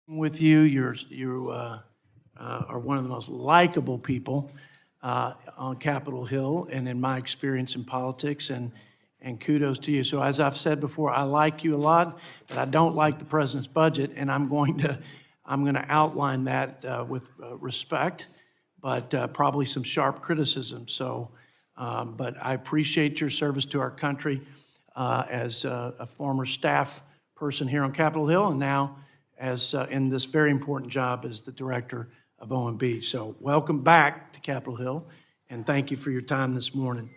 with you. You are one of the most likable people on Capitol Hill, and in my experience in politics, and kudos to you. So as I've said before, I like you a lot, but I don't like the president's budget, and I'm going to outline that with respect, but probably some sharp criticism. So, but I appreciate your service to our country as a former staff person here on Capitol Hill, and now as in this very important job as the director of OMB. So welcome back to Capitol Hill, and thank you for your time this morning.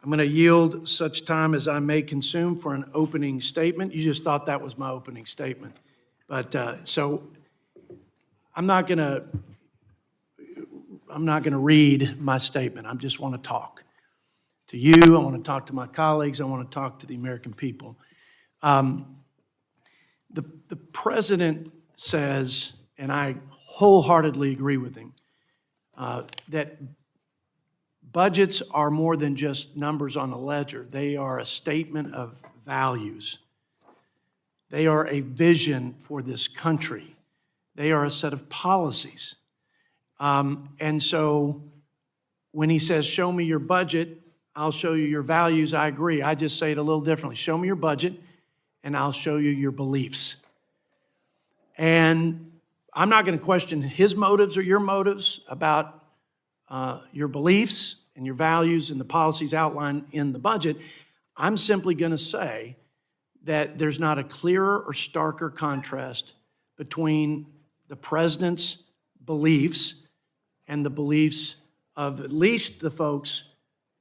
I'm going to yield such time as I may consume for an opening statement. You just thought that was my opening statement. But so I'm not going to read my statement. I just want to talk to you. I want to talk to my colleagues. I want to talk to the American people. The president says, and I wholeheartedly agree with him, that budgets are more than just numbers on a ledger. They are a statement of values. They are a vision for this country. They are a set of policies. And so when he says, show me your budget, I'll show you your values, I agree. I just say it a little differently. Show me your budget, and I'll show you your beliefs. And I'm not going to question his motives or your motives about your beliefs and your values and the policies outlined in the budget. I'm simply going to say that there's not a clearer or starker contrast between the president's beliefs and the beliefs of at least the folks,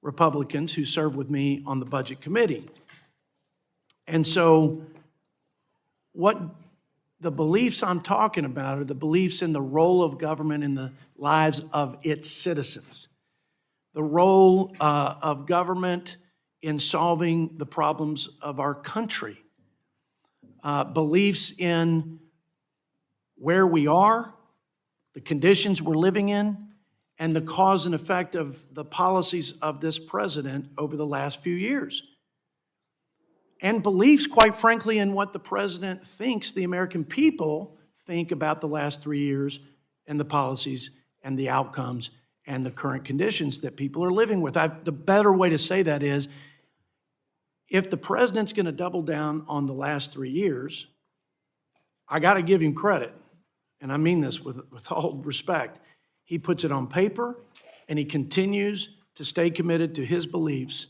Republicans, who serve with me on the Budget Committee. And so what the beliefs I'm talking about are the beliefs in the role of government in the lives of its citizens, the role of government in solving the problems of our country, beliefs in where we are, the conditions we're living in, and the cause and effect of the policies of this president over the last few years. And beliefs, quite frankly, in what the president thinks the American people think about the last 3 years and the policies and the outcomes and the current conditions that people are living with. The better way to say that is, if the president's going to double down on the last 3 years, I got to give him credit, and I mean this with all respect. He puts it on paper, and he continues to stay committed to his beliefs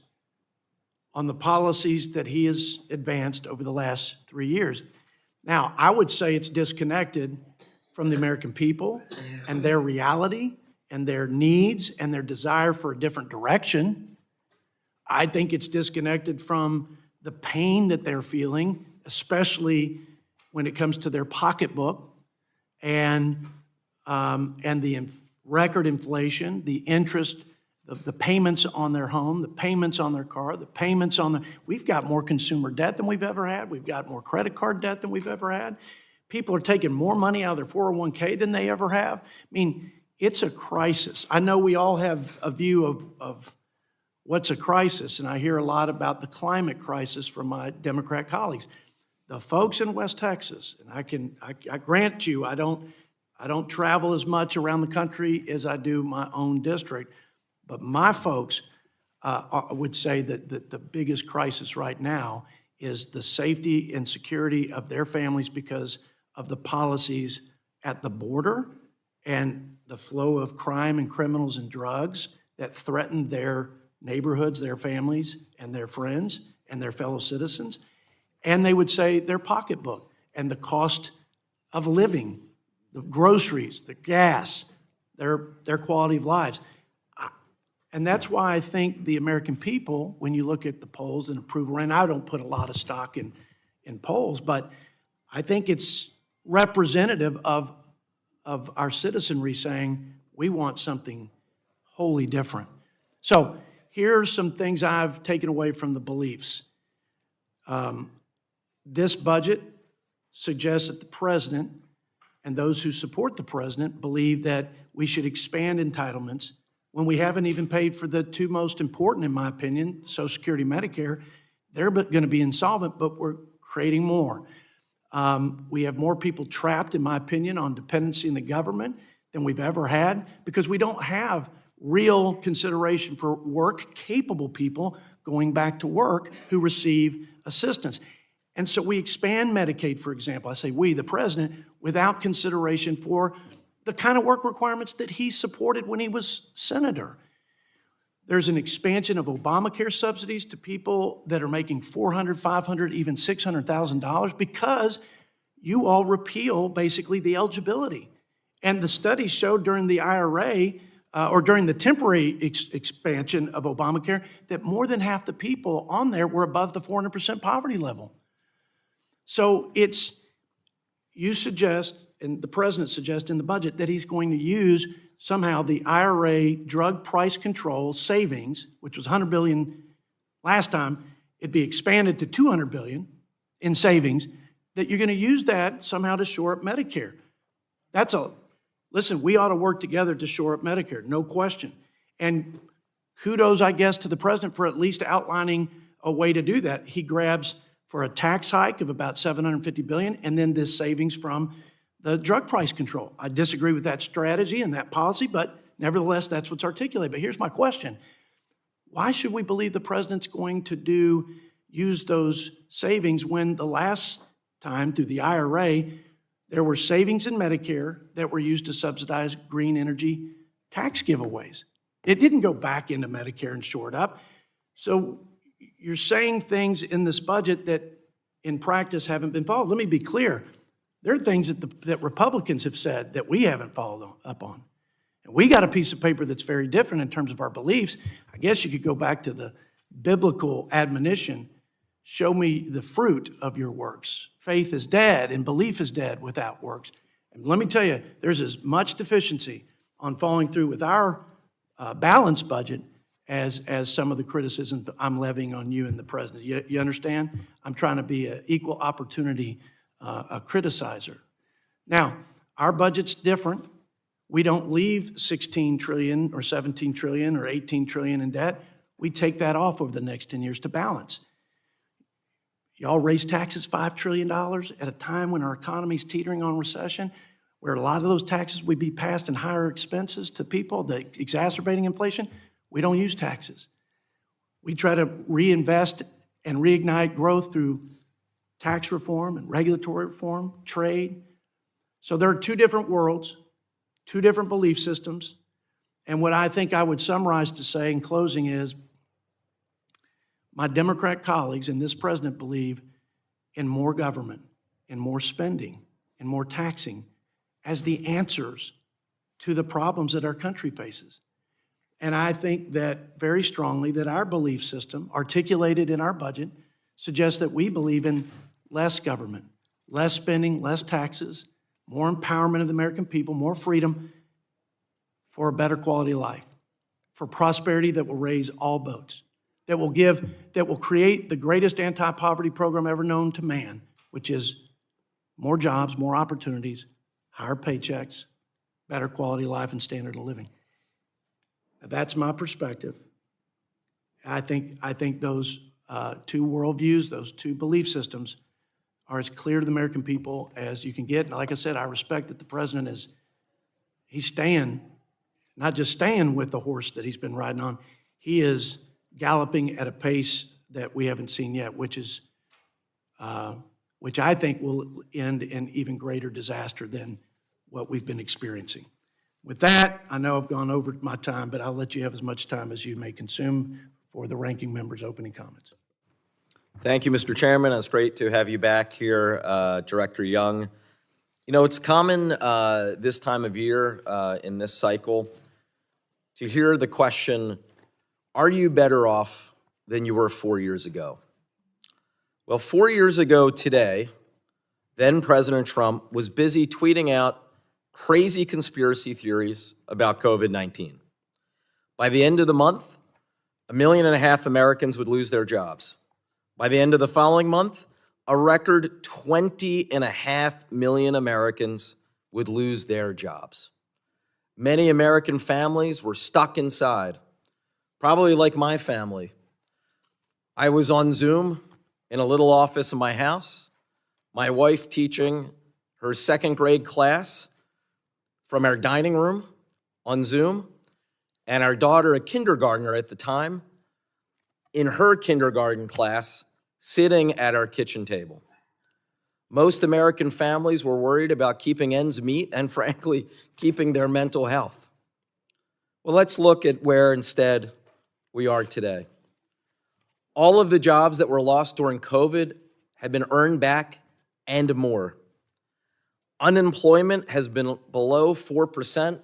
on the policies that he has advanced over the last 3 years. Now, I would say it's disconnected from the American people and their reality and their needs and their desire for a different direction. I think it's disconnected from the pain that they're feeling, especially when it comes to their pocketbook and the record inflation, the interest, the payments on their home, the payments on their car, the payments on the, we've got more consumer debt than we've ever had. We've got more credit card debt than we've ever had. People are taking more money out of their 401k than they ever have. I mean, it's a crisis. I know we all have a view of what's a crisis, and I hear a lot about the climate crisis from my Democrat colleagues. The folks in West Texas, and I grant you, I don't travel as much around the country as I do my own district. But my folks would say that the biggest crisis right now is the safety and security of their families because of the policies at the border and the flow of crime and criminals and drugs that threaten their neighborhoods, their families, and their friends and their fellow citizens. And they would say their pocketbook and the cost of living, the groceries, the gas, their quality of lives. And that's why I think the American people, when you look at the polls and approval, and I don't put a lot of stock in polls, but I think it's representative of our citizenry saying, we want something wholly different. So here's some things I've taken away from the beliefs. This budget suggests that the president and those who support the president believe that we should expand entitlements when we haven't even paid for the two most important, in my opinion, Social Security, Medicare. They're going to be insolvent, but we're creating more. We have more people trapped, in my opinion, on dependency in the government than we've ever had because we don't have real consideration for work-capable people going back to work who receive assistance. And so we expand Medicaid, for example. I say we, the president, without consideration for the kind of work requirements that he supported when he was senator. There's an expansion of Obamacare subsidies to people that are making $400,000, $500,000, even $600,000 because you all repeal basically the eligibility. And the studies showed during the IRA or during the temporary expansion of Obamacare that more than half the people on there were above the 400% poverty level. So you suggest, and the president suggests in the budget, that he's going to use somehow the IRA drug price control savings, which was $100 billion last time, it'd be expanded to $200 billion in savings, that you're going to use that somehow to shore up Medicare. Listen, we ought to work together to shore up Medicare, no question. And kudos, I guess, to the president for at least outlining a way to do that. He grabs for a tax hike of about $750 billion, and then this savings from the drug price control. I disagree with that strategy and that policy, but nevertheless, that's what's articulated. But here's my question. Why should we believe the president's going to use those savings when the last time through the IRA, there were savings in Medicare that were used to subsidize green energy tax giveaways? It didn't go back into Medicare and shore it up. So you're saying things in this budget that in practice haven't been followed. Let me be clear. There are things that Republicans have said that we haven't followed up on. And we got a piece of paper that's very different in terms of our beliefs. I guess you could go back to the biblical admonition, show me the fruit of your works. Faith is dead and belief is dead without works. And let me tell you, there's as much deficiency on following through with our balanced budget as some of the criticisms I'm levying on you and the president. You understand? I'm trying to be an equal opportunity a criticizer. Now, our budget's different. We don't leave 16 trillion or 17 trillion or 18 trillion in debt. We take that off over the next 10 years to balance. Y'all raise taxes $5 trillion at a time when our economy's teetering on recession, where a lot of those taxes would be passed in higher expenses to people, the exacerbating inflation. We don't use taxes. We try to reinvest and reignite growth through tax reform and regulatory reform, trade. So there are two different worlds, two different belief systems. And what I think I would summarize to say in closing is my Democrat colleagues and this president believe in more government, in more spending, in more taxing as the answers to the problems that our country faces. And I think that very strongly that our belief system, articulated in our budget, suggests that we believe in less government, less spending, less taxes, more empowerment of the American people, more freedom for a better quality of life, for prosperity that will raise all boats, that will create the greatest anti-poverty program ever known to man, which is more jobs, more opportunities, higher paychecks, better quality of life and standard of living. Now, that's my perspective. I think those two worldviews, those two belief systems are as clear to the American people as you can get. And like I said, I respect that the president he's staying, not just staying with the horse that he's been riding on, he is galloping at a pace that we haven't seen yet, which I think will end in even greater disaster than what we've been experiencing. With that, I know I've gone over my time, but I'll let you have as much time as you may consume for the ranking member's opening comments. Thank you, Mr. Chairman. It's great to have you back here, Director Young. You know, it's common this time of year in this cycle to hear the question, are you better off than you were 4 years ago? Well, 4 years ago today, then President Trump was busy tweeting out crazy conspiracy theories about COVID-19. By the end of the month, 1.5 million Americans would lose their jobs. By the end of the following month, a record 20.5 million Americans would lose their jobs. Many American families were stuck inside, probably like my family. I was on Zoom in a little office in my house. my wife teaching her second grade class from our dining room on Zoom, and our daughter, a kindergartner at the time, in her kindergarten class, sitting at our kitchen table. Most American families were worried about keeping ends meet and, frankly, keeping their mental health. Well, let's look at where instead we are today. All of the jobs that were lost during COVID have been earned back and more. Unemployment has been below 4%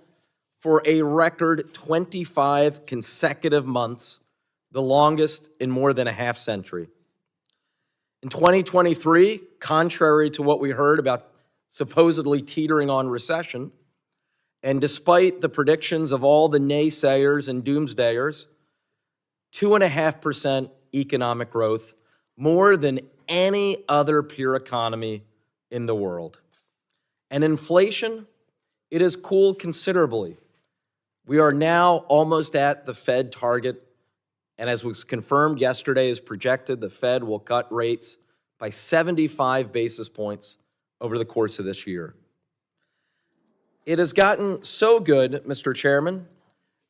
for a record 25 consecutive months, the longest in more than a half century. In 2023, contrary to what we heard about supposedly teetering on recession, and despite the predictions of all the naysayers and doomsdayers, 2.5% economic growth, more than any other peer economy in the world. And inflation, it has cooled considerably. We are now almost at the Fed target, and as was confirmed yesterday, as projected, the Fed will cut rates by 75 basis points over the course of this year. It has gotten so good, Mr. Chairman,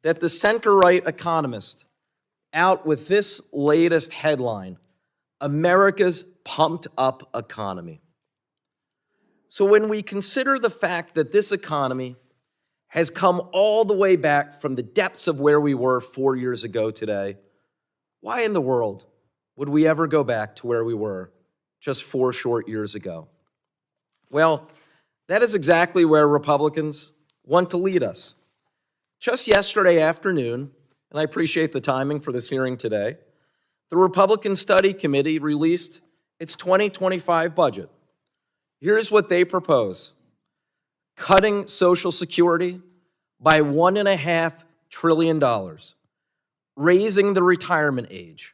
that the center-right economist out with this latest headline, America's pumped up economy. So when we consider the fact that this economy has come all the way back from the depths of where we were 4 years ago today, why in the world would we ever go back to where we were just 4 short years ago? Well, that is exactly where Republicans want to lead us. Just yesterday afternoon, and I appreciate the timing for this hearing today, the Republican Study Committee released its 2025 budget. Here's what they propose: cutting Social Security by $1.5 trillion, raising the retirement age,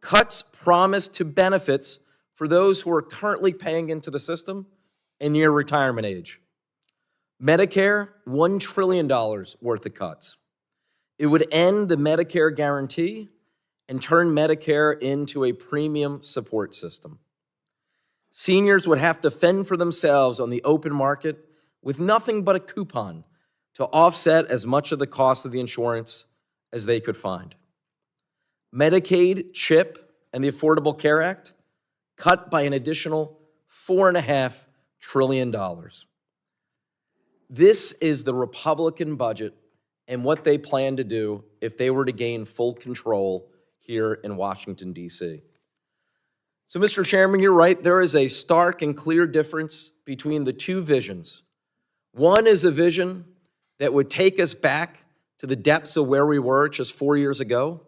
cuts promised to benefits for those who are currently paying into the system and near retirement age. Medicare, $1 trillion worth of cuts. It would end the Medicare guarantee and turn Medicare into a premium support system. Seniors would have to fend for themselves on the open market with nothing but a coupon to offset as much of the cost of the insurance as they could find. Medicaid, CHIP, and the Affordable Care Act cut by an additional $4.5 trillion. This is the Republican budget and what they plan to do if they were to gain full control here in Washington, D.C. So, Mr. Chairman, you're right. There is a stark and clear difference between the two visions. One is a vision that would take us back to the depths of where we were just 4 years ago.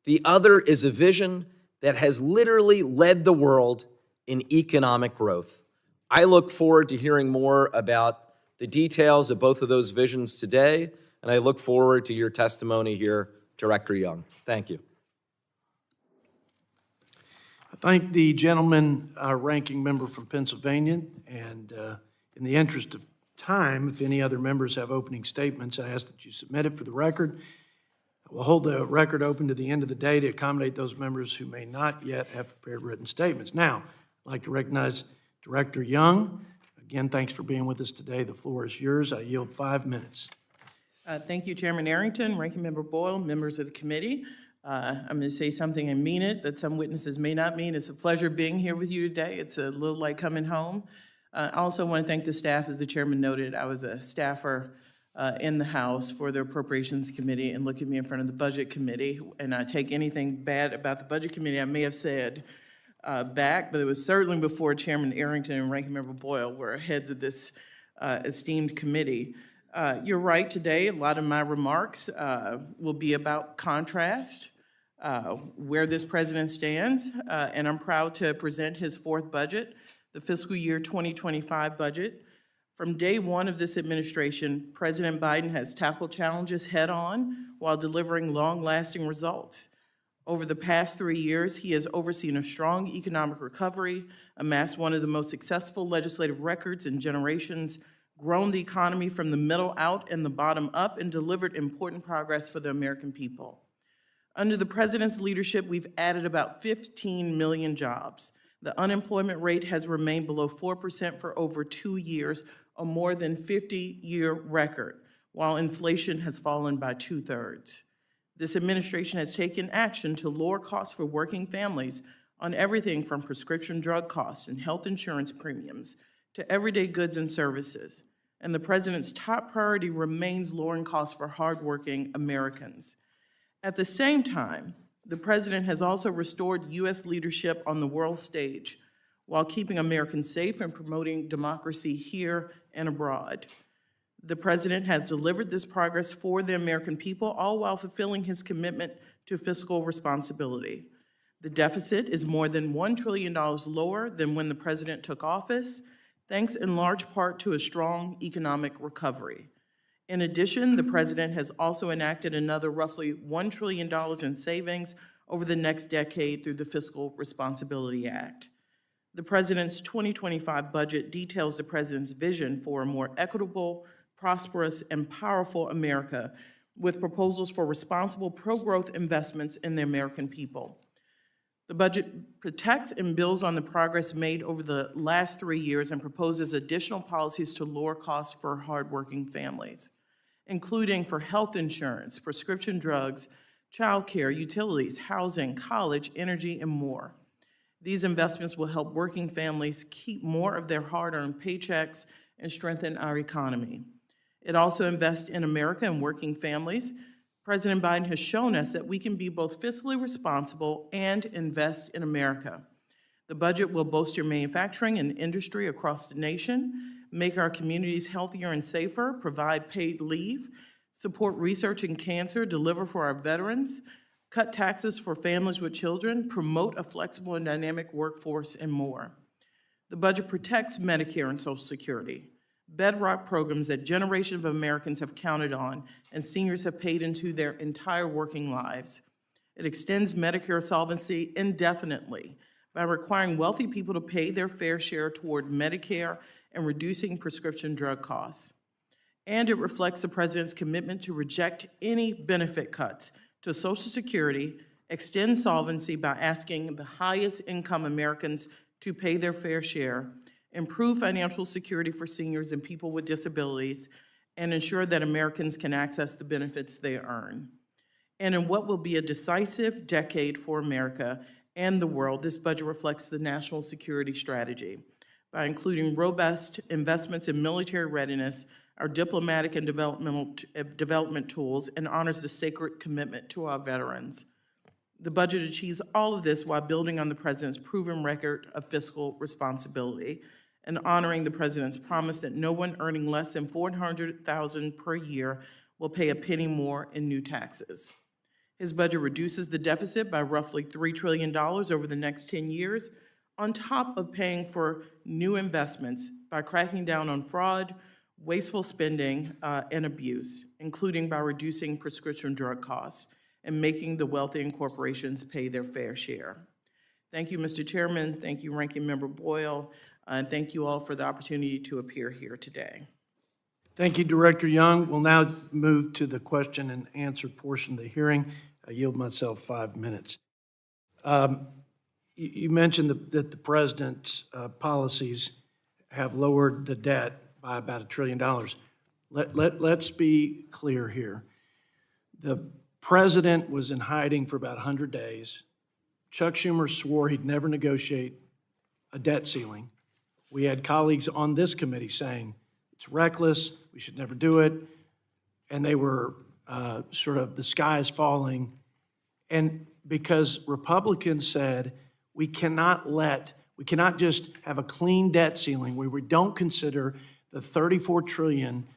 The other is a vision that has literally led the world in economic growth. I look forward to hearing more about the details of both of those visions today, and I look forward to your testimony here, Director Young. Thank you. I thank the gentleman, ranking member from Pennsylvania, and in the interest of time, if any other members have opening statements, I ask that you submit it for the record. We'll hold the record open to the end of the day to accommodate those members who may not yet have prepared written statements. Now, I'd like to recognize Director Young. Again, thanks for being with us today. The floor is yours. I yield 5 minutes. Thank you, Chairman Arrington, Ranking Member Boyle, members of the committee. I'm going to say something and mean it that some witnesses may not mean. It's a pleasure being here with you today. It's a little like coming home. I also want to thank the staff. As the chairman noted, I was a staffer in the House for the Appropriations Committee, and look at me in front of the Budget Committee, and I take anything bad about the Budget Committee I may have said back, but it was certainly before Chairman Arrington and Ranking Member Boyle were heads of this esteemed committee. You're right, today a lot of my remarks will be about contrast, where this president stands, and I'm proud to present his fourth budget, the fiscal year 2025 budget. From day one of this administration, President Biden has tackled challenges head-on while delivering long-lasting results. Over the past 3 years, he has overseen a strong economic recovery, amassed one of the most successful legislative records in generations, grown the economy from the middle out and the bottom up, and delivered important progress for the American people. Under the president's leadership, we've added about 15 million jobs. The unemployment rate has remained below 4% for over 2 years, a more than 50-year record, while inflation has fallen by 2/3. This administration has taken action to lower costs for working families on everything from prescription drug costs and health insurance premiums to everyday goods and services. And the president's top priority remains lowering costs for hardworking Americans. At the same time, the president has also restored U.S. leadership on the world stage while keeping Americans safe and promoting democracy here and abroad. The president has delivered this progress for the American people, all while fulfilling his commitment to fiscal responsibility. The deficit is more than $1 trillion lower than when the president took office, thanks in large part to a strong economic recovery. In addition, the president has also enacted another roughly $1 trillion in savings over the next decade through the Fiscal Responsibility Act. The president's 2025 budget details the president's vision for a more equitable, prosperous, and powerful America, with proposals for responsible pro-growth investments in the American people. The budget protects and builds on the progress made over the last 3 years and proposes additional policies to lower costs for hardworking families, including for health insurance, prescription drugs, childcare, utilities, housing, college, energy, and more. These investments will help working families keep more of their hard-earned paychecks and strengthen our economy. It also invests in America and working families. President Biden has shown us that we can be both fiscally responsible and invest in America. The budget will bolster manufacturing and industry across the nation, make our communities healthier and safer, provide paid leave, support research in cancer, deliver for our veterans, cut taxes for families with children, promote a flexible and dynamic workforce, and more. The budget protects Medicare and Social Security, bedrock programs that generations of Americans have counted on and seniors have paid into their entire working lives. It extends Medicare solvency indefinitely by requiring wealthy people to pay their fair share toward Medicare and reducing prescription drug costs. And it reflects the president's commitment to reject any benefit cuts to Social Security, extend solvency by asking the highest income Americans to pay their fair share, improve financial security for seniors and people with disabilities, and ensure that Americans can access the benefits they earn. And in what will be a decisive decade for America and the world, this budget reflects the national security strategy by including robust investments in military readiness, our diplomatic and development tools, and honors the sacred commitment to our veterans. The budget achieves all of this while building on the president's proven record of fiscal responsibility and honoring the president's promise that no one earning less than $400,000 per year will pay a penny more in new taxes. His budget reduces the deficit by roughly $3 trillion over the next 10 years, on top of paying for new investments by cracking down on fraud, wasteful spending, and abuse, including by reducing prescription drug costs and making the wealthy and corporations pay their fair share. Thank you, Mr. Chairman. Thank you, Ranking Member Boyle. And thank you all for the opportunity to appear here today. Thank you, Director Young. We'll now move to the question and answer portion of the hearing. I yield myself 5 minutes. You mentioned that the president's policies have lowered the debt by about $1 trillion. Let's be clear here. The president was in hiding for about 100 days. Chuck Schumer swore he'd never negotiate a debt ceiling. We had colleagues on this committee saying, it's reckless, we should never do it. And they were sort of, the sky is falling. And because Republicans said, we cannot just have a clean debt ceiling where we don't consider the $34 trillion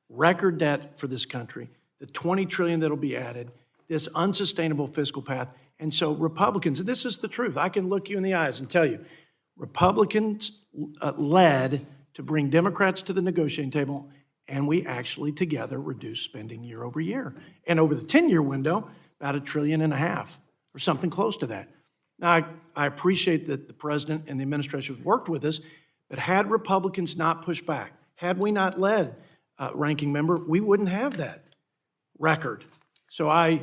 record debt for this country, the $20 trillion that'll be added, this unsustainable fiscal path. And so Republicans, and this is the truth, I can look you in the eyes and tell you, Republicans led to bring Democrats to the negotiating table, and we actually together reduced spending year over year. And over the 10-year window, about $1.5 trillion or something close to that. Now, I appreciate that the president and the administration worked with us, but had Republicans not pushed back, had we not led, Ranking Member, we wouldn't have that record. So I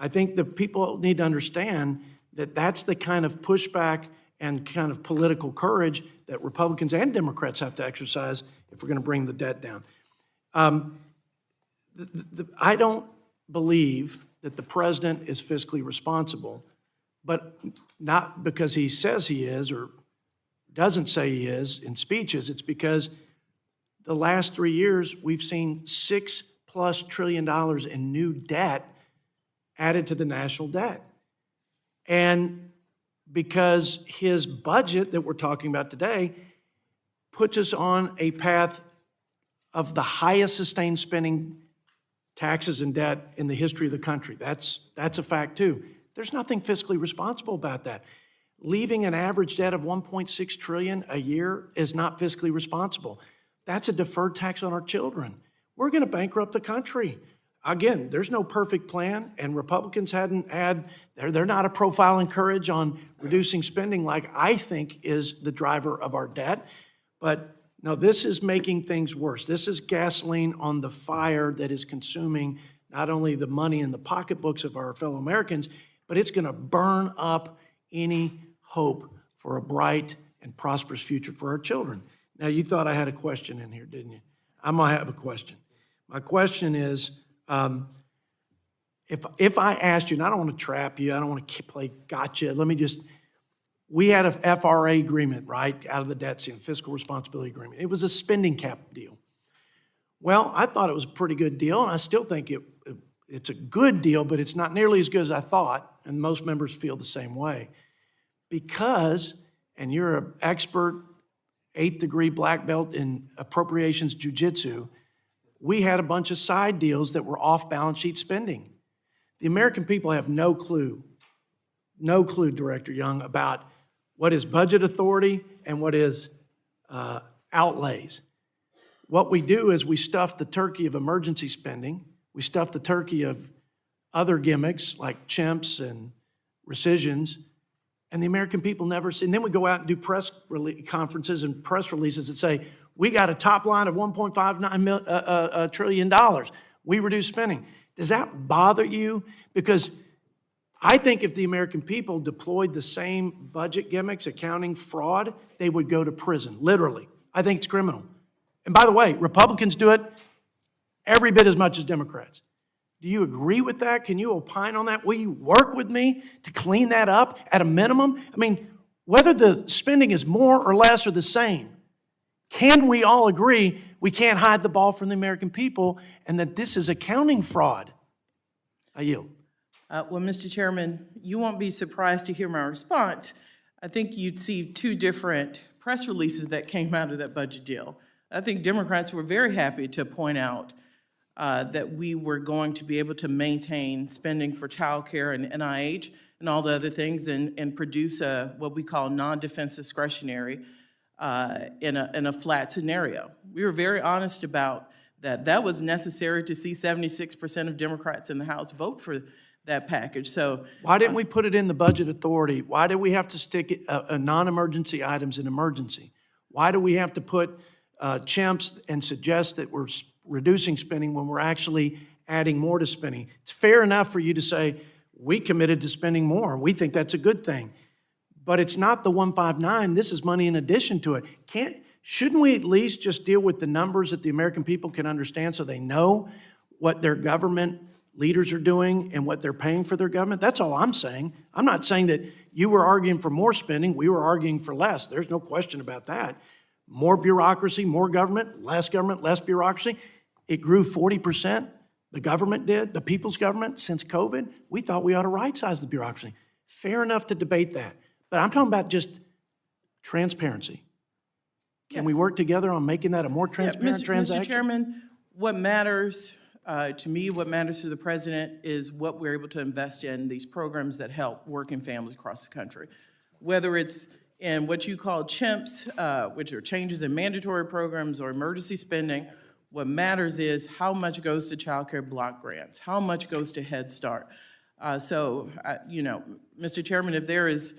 think the people need to understand that that's the kind of pushback and kind of political courage that Republicans and Democrats have to exercise if we're going to bring the debt down. I don't believe that the president is fiscally responsible, but not because he says he is or doesn't say he is in speeches. It's because the last 3 years, we've seen $6+ trillion in new debt added to the national debt. And because his budget that we're talking about today puts us on a path of the highest sustained spending, taxes and debt in the history of the country. That's a fact too. There's nothing fiscally responsible about that. Leaving an average debt of $1.6 trillion a year is not fiscally responsible. That's a deferred tax on our children. We're going to bankrupt the country. Again, there's no perfect plan, and Republicans they're not a profile in courage on reducing spending like I think is the driver of our debt. But no, this is making things worse. This is gasoline on the fire that is consuming not only the money in the pocketbooks of our fellow Americans, but it's going to burn up any hope for a bright and prosperous future for our children. Now, you thought I had a question in here, didn't you? I'm going to have a question. My question is, if I asked you, and I don't want to trap you, I don't want to play gotcha, we had a FRA agreement, right, out of the debt ceiling, fiscal responsibility agreement. It was a spending cap deal. Well, I thought it was a pretty good deal, and I still think it's a good deal, but it's not nearly as good as I thought, and most members feel the same way. Because, and you're an expert, 8th degree black belt in appropriations jujitsu, we had a bunch of side deals that were off balance sheet spending. The American people have no clue, Director Young, about what is budget authority and what is outlays. What we do is we stuff the turkey of emergency spending, we stuff the turkey of other gimmicks like chimps and rescissions, and the American people never see. And then we go out and do press conferences and press releases that say, we got a top line of $1.59 trillion. We reduced spending. Does that bother you? Because I think if the American people deployed the same budget gimmicks, accounting fraud, they would go to prison, literally. I think it's criminal. And by the way, Republicans do it every bit as much as Democrats. Do you agree with that? Can you opine on that? Will you work with me to clean that up at a minimum? I mean, whether the spending is more or less or the same, can we all agree we can't hide the ball from the American people and that this is accounting fraud? I yield. Well, Mr. Chairman, you won't be surprised to hear my response. I think you'd see two different press releases that came out of that budget deal. I think Democrats were very happy to point out that we were going to be able to maintain spending for child care and NIH and all the other things and produce what we call non-defense discretionary in a flat scenario. We were very honest about that. That was necessary to see 76% of Democrats in the House vote for that package. So why didn't we put it in the budget authority? Why did we have to stick non-emergency items in emergency? Why do we have to put chimps and suggest that we're reducing spending when we're actually adding more to spending? It's fair enough for you to say, we committed to spending more. We think that's a good thing. But it's not the 159. This is money in addition to it. Shouldn't we at least just deal with the numbers that the American people can understand so they know what their government leaders are doing and what they're paying for their government? That's all I'm saying. I'm not saying that you were arguing for more spending. We were arguing for less. There's no question about that. More bureaucracy, more government, less bureaucracy. It grew 40%. The government did, the people's government, since COVID. We thought we ought to right-size the bureaucracy. Fair enough to debate that. But I'm talking about just transparency. Can we work together on making that a more transparent transaction? Mr. Chairman, what matters to me, what matters to the president is what we're able to invest in these programs that help working families across the country. Whether it's in what you call CHIMPs, which are changes in mandatory programs or emergency spending, what matters is how much goes to child care block grants, how much goes to Head Start. Mr. Chairman, if there is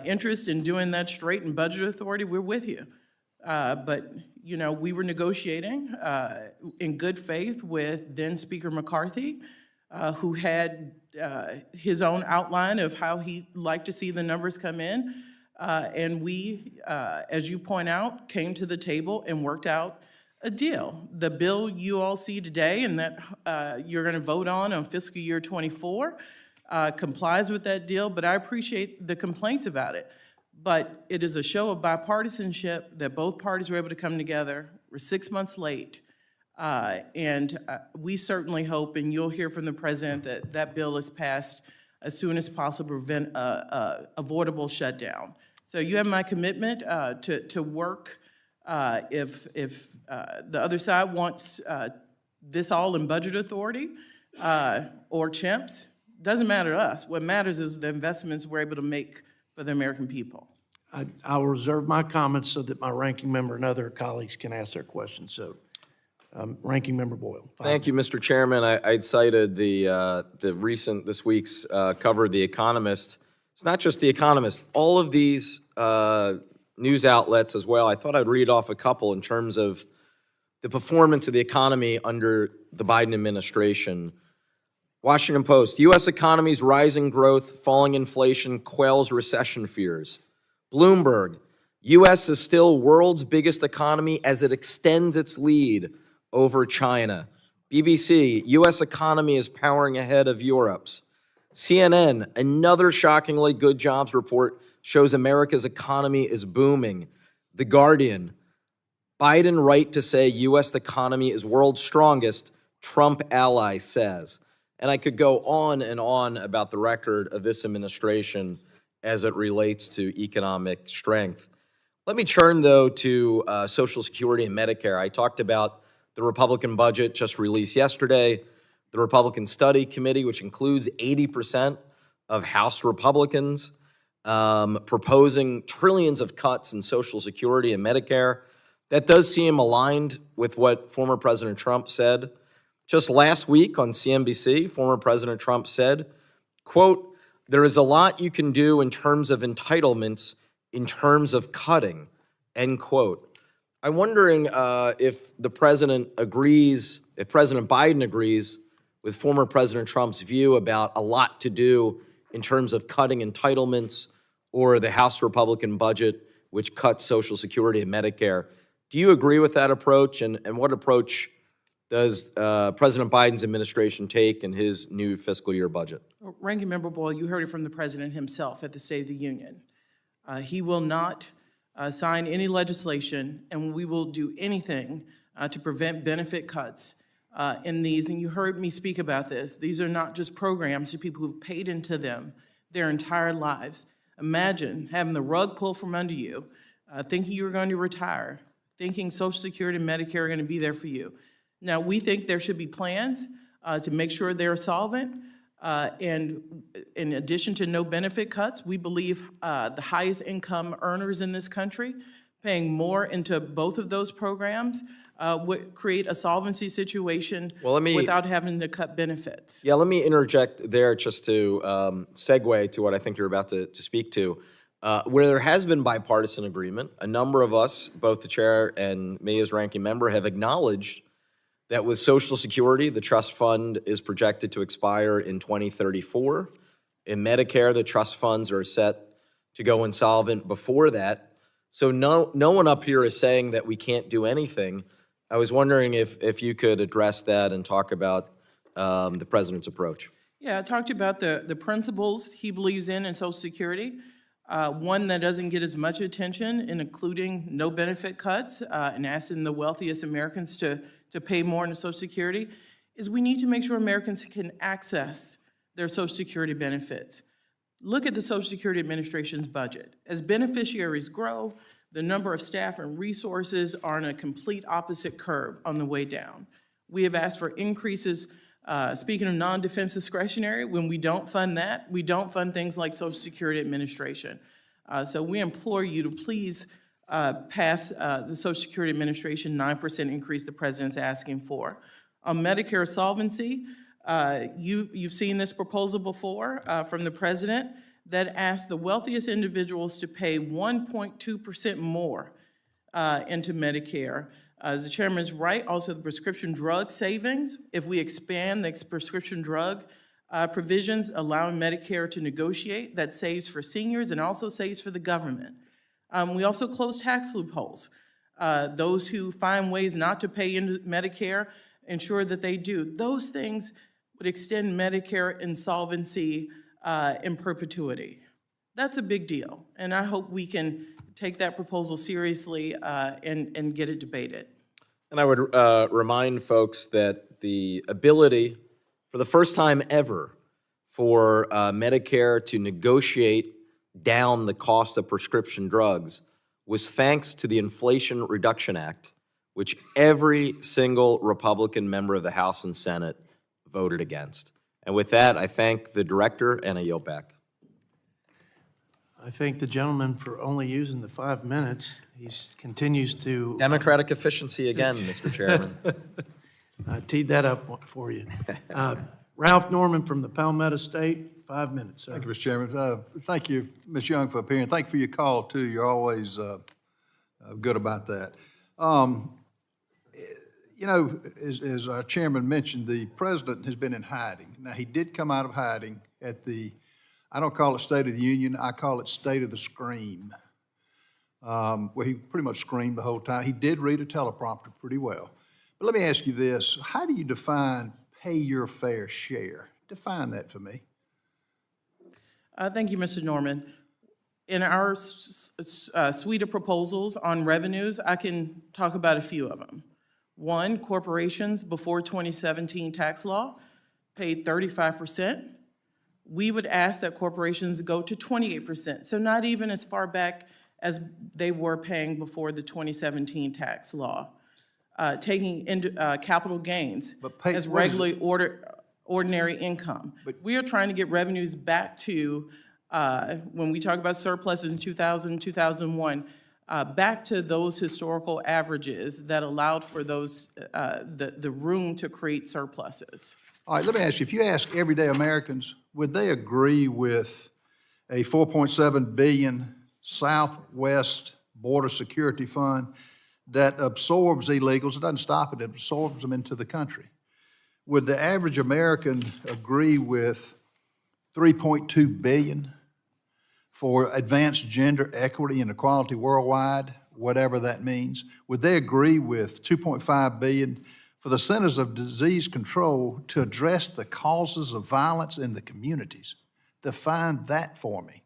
interest in doing that straight in budget authority, we're with you. But we were negotiating in good faith with then Speaker McCarthy, who had his own outline of how he'd like to see the numbers come in. And we, as you point out, came to the table and worked out a deal. The bill you all see today and that you're going to vote on fiscal year '24 complies with that deal, but I appreciate the complaints about it. But it is a show of bipartisanship that both parties were able to come together. We're 6 months late. And we certainly hope, and you'll hear from the president, that that bill is passed as soon as possible to prevent a avoidable shutdown. So you have my commitment to work. If the other side wants this all in budget authority or chimps, doesn't matter to us. What matters is the investments we're able to make for the American people. I will reserve my comments so that my ranking member and other colleagues can ask their questions. So, Ranking Member Boyle. Thank you, Mr. Chairman. I'd cited this week's cover of The Economist. It's not just The Economist. All of these news outlets as well. I thought I'd read off a couple in terms of the performance of the economy under the Biden administration. Washington Post, U.S. economy's rising growth, falling inflation quells recession fears. Bloomberg, U.S. is still world's biggest economy as it extends its lead over China. BBC, U.S. economy is powering ahead of Europe's. CNN, another shockingly good jobs report shows America's economy is booming. The Guardian, Biden right to say U.S. economy is world's strongest, Trump ally says. And I could go on and on about the record of this administration as it relates to economic strength. Let me turn, though, to Social Security and Medicare. I talked about the Republican budget just released yesterday, the Republican Study Committee, which includes 80% of House Republicans, proposing trillions of cuts in Social Security and Medicare. That does seem aligned with what former President Trump said. Just last week on CNBC, former President Trump said, quote, "There is a lot you can do in terms of entitlements, in terms of cutting," end quote. I'm wondering if the president agrees, if President Biden agrees with former President Trump's view about a lot to do in terms of cutting entitlements or the House Republican budget, which cuts Social Security and Medicare. Do you agree with that approach? And what approach does President Biden's administration take in his new fiscal year budget? Ranking Member Boyle, you heard it from the president himself at the State of the Union. He will not sign any legislation, and we will do anything to prevent benefit cuts in these. And you heard me speak about this. These are not just programs for people who've paid into them their entire lives. Imagine having the rug pulled from under you, thinking you were going to retire, thinking Social Security and Medicare are going to be there for you. Now, we think there should be plans to make sure they're solvent. And in addition to no benefit cuts, we believe the highest income earners in this country paying more into both of those programs would create a solvency situation without having to cut benefits. Yeah, let me interject there just to segue to what I think you're about to speak to. Where there has been bipartisan agreement, a number of us, both the chair and me as ranking member, have acknowledged that with Social Security, the trust fund is projected to expire in 2034. In Medicare, the trust funds are set to go insolvent before that. So no one up here is saying that we can't do anything. I was wondering if you could address that and talk about the president's approach. Yeah, I talked about the principles he believes in Social Security. One that doesn't get as much attention, including no benefit cuts and asking the wealthiest Americans to pay more into Social Security, is we need to make sure Americans can access their Social Security benefits. Look at the Social Security Administration's budget. As beneficiaries grow, the number of staff and resources are on a complete opposite curve on the way down. We have asked for increases, speaking of non-defense discretionary, when we don't fund that, we don't fund things like Social Security Administration. So we implore you to please pass the Social Security Administration 9% increase the president's asking for. On Medicare solvency, you've seen this proposal before from the president that asks the wealthiest individuals to pay 1.2% more into Medicare. As the chairman is right, also the prescription drug savings, if we expand the prescription drug provisions allowing Medicare to negotiate that saves for seniors and also saves for the government. We also close tax loopholes. Those who find ways not to pay into Medicare, ensure that they do. Those things would extend Medicare insolvency in perpetuity. That's a big deal, and I hope we can take that proposal seriously and get it debated. And I would remind folks that the ability, for the first time ever, for Medicare to negotiate down the cost of prescription drugs was thanks to the Inflation Reduction Act, which every single Republican member of the House and Senate voted against. And with that, I thank the director, and I yield back. I thank the gentleman for only using the 5 minutes. He continues to Democratic efficiency again, Mr. Chairman. teed that up for you. Ralph Norman from the Palmetto State, 5 minutes, sir. Thank you, Mr. Chairman. Thank you, Ms. Young, for appearing. Thank you for your call, too. You're always good about that. You know, as our chairman mentioned, the president has been in hiding. Now, he did come out of hiding at the, I don't call it State of the Union, I call it State of the Scream, where he pretty much screamed the whole time. He did read a teleprompter pretty well. But let me ask you this. How do you define pay your fair share? Define that for me. Thank you, Mr. Norman. In our suite of proposals on revenues, I can talk about a few of them. One, corporations before 2017 tax law paid 35%. We would ask that corporations go to 28%, so not even as far back as they were paying before the 2017 tax law. Taking into capital gains as regularly ordinary income. We are trying to get revenues back to, when we talk about surpluses in 2000, 2001, back to those historical averages that allowed for those, the room to create surpluses. All right, let me ask you, if you ask everyday Americans, would they agree with a $4.7 billion Southwest Border Security Fund that absorbs illegals? It doesn't stop it, it absorbs them into the country. Would the average American agree with $3.2 billion for advanced gender equity and equality worldwide, whatever that means? Would they agree with $2.5 billion for the Centers of Disease Control to address the causes of violence in the communities? Define that for me.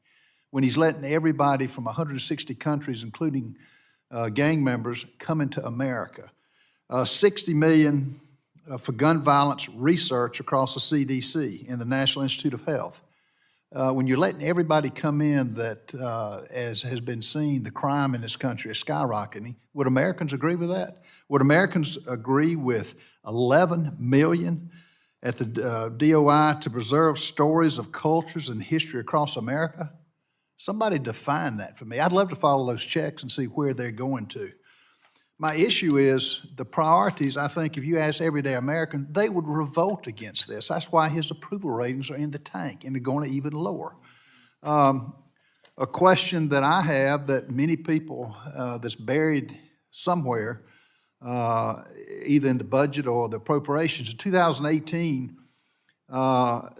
When he's letting everybody from 160 countries, including gang members, come into America. $60 million for gun violence research across the CDC and the National Institute of Health. When you're letting everybody come in that, as has been seen, the crime in this country is skyrocketing, would Americans agree with that? Would Americans agree with $11 million at the DOI to preserve stories of cultures and history across America? Somebody define that for me. I'd love to follow those checks and see where they're going to. My issue is the priorities. I think if you ask everyday American, they would revolt against this. That's why his approval ratings are in the tank, and they're going to even lower. A question that I have that many people that's buried somewhere, either in the budget or the appropriations. In 2018,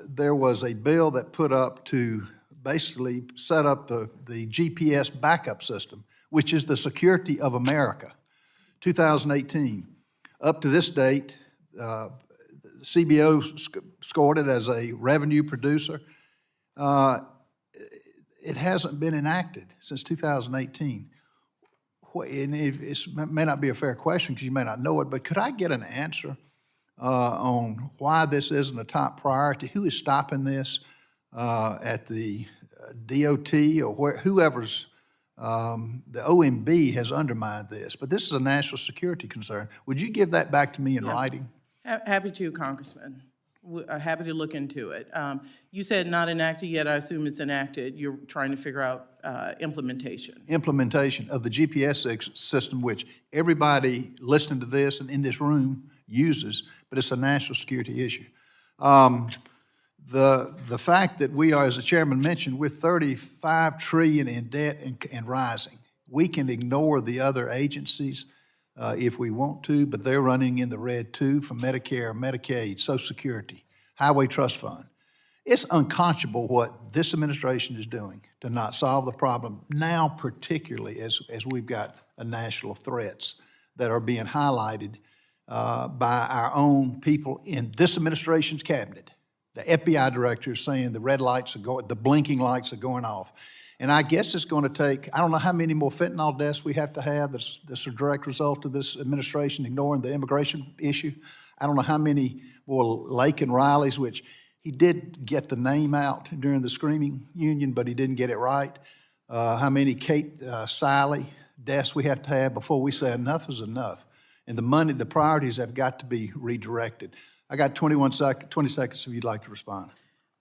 there was a bill that put up to basically set up the GPS backup system, which is the security of America. 2018. Up to this date, CBO scored it as a revenue producer. It hasn't been enacted since 2018. And it may not be a fair question because you may not know it, but could I get an answer on why this isn't a top priority? Who is stopping this at the DOT or whoever's the OMB has undermined this, but this is a national security concern. Would you give that back to me in writing? Happy to, Congressman. Happy to look into it. You said not enacted yet. I assume it's enacted. You're trying to figure out implementation. Implementation of the GPS system, which everybody listening to this and in this room uses, but it's a national security issue. The fact that we are, as the chairman mentioned, we're $35 trillion in debt and rising. We can ignore the other agencies if we want to, but they're running in the red too, from Medicare, Medicaid, Social Security, Highway Trust Fund. It's unconscionable what this administration is doing to not solve the problem now, particularly as we've got a national threats that are being highlighted by our own people in this administration's cabinet. The FBI director is saying the red lights are going, the blinking lights are going off. And I guess it's going to take, I don't know how many more fentanyl deaths we have to have that's a direct result of this administration ignoring the immigration issue. I don't know how many more Lake and Riley's, which he did get the name out during the screaming union, but he didn't get it right. How many Kate Stiley deaths we have to have before we say enough is enough. And the money, the priorities have got to be redirected. I got 20 seconds if you'd like to respond.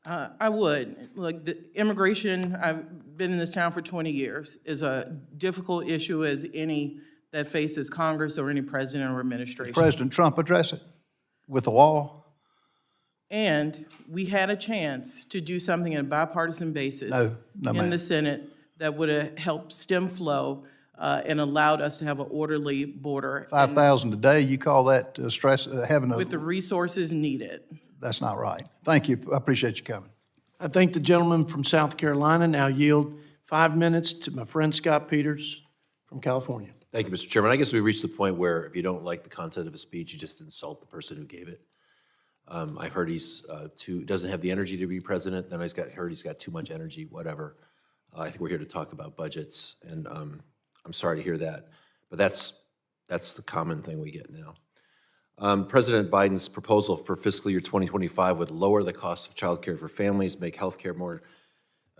I would. Look, the immigration, I've been in this town for 20 years, is a difficult issue as any that faces Congress or any president or administration. President Trump address it with the law. And we had a chance to do something on a bipartisan basis No, in ma'am. the Senate that would have helped stem flow and allowed us to have an orderly border 5,000 a day, you call that stress, having with the a, resources needed. that's not right. Thank you, I appreciate you coming. I thank the gentleman from South Carolina. Now yield 5 minutes to my friend Scott Peters from California. Thank you, Mr. Chairman. I guess we've reached the point where if you don't like the content of a speech, you just insult the person who gave it. I've heard he's doesn't have the energy to be president, then heard he's got too much energy, whatever. I think we're here to talk about budgets, and I'm sorry to hear that, but that's the common thing we get now. President Biden's proposal for fiscal year 2025 would lower the cost of childcare for families, make healthcare more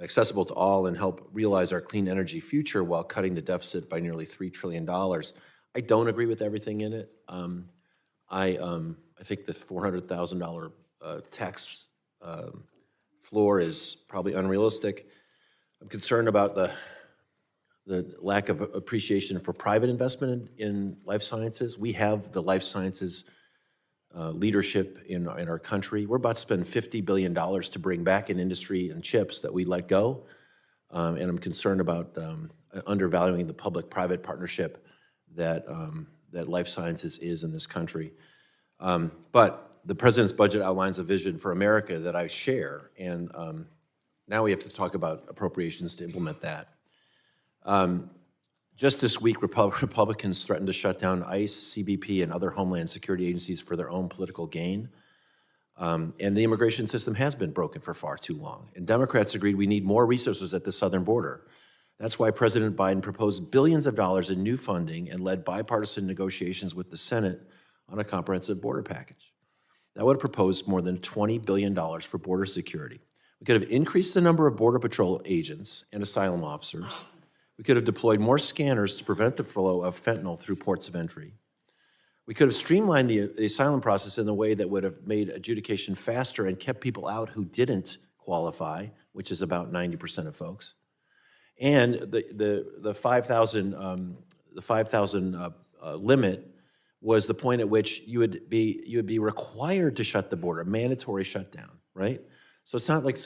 accessible to all, and help realize our clean energy future while cutting the deficit by nearly $3 trillion. I don't agree with everything in it. I think the $400,000 tax floor is probably unrealistic. I'm concerned about the lack of appreciation for private investment in life sciences. We have the life sciences leadership in our country. We're about to spend $50 billion to bring back an industry and chips that we let go. And I'm concerned about undervaluing the public-private partnership that life sciences is in this country. But the president's budget outlines a vision for America that I share, and now we have to talk about appropriations to implement that. Just this week, Republicans threatened to shut down ICE, CBP, and other Homeland Security agencies for their own political gain. And the immigration system has been broken for far too long. And Democrats agreed we need more resources at the southern border. That's why President Biden proposed billions of dollars in new funding and led bipartisan negotiations with the Senate on a comprehensive border package. That would have proposed more than $20 billion for border security. We could have increased the number of Border Patrol agents and asylum officers. We could have deployed more scanners to prevent the flow of fentanyl through ports of entry. We could have streamlined the asylum process in a way that would have made adjudication faster and kept people out who didn't qualify, which is about 90% of folks. And the 5,000 limit was the point at which you would be required to shut the border, a mandatory shutdown, right? So it's not like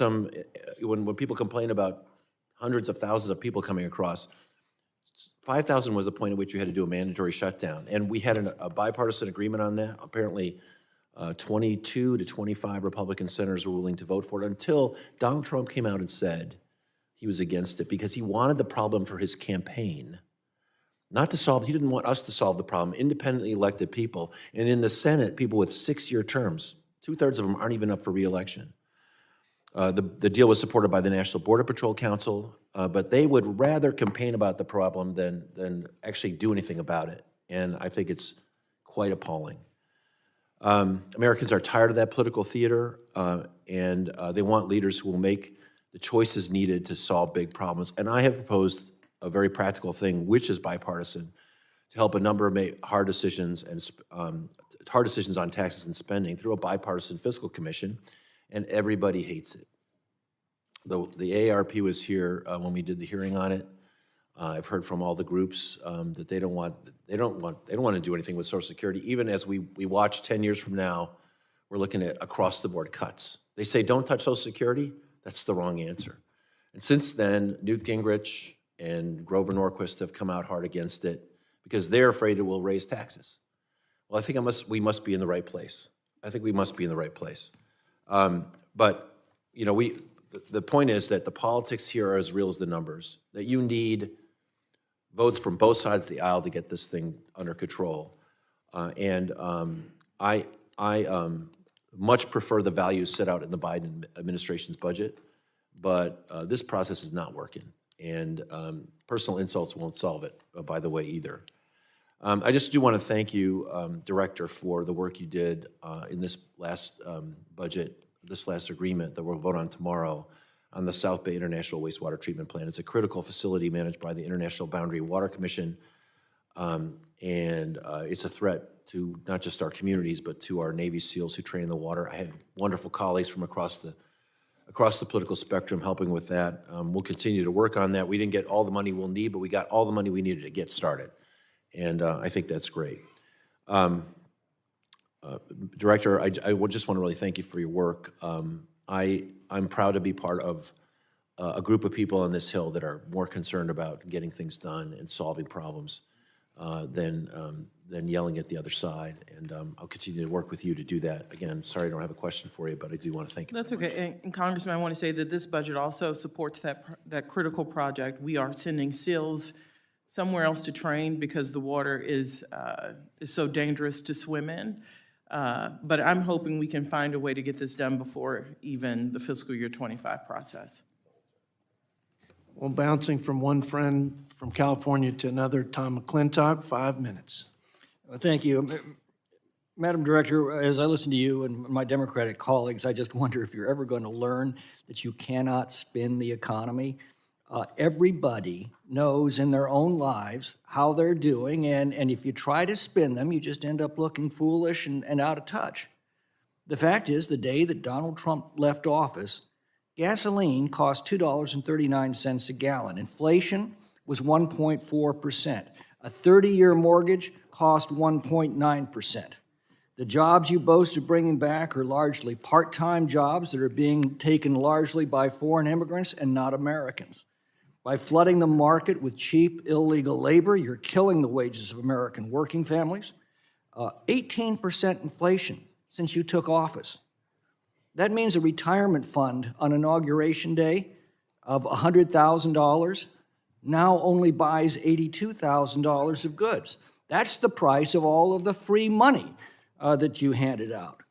when people complain about hundreds of thousands of people coming across, 5,000 was the point at which you had to do a mandatory shutdown. And we had a bipartisan agreement on that. Apparently, 22 to 25 Republican senators were willing to vote for it until Donald Trump came out and said he was against it because he wanted the problem for his campaign. Not to solve, he didn't want us to solve the problem, independently elected people. And in the Senate, people with 6-year terms, 2/3 of them aren't even up for re-election. The deal was supported by the National Border Patrol Council, but they would rather campaign about the problem than actually do anything about it. And I think it's quite appalling. Americans are tired of that political theater, and they want leaders who will make the choices needed to solve big problems. And I have proposed a very practical thing, which is bipartisan, to help a number of hard decisions on taxes and spending through a bipartisan fiscal commission, and everybody hates it. The AARP was here when we did the hearing on it. I've heard from all the groups that they don't want to do anything with Social Security. Even as we watch 10 years from now, we're looking at across the board cuts. They say don't touch Social Security. That's the wrong answer. And since then, Newt Gingrich and Grover Norquist have come out hard against it because they're afraid it will raise taxes. Well, I think we must be in the right place. I think we must be in the right place. But the point is that the politics here are as real as the numbers, that you need votes from both sides of the aisle to get this thing under control. I much prefer the values set out in the Biden administration's budget, but this process is not working, and personal insults won't solve it, by the way, either. I just do want to thank you, Director, for the work you did in this last budget, this last agreement that we'll vote on tomorrow on the South Bay International Wastewater Treatment Plant. It's a critical facility managed by the International Boundary Water Commission, and it's a threat to not just our communities, but to our Navy SEALs who train in the water. I had wonderful colleagues from across the political spectrum helping with that. We'll continue to work on that. We didn't get all the money we'll need, but we got all the money we needed to get started. And I think that's great. Director, I would just want to really thank you for your work. I'm proud to be part of a group of people on this Hill that are more concerned about getting things done and solving problems than yelling at the other side. And I'll continue to work with you to do that. Again, sorry I don't have a question for you, but I do want to thank you. That's okay. And Congressman, I want to say that this budget also supports that critical project. We are sending SEALs somewhere else to train because the water is so dangerous to swim in. But I'm hoping we can find a way to get this done before even the fiscal year 25 process. Well, bouncing from one friend from California to another, Tom McClintock, 5 minutes. Well, thank you. Madam Director, as I listen to you and my Democratic colleagues, I just wonder if you're ever going to learn that you cannot spin the economy. Everybody knows in their own lives how they're doing, and if you try to spin them, you just end up looking foolish and out of touch. The fact is, the day that Donald Trump left office, gasoline cost $2.39 a gallon. Inflation was 1.4%. A 30-year mortgage cost 1.9%. The jobs you boast of bringing back are largely part-time jobs that are being taken largely by foreign immigrants and not Americans. By flooding the market with cheap, illegal labor, you're killing the wages of American working families. 18% inflation since you took office. That means a retirement fund on Inauguration Day of $100,000 now only buys $82,000 of goods. That's the price of all of the free money that you handed out.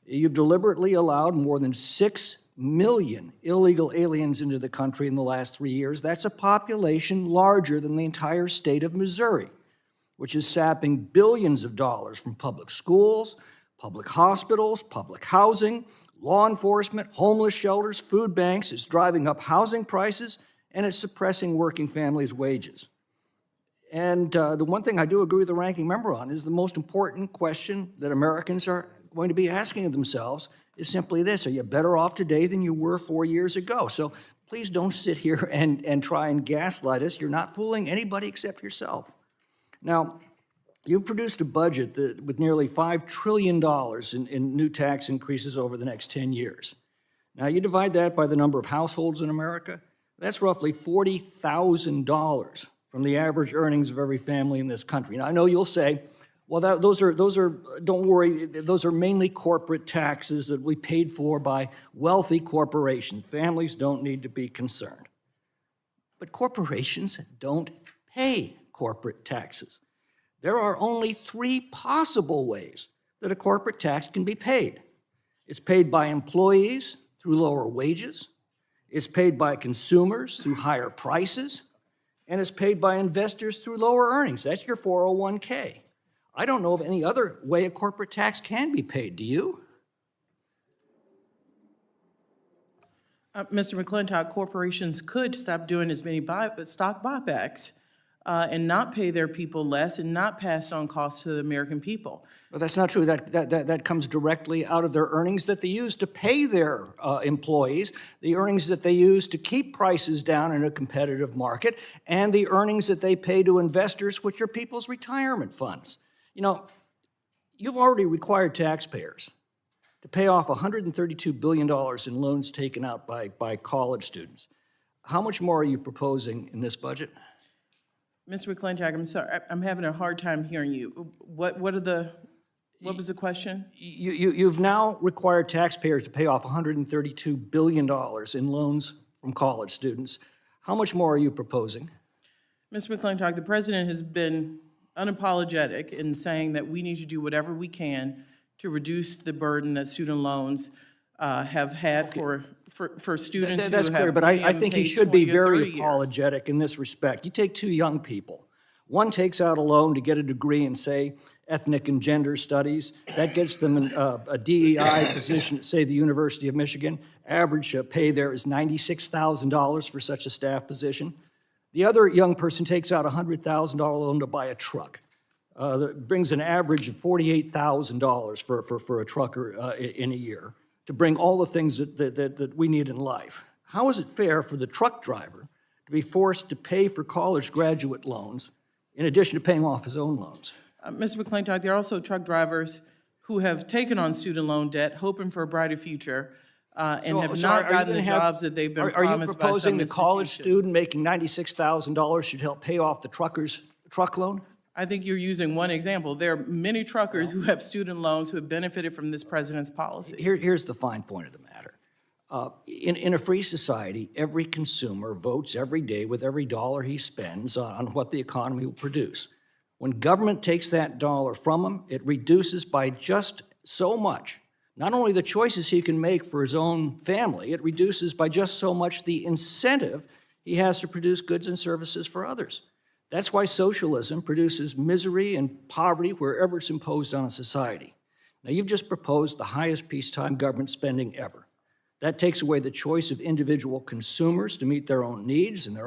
You've deliberately allowed more than 6 million illegal aliens into the country in the last 3 years. That's a population larger than the entire state of Missouri, which is sapping billions of dollars from public schools, public hospitals, public housing, law enforcement, homeless shelters, food banks. It's driving up housing prices, and it's suppressing working families' wages. And the one thing I do agree with the ranking member on is the most important question that Americans are going to be asking of themselves is simply this: are you better off today than you were 4 years ago? So please don't sit here and try and gaslight us. You're not fooling anybody except yourself. Now, you produced a budget with nearly $5 trillion in new tax increases over the next 10 years. Now, you divide that by the number of households in America, that's roughly $40,000 from the average earnings of every family in this country. Now, I know you'll say, well, those are, don't worry, those are mainly corporate taxes that we paid for by wealthy corporations. Families don't need to be concerned. But corporations don't pay corporate taxes. There are only 3 possible ways that a corporate tax can be paid. It's paid by employees through lower wages, it's paid by consumers through higher prices, and it's paid by investors through lower earnings. That's your 401k. I don't know of any other way a corporate tax can be paid. Do you? Mr. McClintock, corporations could stop doing as many stock buybacks and not pay their people less and not pass on costs to the American people. Well, that's not true. That comes directly out of their earnings that they use to pay their employees, the earnings that they use to keep prices down in a competitive market, and the earnings that they pay to investors, which are people's retirement funds. You know, you've already required taxpayers to pay off $132 billion in loans taken out by college students. How much more are you proposing in this budget? Mr. McClintock, I'm sorry, I'm having a hard time hearing you. What are the What was the question? You've now required taxpayers to pay off $132 billion in loans from college students. How much more are you proposing? Mr. McClintock, the president has been unapologetic in saying that we need to do whatever we can to reduce the burden that student loans have had for students who That's have clear, but many I of them think he paid should be 20 or very 30 years. apologetic in this respect. You take two young people. One takes out a loan to get a degree in, say, ethnic and gender studies. That gets them a DEI position at, say, the University of Michigan. Average pay there is $96,000 for such a staff position. The other young person takes out a $100,000 loan to buy a truck. That brings an average of $48,000 for a trucker in a year to bring all the things that we need in life. How is it fair for the truck driver to be forced to pay for college graduate loans in addition to paying off his own loans? Mr. McClintock, there are also truck drivers who have taken on student loan debt, hoping for a brighter future, and have So not are you gotten the gonna have- jobs that they've been Are you promised by some proposing the college institutions. student making $96,000 should help pay off the trucker's truck loan? I think you're using one example. There are many truckers who have student loans who have benefited from this president's policy. Here's the fine point of the matter. In a free society, every consumer votes every day with every dollar he spends on what the economy will produce. When government takes that dollar from him, it reduces by just so much, not only the choices he can make for his own family, it reduces by just so much the incentive he has to produce goods and services for others. That's why socialism produces misery and poverty wherever it's imposed on a society. Now, you've just proposed the highest peacetime government spending ever. That takes away the choice of individual consumers to meet their own needs and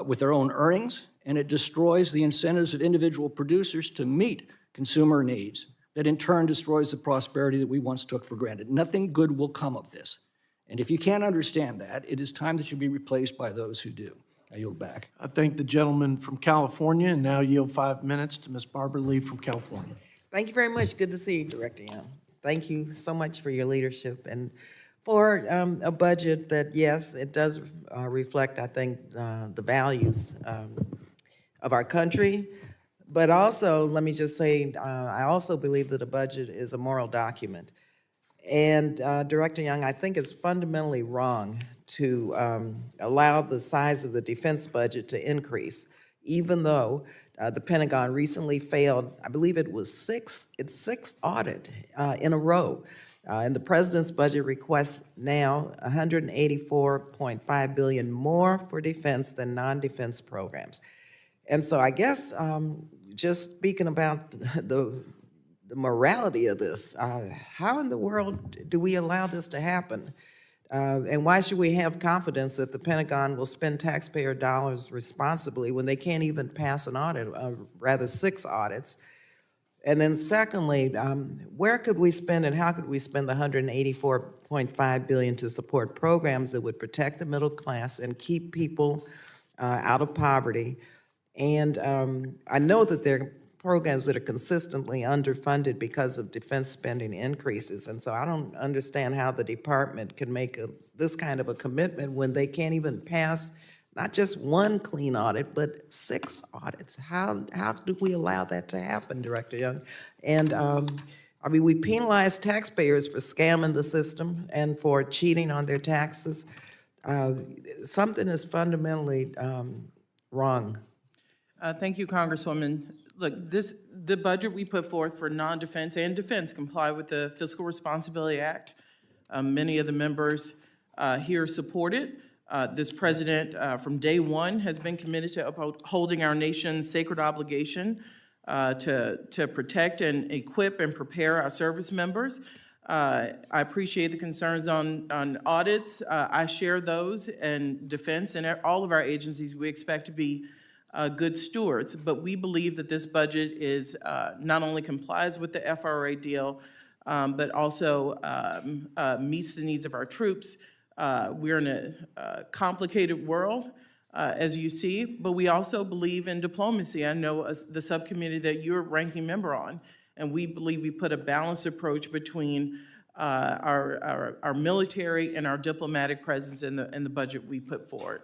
with their own earnings, and it destroys the incentives of individual producers to meet consumer needs. That in turn destroys the prosperity that we once took for granted. Nothing good will come of this. And if you can't understand that, it is time that you be replaced by those who do. I yield back. I thank the gentleman from California, and now yield 5 minutes to Ms. Barbara Lee from California. Thank you very much. Good to see you, Director Young. Thank you so much for your leadership and for a budget that, yes, it does reflect, I think, the values of our country. But also, let me just say, I also believe that a budget is a moral document. And Director Young, I think it's fundamentally wrong to allow the size of the defense budget to increase, even though the Pentagon recently failed, I believe it was its sixth audit in a row. And the president's budget requests now $184.5 billion more for defense than non-defense programs. And so I guess just speaking about the morality of this, how in the world do we allow this to happen? And why should we have confidence that the Pentagon will spend taxpayer dollars responsibly when they can't even pass an audit, rather 6 audits? And then secondly, where could we spend and how could we spend the $184.5 billion to support programs that would protect the middle class and keep people out of poverty? And I know that there are programs that are consistently underfunded because of defense spending increases. And so I don't understand how the department can make this kind of a commitment when they can't even pass not just 1 clean audit, but 6 audits. How do we allow that to happen, Director Young? And I mean, we penalize taxpayers for scamming the system and for cheating on their taxes. Something is fundamentally wrong. Thank you, Congresswoman. Look, the budget we put forth for non-defense and defense comply with the Fiscal Responsibility Act. Many of the members here support it. This president, from day one, has been committed to upholding our nation's sacred obligation to protect and equip and prepare our service members. I appreciate the concerns on audits. I share those, and defense and all of our agencies we expect to be good stewards, but we believe that this budget is not only complies with the FRA deal, but also meets the needs of our troops. We're in a complicated world, as you see, but we also believe in diplomacy. I know the subcommittee that you're ranking member on, and we believe we put a balanced approach between our military and our diplomatic presence in the budget we put forward.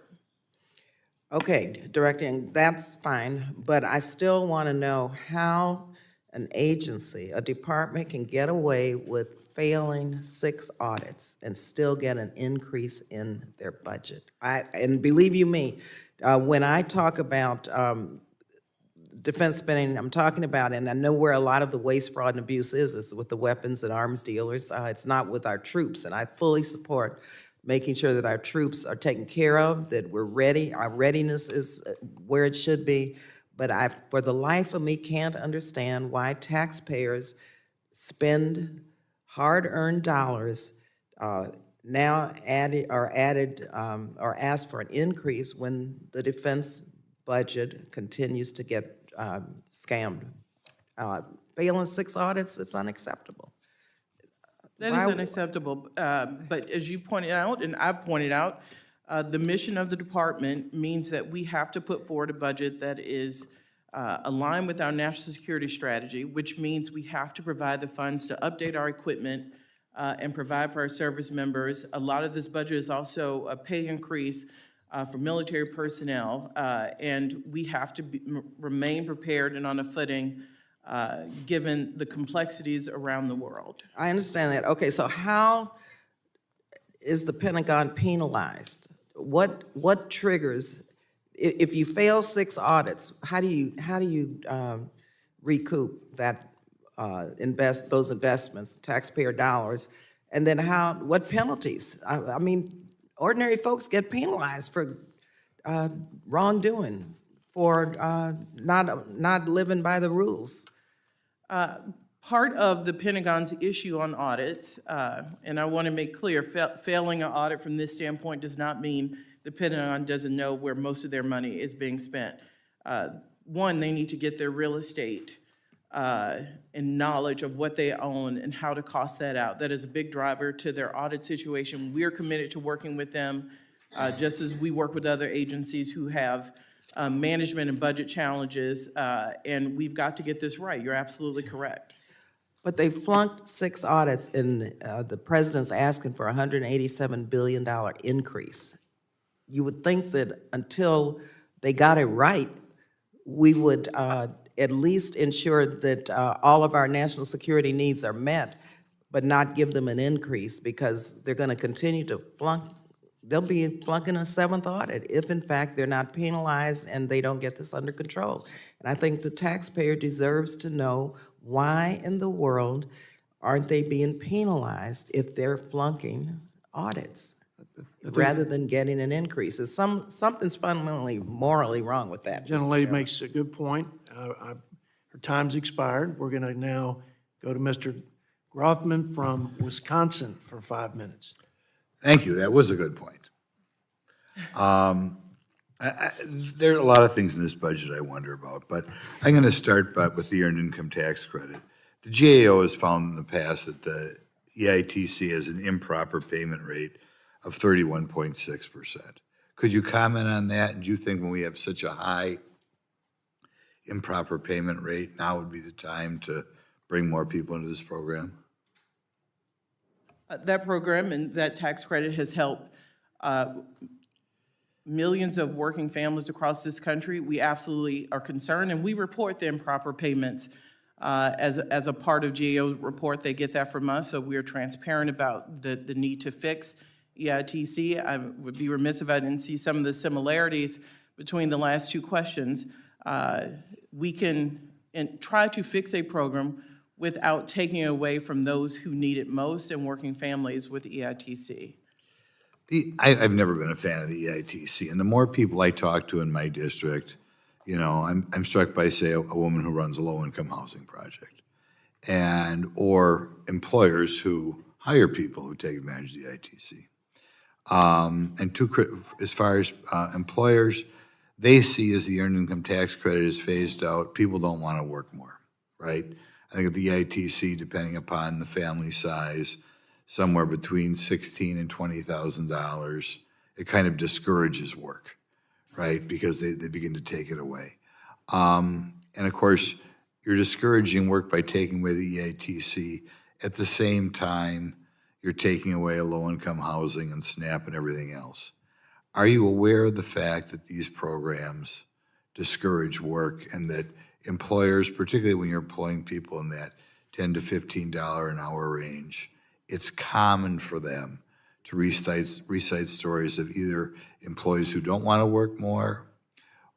Okay, Director, Young, that's fine, but I still want to know how an agency, a department can get away with failing 6 audits and still get an increase in their budget. And believe you me, when I talk about defense spending, I'm talking about, and I know where a lot of the waste, fraud, and abuse is with the weapons and arms dealers. It's not with our troops, and I fully support making sure that our troops are taken care of, that we're ready, our readiness is where it should be. But I, for the life of me, can't understand why taxpayers spend hard-earned dollars now or ask for an increase when the defense budget continues to get scammed. Failing 6 audits, it's unacceptable. That is unacceptable, but as you pointed out, and I pointed out, the mission of the department means that we have to put forward a budget that is aligned with our national security strategy, which means we have to provide the funds to update our equipment and provide for our service members. A lot of this budget is also a pay increase for military personnel, and we have to remain prepared and on a footing given the complexities around the world. I understand that. Okay, so how is the Pentagon penalized? What triggers, if you fail 6 audits, how do you recoup that those investments, taxpayer dollars? And then what penalties? I mean, ordinary folks get penalized for wrongdoing, for not living by the rules. Part of the Pentagon's issue on audits, and I want to make clear, failing an audit from this standpoint does not mean the Pentagon doesn't know where most of their money is being spent. One, they need to get their real estate and knowledge of what they own and how to cost that out. That is a big driver to their audit situation. We are committed to working with them, just as we work with other agencies who have management and budget challenges, and we've got to get this right. You're absolutely correct. But they flunked 6 audits, and the president's asking for a $187 billion increase. You would think that until they got it right, we would at least ensure that all of our national security needs are met, but not give them an increase, because they're going to continue to flunk. They'll be flunking a 7th audit if, in fact, they're not penalized and they don't get this under control. And I think the taxpayer deserves to know why in the world aren't they being penalized if they're flunking audits rather than getting an increase. Something's fundamentally morally wrong with that. Mr. Gentlelady Chairman. makes a good point. Her time's expired. We're going to now go to Mr. Grothman from Wisconsin for 5 minutes. Thank you. That was a good point. There are a lot of things in this budget I wonder about, but I'm going to start with the Earned Income Tax Credit. The GAO has found in the past that the EITC has an improper payment rate of 31.6%. Could you comment on that? And do you think when we have such a high improper payment rate, now would be the time to bring more people into this program? That program and that tax credit has helped millions of working families across this country. We absolutely are concerned, and we report the improper payments as a part of GAO report. They get that from us, so we are transparent about the need to fix EITC. I would be remiss if I didn't see some of the similarities between the last 2 questions. We can try to fix a program without taking away from those who need it most and working families with EITC. I've never been a fan of the EITC, and the more people I talk to in my district, you know, I'm struck by, say, a woman who runs a low-income housing project, or employers who hire people who take advantage of the EITC. As far as employers, they see as the Earned Income Tax Credit is phased out, people don't want to work more, right? I think the EITC, depending upon the family size, somewhere between $16,000 and $20,000, it kind of discourages work, right? Because they begin to take it away. And of course, you're discouraging work by taking away the EITC. At the same time, you're taking away low-income housing and SNAP and everything else. Are you aware of the fact that these programs discourage work and that employers, particularly when you're employing people in that $10 to $15 an hour range, it's common for them to recite stories of either employees who don't want to work more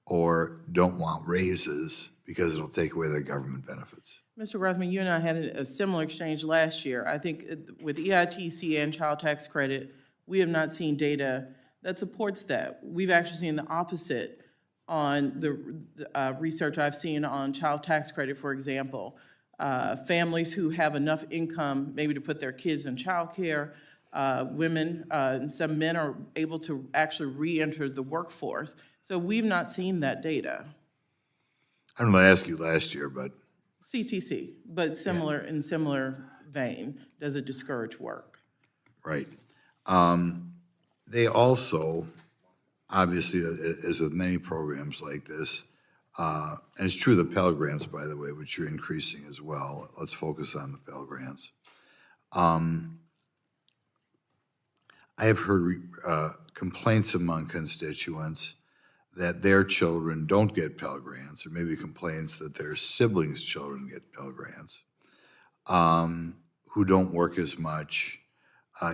or don't want raises because it'll take away their government benefits. Mr. Rothman, you and I had a similar exchange last year. I think with EITC and child tax credit, we have not seen data that supports that. We've actually seen the opposite on the research I've seen on child tax credit, for example. Families who have enough income maybe to put their kids in childcare, women and some men are able to actually re-enter the workforce. So we've not seen that data. I don't know, I asked you last year, but CTC, but similar, in similar vein, does it discourage work? right. They also, obviously, as with many programs like this, and it's true of the Pell Grants, by the way, which you're increasing as well. Let's focus on the Pell Grants. I have heard complaints among constituents that their children don't get Pell Grants, or maybe complaints that their siblings' children get Pell Grants, who don't work as much.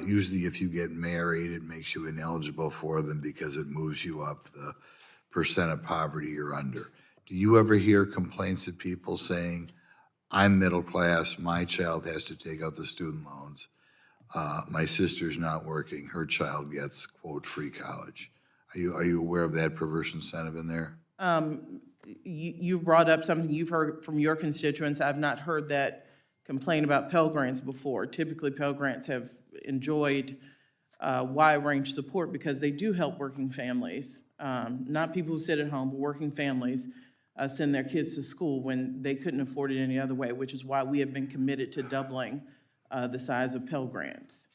Usually if you get married, it makes you ineligible for them because it moves you up the percent of poverty you're under. Do you ever hear complaints of people saying, I'm middle class, my child has to take out the student loans, my sister's not working, her child gets, quote, free college? Are you aware of that perverse incentive in there? You brought up something you've heard from your constituents. I've not heard that complaint about Pell Grants before. Typically, Pell Grants have enjoyed wide range support because they do help working families, not people who sit at home, but working families send their kids to school when they couldn't afford it any other way, which is why we have been committed to doubling the size of Pell Grants.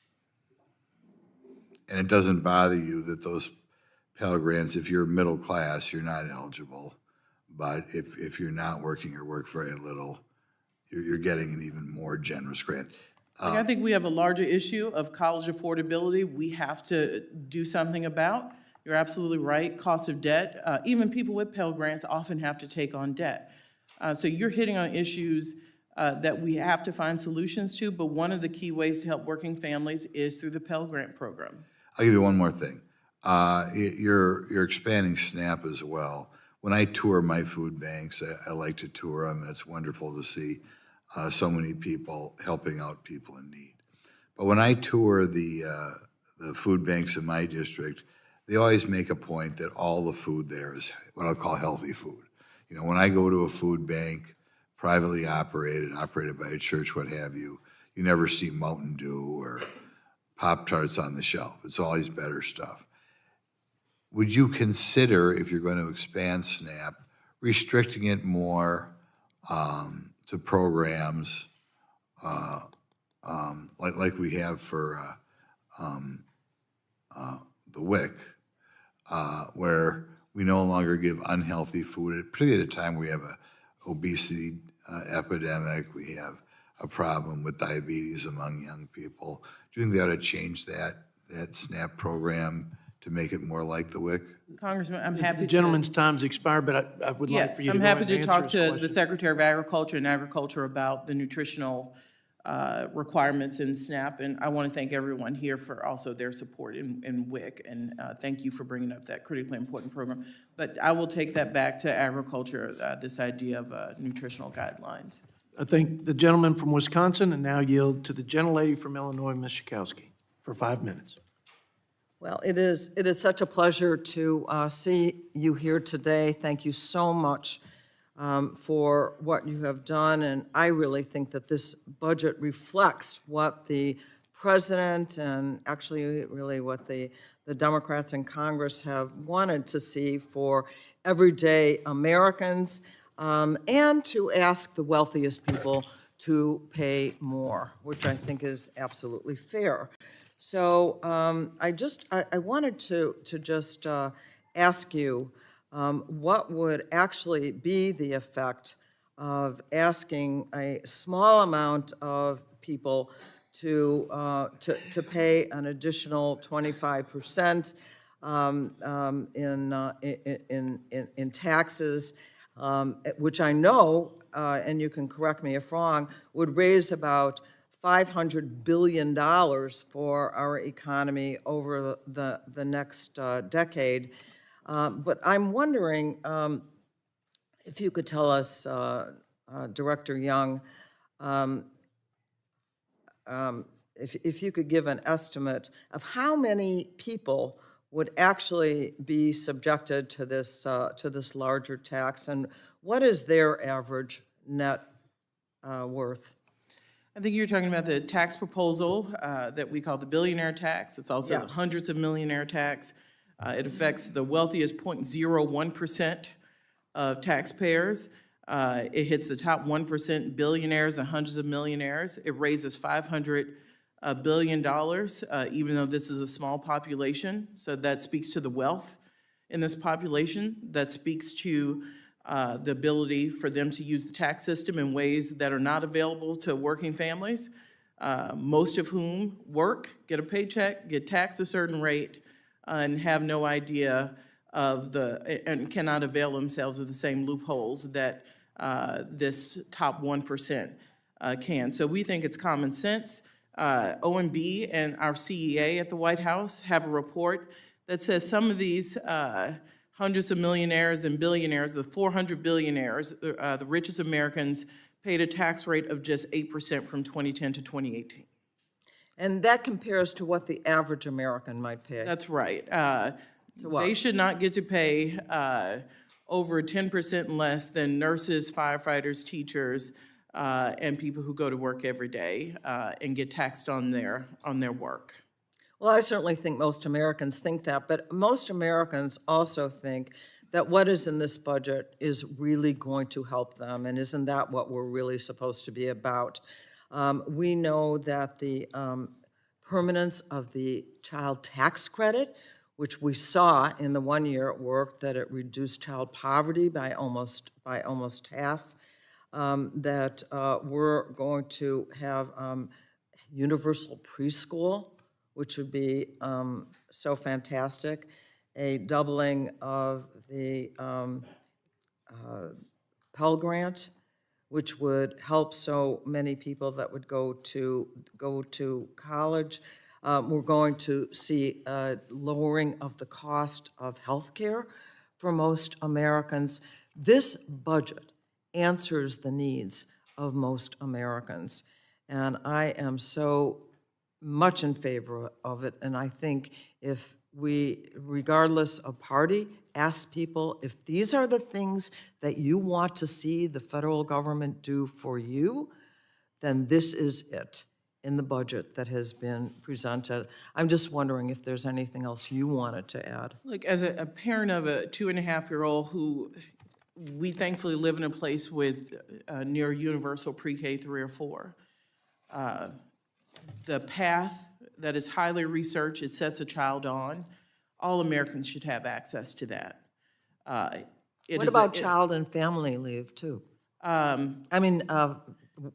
And it doesn't bother you that those Pell Grants, if you're middle class, you're not eligible, but if you're not working or work very little, you're getting an even more generous grant. I think we have a larger issue of college affordability we have to do something about. You're absolutely right, cost of debt. Even people with Pell Grants often have to take on debt. So you're hitting on issues that we have to find solutions to, but one of the key ways to help working families is through the Pell Grant program. I'll give you one more thing. You're expanding SNAP as well. When I tour my food banks, I like to tour them, and it's wonderful to see so many people helping out people in need. But when I tour the food banks in my district, they always make a point that all the food there is what I'll call healthy food. You know, when I go to a food bank, privately operated by a church, what have you, you never see Mountain Dew or Pop-Tarts on the shelf. It's always better stuff. Would you consider, if you're going to expand SNAP, restricting it more to programs like we have for the WIC, where we no longer give unhealthy food, particularly at a time we have a obesity epidemic, we have a problem with diabetes among young people. Do you think they ought to change that SNAP program to make it more like the WIC? Congressman, I'm happy The to. gentleman's time's expired, but I would like for you to I'm go happy ahead and to answer talk his to the question. Secretary of Agriculture and Agriculture about the nutritional requirements in SNAP, and I want to thank everyone here for also their support in WIC, and thank you for bringing up that critically important program. But I will take that back to Agriculture, this idea of nutritional guidelines. I thank the gentleman from Wisconsin and now yield to the gentlelady from Illinois, Ms. Schakowsky, for 5 minutes. Well, it is such a pleasure to see you here today. Thank you so much for what you have done, and I really think that this budget reflects what the president and actually really what the Democrats in Congress have wanted to see for everyday Americans, and to ask the wealthiest people to pay more, which I think is absolutely fair. So I wanted to just ask you what would actually be the effect of asking a small amount of people to pay an additional 25% in taxes which I know, and you can correct me if wrong, would raise about $500 billion for our economy over the next decade. But I'm wondering if you could tell us, Director Young, if you could give an estimate of how many people would actually be subjected to this larger tax, and what is their average net worth? I think you're talking about the tax proposal that we call the billionaire tax. It's also Yes. hundreds of millionaire tax. It affects the wealthiest 0.01% of taxpayers. It hits the top 1% billionaires and hundreds of millionaires. It raises $500 billion, even though this is a small population. So that speaks to the wealth in this population. That speaks to the ability for them to use the tax system in ways that are not available to working families, most of whom work, get a paycheck, get taxed a certain rate, and have no idea of and cannot avail themselves of the same loopholes that this top 1% can. So we think it's common sense. OMB and our CEA at the White House have a report that says some of these hundreds of millionaires and billionaires, the 400 billionaires, the richest Americans, paid a tax rate of just 8% from 2010 to 2018. And that compares to what the average American might pay. That's right. what? They should not get to pay over 10% less than nurses, firefighters, teachers, and people who go to work every day and get taxed on their work. Well, I certainly think most Americans think that, but most Americans also think that what is in this budget is really going to help them, and isn't that what we're really supposed to be about? We know that the permanence of the child tax credit, which we saw in the 1 year it worked, that it reduced child poverty by almost half, that we're going to have universal preschool, which would be so fantastic, a doubling of the Pell Grant, which would help so many people that would go to college. We're going to see a lowering of the cost of health care for most Americans. This budget answers the needs of most Americans, and I am so much in favor of it, and I think if we, regardless of party, ask people if these are the things that you want to see the federal government do for you, then this is it in the budget that has been presented. I'm just wondering if there's anything else you wanted to add. Look, as a parent of a 2.5-year-old who we thankfully live in a place with near universal pre-K 3 or 4, the path that is highly researched, it sets a child on, all Americans should have access to that. What about child and family leave, too? I mean,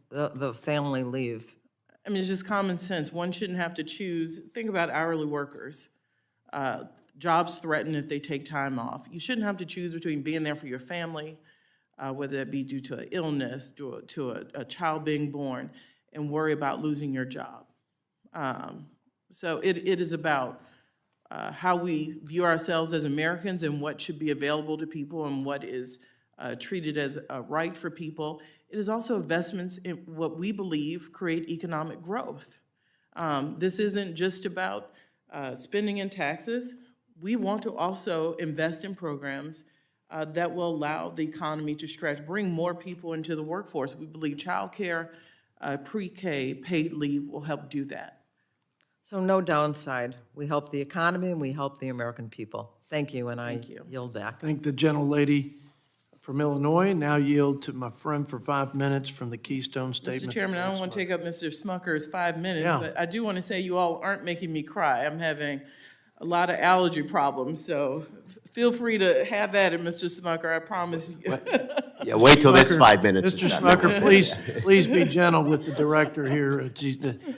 the family leave. I mean, it's just common sense. One shouldn't have to choose. Think about hourly workers. Jobs threatened if they take time off. You shouldn't have to choose between being there for your family, whether that be due to an illness, to a child being born, and worry about losing your job. So it is about how we view ourselves as Americans and what should be available to people and what is treated as a right for people. It is also investments in what we believe create economic growth. This isn't just about spending and taxes. We want to also invest in programs that will allow the economy to stretch, bring more people into the workforce. We believe childcare, pre-K, paid leave will help do that. So no downside. We help the economy and we help the American people. Thank you, and I yield back. Thank the gentlelady from Illinois. Now yield to my friend for 5 minutes from the Keystone Statement. Mr. Chairman, I don't want to take up Mr. Smucker's 5 minutes, Yeah. but I do want to say you all aren't making me cry. I'm having a lot of allergy problems, so feel free to have at it, Mr. Smucker, I promise you. Yeah, wait till this Smucker, 5 minutes Mr. is done. Smucker, please be gentle with the director here.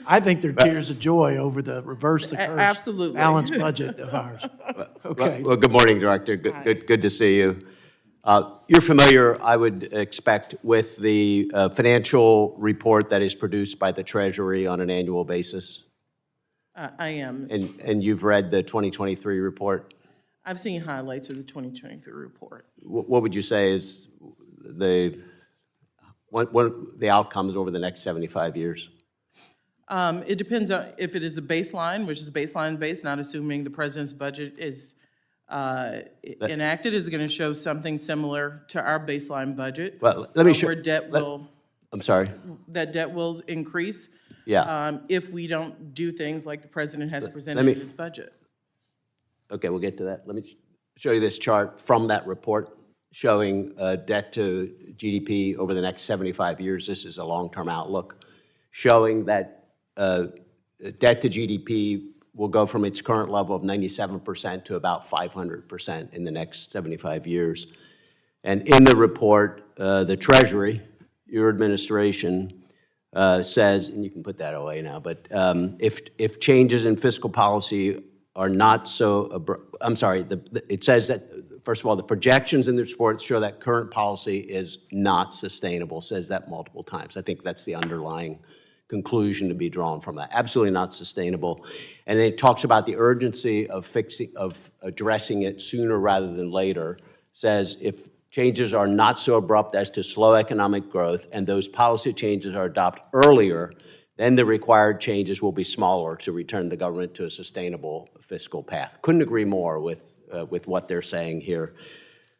I think they're tears of joy over the reverse the curse. Absolutely. Balanced budget of ours. Okay. Well, good morning, Director. Good to see you. You're familiar, I would expect, with the financial report that is produced by the Treasury on an annual basis? I am. And you've read the 2023 report? I've seen highlights of the 2023 report. What would you say is what the outcomes over the next 75 years? It depends on if it is a baseline, which is baseline based, not assuming the president's budget is enacted, is going to show something similar to our baseline budget. Well, let me show. Where debt will, I'm sorry. that debt will increase. Yeah. If we don't do things like the president has presented me- in his budget. Okay, we'll get to that. Let me show you this chart from that report showing debt to GDP over the next 75 years. This is a long-term outlook showing that debt to GDP will go from its current level of 97% to about 500% in the next 75 years. And in the report, the Treasury, your administration, says, and you can put that away now, but if changes in fiscal policy are not so, I'm sorry, it says that, first of all, the projections in the report show that current policy is not sustainable, says that multiple times. I think that's the underlying conclusion to be drawn from that. Absolutely not sustainable. And it talks about the urgency of addressing it sooner rather than later, says if changes are not so abrupt as to slow economic growth and those policy changes are adopted earlier, then the required changes will be smaller to return the government to a sustainable fiscal path. Couldn't agree more with what they're saying here.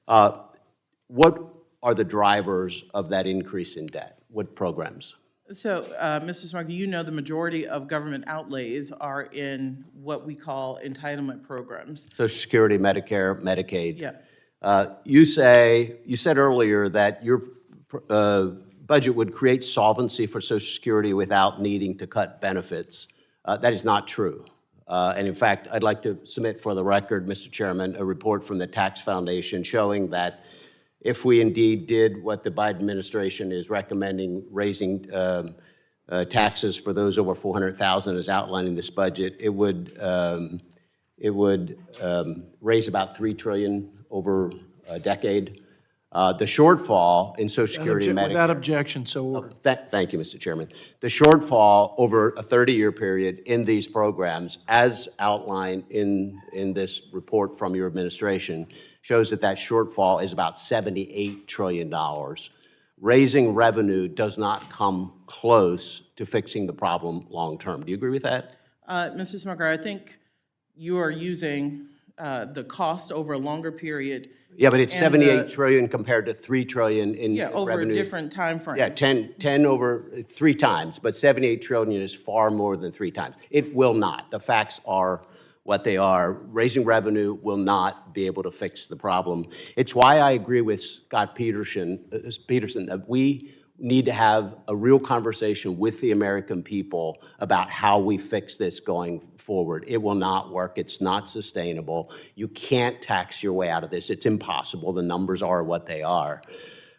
What are the drivers of that increase in debt? What programs? So, Mr. Smucker, you know the majority of government outlays are in what we call entitlement programs. Social Security, Medicare, Medicaid. Yeah. You said earlier that your budget would create solvency for Social Security without needing to cut benefits. That is not true. And in fact, I'd like to submit for the record, Mr. Chairman, a report from the Tax Foundation showing that if we indeed did what the Biden administration is recommending, raising taxes for those over $400,000 as outlined in this budget, it would raise about $3 trillion over a decade. The shortfall in Social Security and Medicare. Without objection, so ordered. Thank you, Mr. Chairman. The shortfall over a 30-year period in these programs, as outlined in this report from your administration, shows that that shortfall is about $78 trillion. Raising revenue does not come close to fixing the problem long-term. Do you agree with that? Mr. Smucker, I think you are using the cost over a longer period. Yeah, but it's And 78 trillion compared to 3 trillion in Yeah, over revenue. a different time frame. Yeah, 10 over 3 times, but 78 trillion is far more than 3 times. It will not. The facts are what they are. Raising revenue will not be able to fix the problem. It's why I agree with Scott Peterson that we need to have a real conversation with the American people about how we fix this going forward. It will not work. It's not sustainable. You can't tax your way out of this. It's impossible. The numbers are what they are.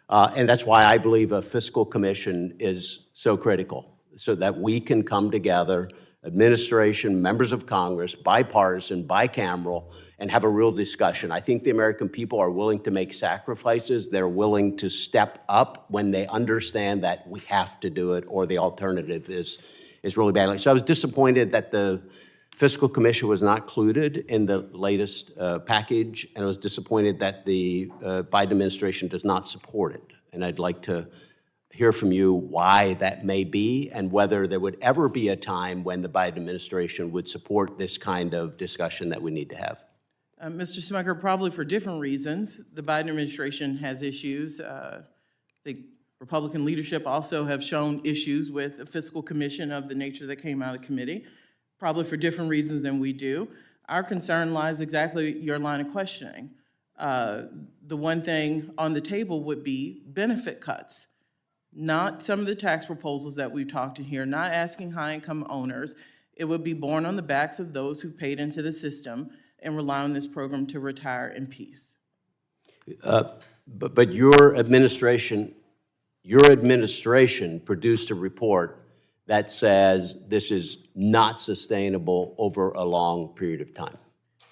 And that's why I believe a fiscal commission is so critical, so that we can come together, administration, members of Congress, bipartisan, bicameral, and have a real discussion. I think the American people are willing to make sacrifices. They're willing to step up when they understand that we have to do it or the alternative is really bad. So I was disappointed that the Fiscal Commission was not included in the latest package, and I was disappointed that the Biden administration does not support it. And I'd like to hear from you why that may be and whether there would ever be a time when the Biden administration would support this kind of discussion that we need to have. Mr. Smucker, probably for different reasons. The Biden administration has issues. The Republican leadership also have shown issues with the fiscal commission of the nature that came out of committee, probably for different reasons than we do. Our concern lies exactly your line of questioning. The one thing on the table would be benefit cuts, not some of the tax proposals that we've talked to here, not asking high-income owners. It would be borne on the backs of those who paid into the system and rely on this program to retire in peace. But your administration produced a report that says this is not sustainable over a long period of time.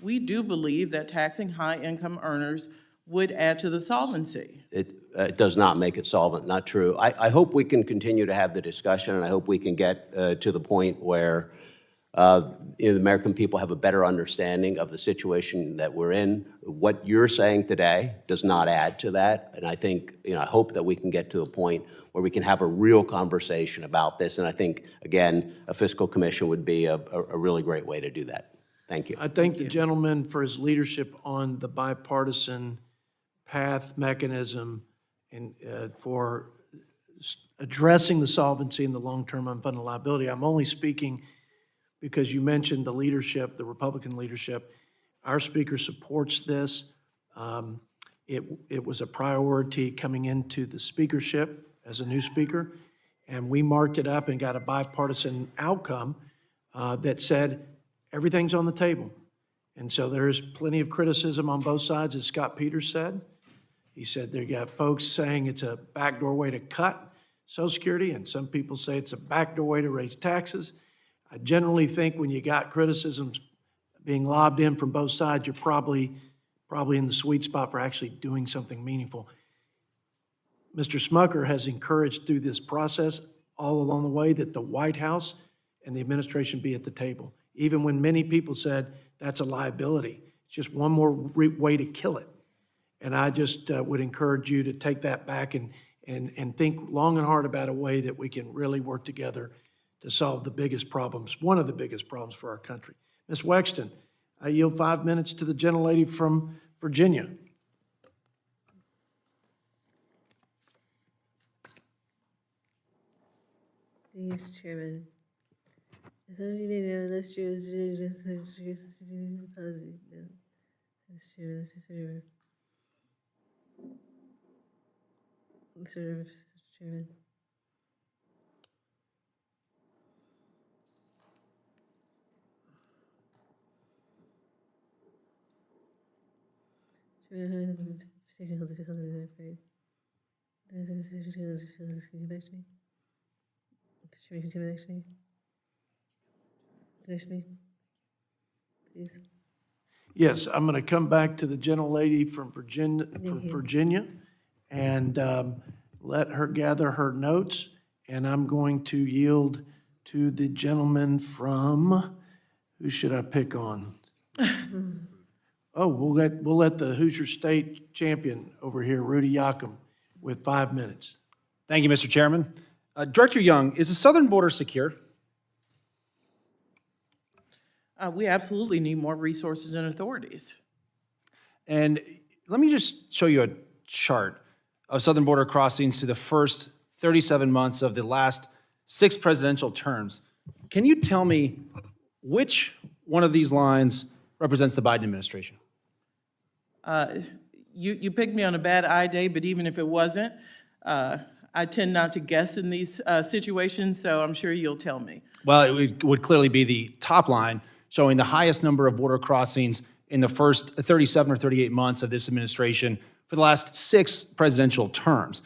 We do believe that taxing high-income earners would add to the solvency. It does not make it solvent, not true. I hope we can continue to have the discussion, and I hope we can get to the point where the American people have a better understanding of the situation that we're in. What you're saying today does not add to that, and I think, I hope that we can get to a point where we can have a real conversation about this, and I think, again, a fiscal commission would be a really great way to do that. Thank you. I thank the gentleman for his leadership on the bipartisan path mechanism and for addressing the solvency and the long-term unfunded liability. I'm only speaking because you mentioned the leadership, the Republican leadership. Our speaker supports this. It was a priority coming into the speakership as a new speaker, and we marked it up and got a bipartisan outcome that said everything's on the table. And so there's plenty of criticism on both sides, as Scott Peters said. He said they got folks saying it's a backdoor way to cut Social Security, and some people say it's a backdoor way to raise taxes. I generally think when you got criticisms being lobbed in from both sides, you're probably in the sweet spot for actually doing something meaningful. Mr. Smucker has encouraged through this process all along the way that the White House and the administration be at the table, even when many people said that's a liability. It's just one more way to kill it. And I just would encourage you to take that back and think long and hard about a way that we can really work together to solve the biggest problems, one of the biggest problems for our country. Ms. Wexton, I yield 5 minutes to the gentlelady from Virginia. Thank you, Mr. Chairman. As some of you may know, last year was policy bill. Mr. Chairman, Mr. Chairman. Technical difficulties, I'm afraid. Can you back to me? Can you come back to me? Finish me, please. Yes, I'm going to come back to the gentlelady from Virginia and let her gather her notes. And I'm going to yield to the gentleman from, who should I pick on? Oh, we'll let the Hoosier State champion over here, Rudy Yakum, with 5 minutes. Thank you, Mr. Chairman. Director Young, is the southern border secure? We absolutely need more resources and authorities. And let me just show you a chart of southern border crossings to the first 37 months of the last 6 presidential terms. Can you tell me which one of these lines represents the Biden administration? You picked me on a bad eye day, but even if it wasn't, I tend not to guess in these situations, so I'm sure you'll tell me. Well, it would clearly be the top line, showing the highest number of border crossings in the first 37 or 38 months of this administration for the last 6 presidential terms.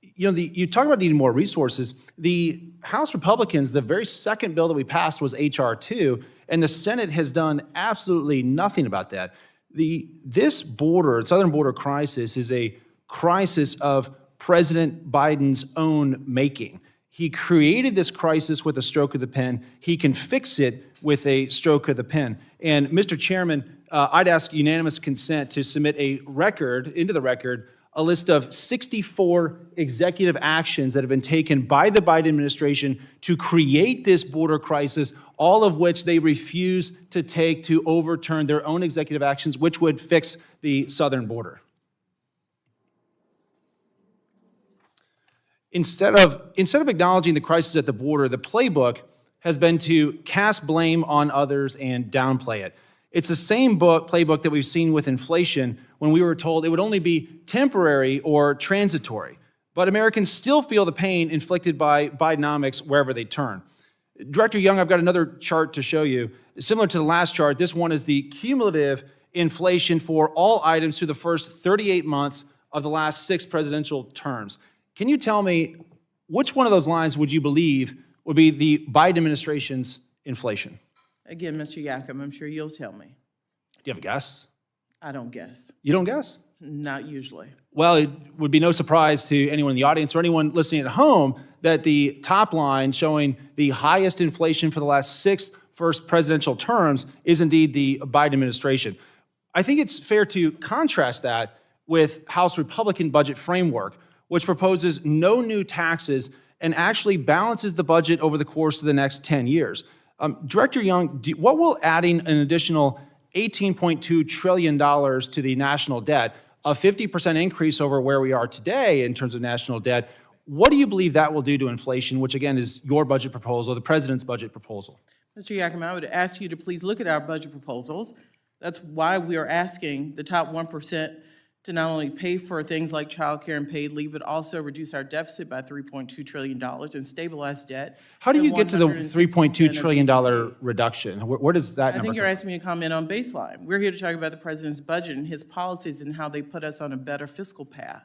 You know, you talk about needing more resources. The House Republicans, the very second bill that we passed was H.R. 2, and the Senate has done absolutely nothing about that. This southern border crisis is a crisis of President Biden's own making. He created this crisis with a stroke of the pen. He can fix it with a stroke of the pen. And Mr. Chairman, I'd ask unanimous consent to submit into the record, a list of 64 executive actions that have been taken by the Biden administration to create this border crisis, all of which they refuse to take to overturn their own executive actions, which would fix the southern border. Instead of acknowledging the crisis at the border, the playbook has been to cast blame on others and downplay it. It's the same playbook that we've seen with inflation when we were told it would only be temporary or transitory. But Americans still feel the pain inflicted by Bidenomics wherever they turn. Director Young, I've got another chart to show you. Similar to the last chart, this one is the cumulative inflation for all items through the first 38 months of the last 6 presidential terms. Can you tell me which one of those lines would you believe would be the Biden administration's inflation? Again, Mr. Yakum, I'm sure you'll tell me. Do you have a guess? I don't guess. You don't guess? Not usually. Well, it would be no surprise to anyone in the audience or anyone listening at home that the top line showing the highest inflation for the last 6 first presidential terms is indeed the Biden administration. I think it's fair to contrast that with House Republican budget framework, which proposes no new taxes and actually balances the budget over the course of the next 10 years. Director Young, what will adding an additional $18.2 trillion to the national debt, a 50% increase over where we are today in terms of national debt, what do you believe that will do to inflation, which again is your budget proposal, the president's budget proposal? Mr. Yakima, I would ask you to please look at our budget proposals. That's why we are asking the top 1% to not only pay for things like childcare and paid leave, but also reduce our deficit by $3.2 trillion and stabilize debt. How do at you get to the 160% $3.2 of trillion GDP. reduction? Where does that I number think you're come asking me to comment on baseline. We're here to talk about the president's budget and his policies and how they put us on a better fiscal path.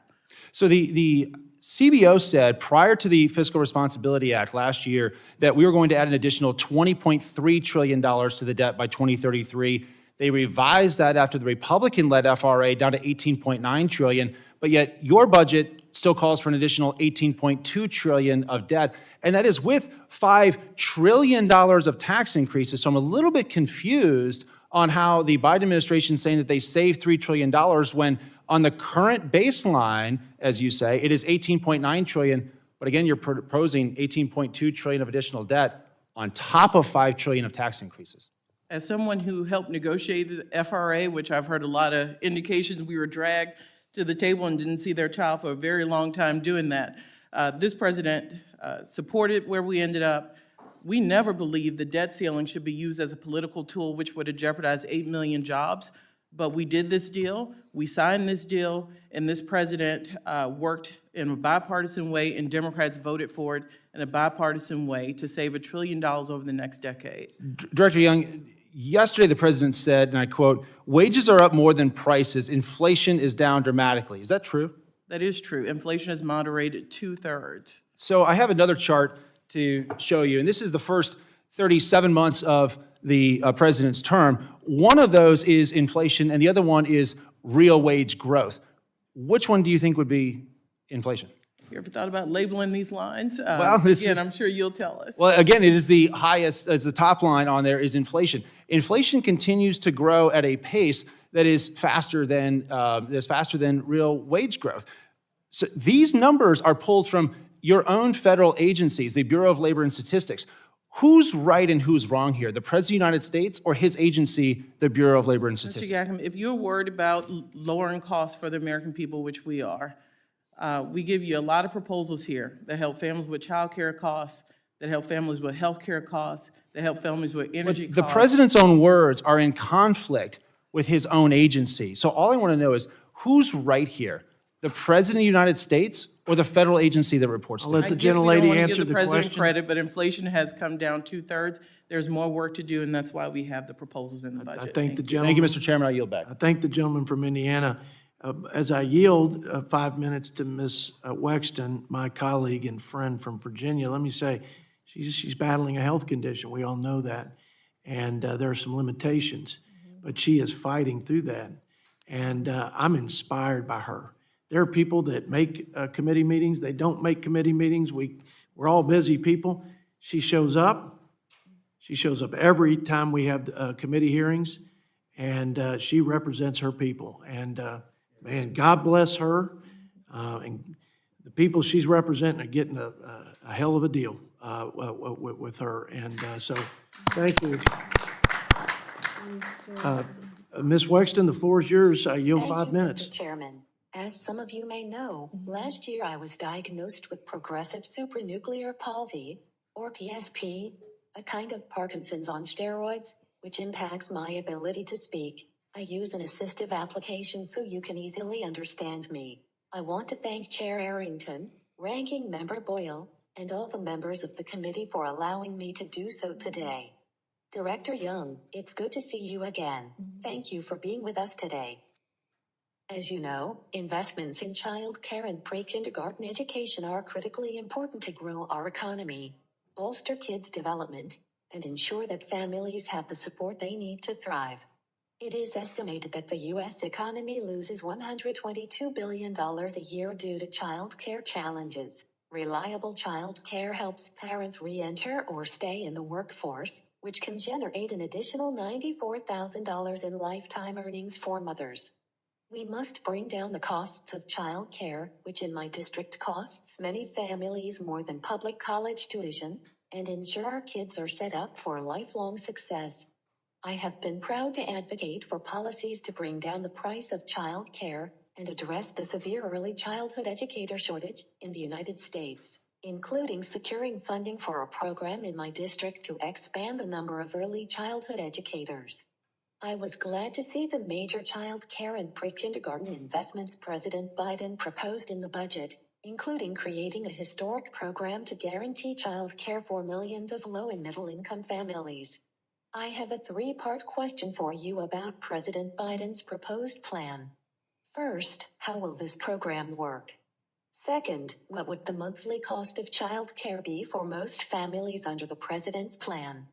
So the CBO said prior to the Fiscal Responsibility Act last year that we were going to add an additional $20.3 trillion to the debt by 2033. They revised that after the Republican-led FRA down to $18.9 trillion, but yet your budget still calls for an additional $18.2 trillion of debt, and that is with $5 trillion of tax increases. So I'm a little bit confused on how the Biden administration is saying that they saved $3 trillion when on the current baseline, as you say, it is $18.9 trillion, but again, you're proposing $18.2 trillion of additional debt on top of $5 trillion of tax increases. As someone who helped negotiate the FRA, which I've heard a lot of indications we were dragged to the table and didn't see their child for a very long time doing that, this president supported where we ended up. We never believed the debt ceiling should be used as a political tool, which would have jeopardized 8 million jobs. But we did this deal, we signed this deal, and this president worked in a bipartisan way, and Democrats voted for it in a bipartisan way to save $1 trillion over the next decade. Director Young, yesterday the president said, and I quote, "Wages are up more than prices. Inflation is down dramatically." Is that true? That is true. Inflation has moderated 2/3. So I have another chart to show you, and this is the first 37 months of the president's term. One of those is inflation, and the other one is real wage growth. Which one do you think would be inflation? You ever thought about labeling these lines? Well, it's- Again, I'm sure you'll tell us. Well, again, it is the highest, as the top line on there is inflation. Inflation continues to grow at a pace that is faster than real wage growth. So these numbers are pulled from your own federal agencies, the Bureau of Labor and Statistics. Who's right and who's wrong here? The President of the United States or his agency, the Bureau of Labor and Mr. Statistics? Yakima, if you're worried about lowering costs for the American people, which we are, we give you a lot of proposals here that help families with child care costs, that help families with health care costs, that help families with energy The costs. president's own words are in conflict with his own agency. So all I want to know is who's right here? The President of the United States or the federal agency that reports to I'll him? let the I get we gentlelady don't want to answer give the the president question. credit, but inflation has come down 2/3. There's more work to do, and that's why we have the proposals in the budget. I thank the Thank you. Thank gentleman. you, Mr. Chairman. I yield back. I thank the gentleman from Indiana. As I yield 5 minutes to Ms. Wexton, my colleague and friend from Virginia, let me say, she's battling a health condition. We all know that. And there are some limitations, but she is fighting through that. And I'm inspired by her. There are people that make committee meetings. They don't make committee meetings. We're all busy people. She shows up. She shows up every time we have committee hearings, and she represents her people. And man, God bless her. And the people she's representing are getting a hell of a deal with her. And so, thank you. Ms. Wexton, the floor is yours. I yield 5 minutes. Mr. Chairman. As some of you may know, last year I was diagnosed with progressive supranuclear palsy, or PSP, a kind of Parkinson's on steroids, which impacts my ability to speak. I use an assistive application so you can easily understand me. I want to thank Chair Arrington, Ranking Member Boyle, and all the members of the committee for allowing me to do so today. Director Young, it's good to see you again. Thank you for being with us today. As you know, investments in child care and pre-kindergarten education are critically important to grow our economy, bolster kids' development, and ensure that families have the support they need to thrive. It is estimated that the U.S. economy loses $122 billion a year due to child care challenges. Reliable child care helps parents re-enter or stay in the workforce, which can generate an additional $94,000 in lifetime earnings for mothers. We must bring down the costs of child care, which in my district costs many families more than public college tuition, and ensure our kids are set up for lifelong success. I have been proud to advocate for policies to bring down the price of child care and address the severe early childhood educator shortage in the United States, including securing funding for a program in my district to expand the number of early childhood educators. I was glad to see the major child care and pre-kindergarten investments President Biden proposed in the budget, including creating a historic program to guarantee child care for millions of low and middle-income families. I have a three-part question for you about President Biden's proposed plan. First, how will this program work? Second, what would the monthly cost of child care be for most families under the president's plan?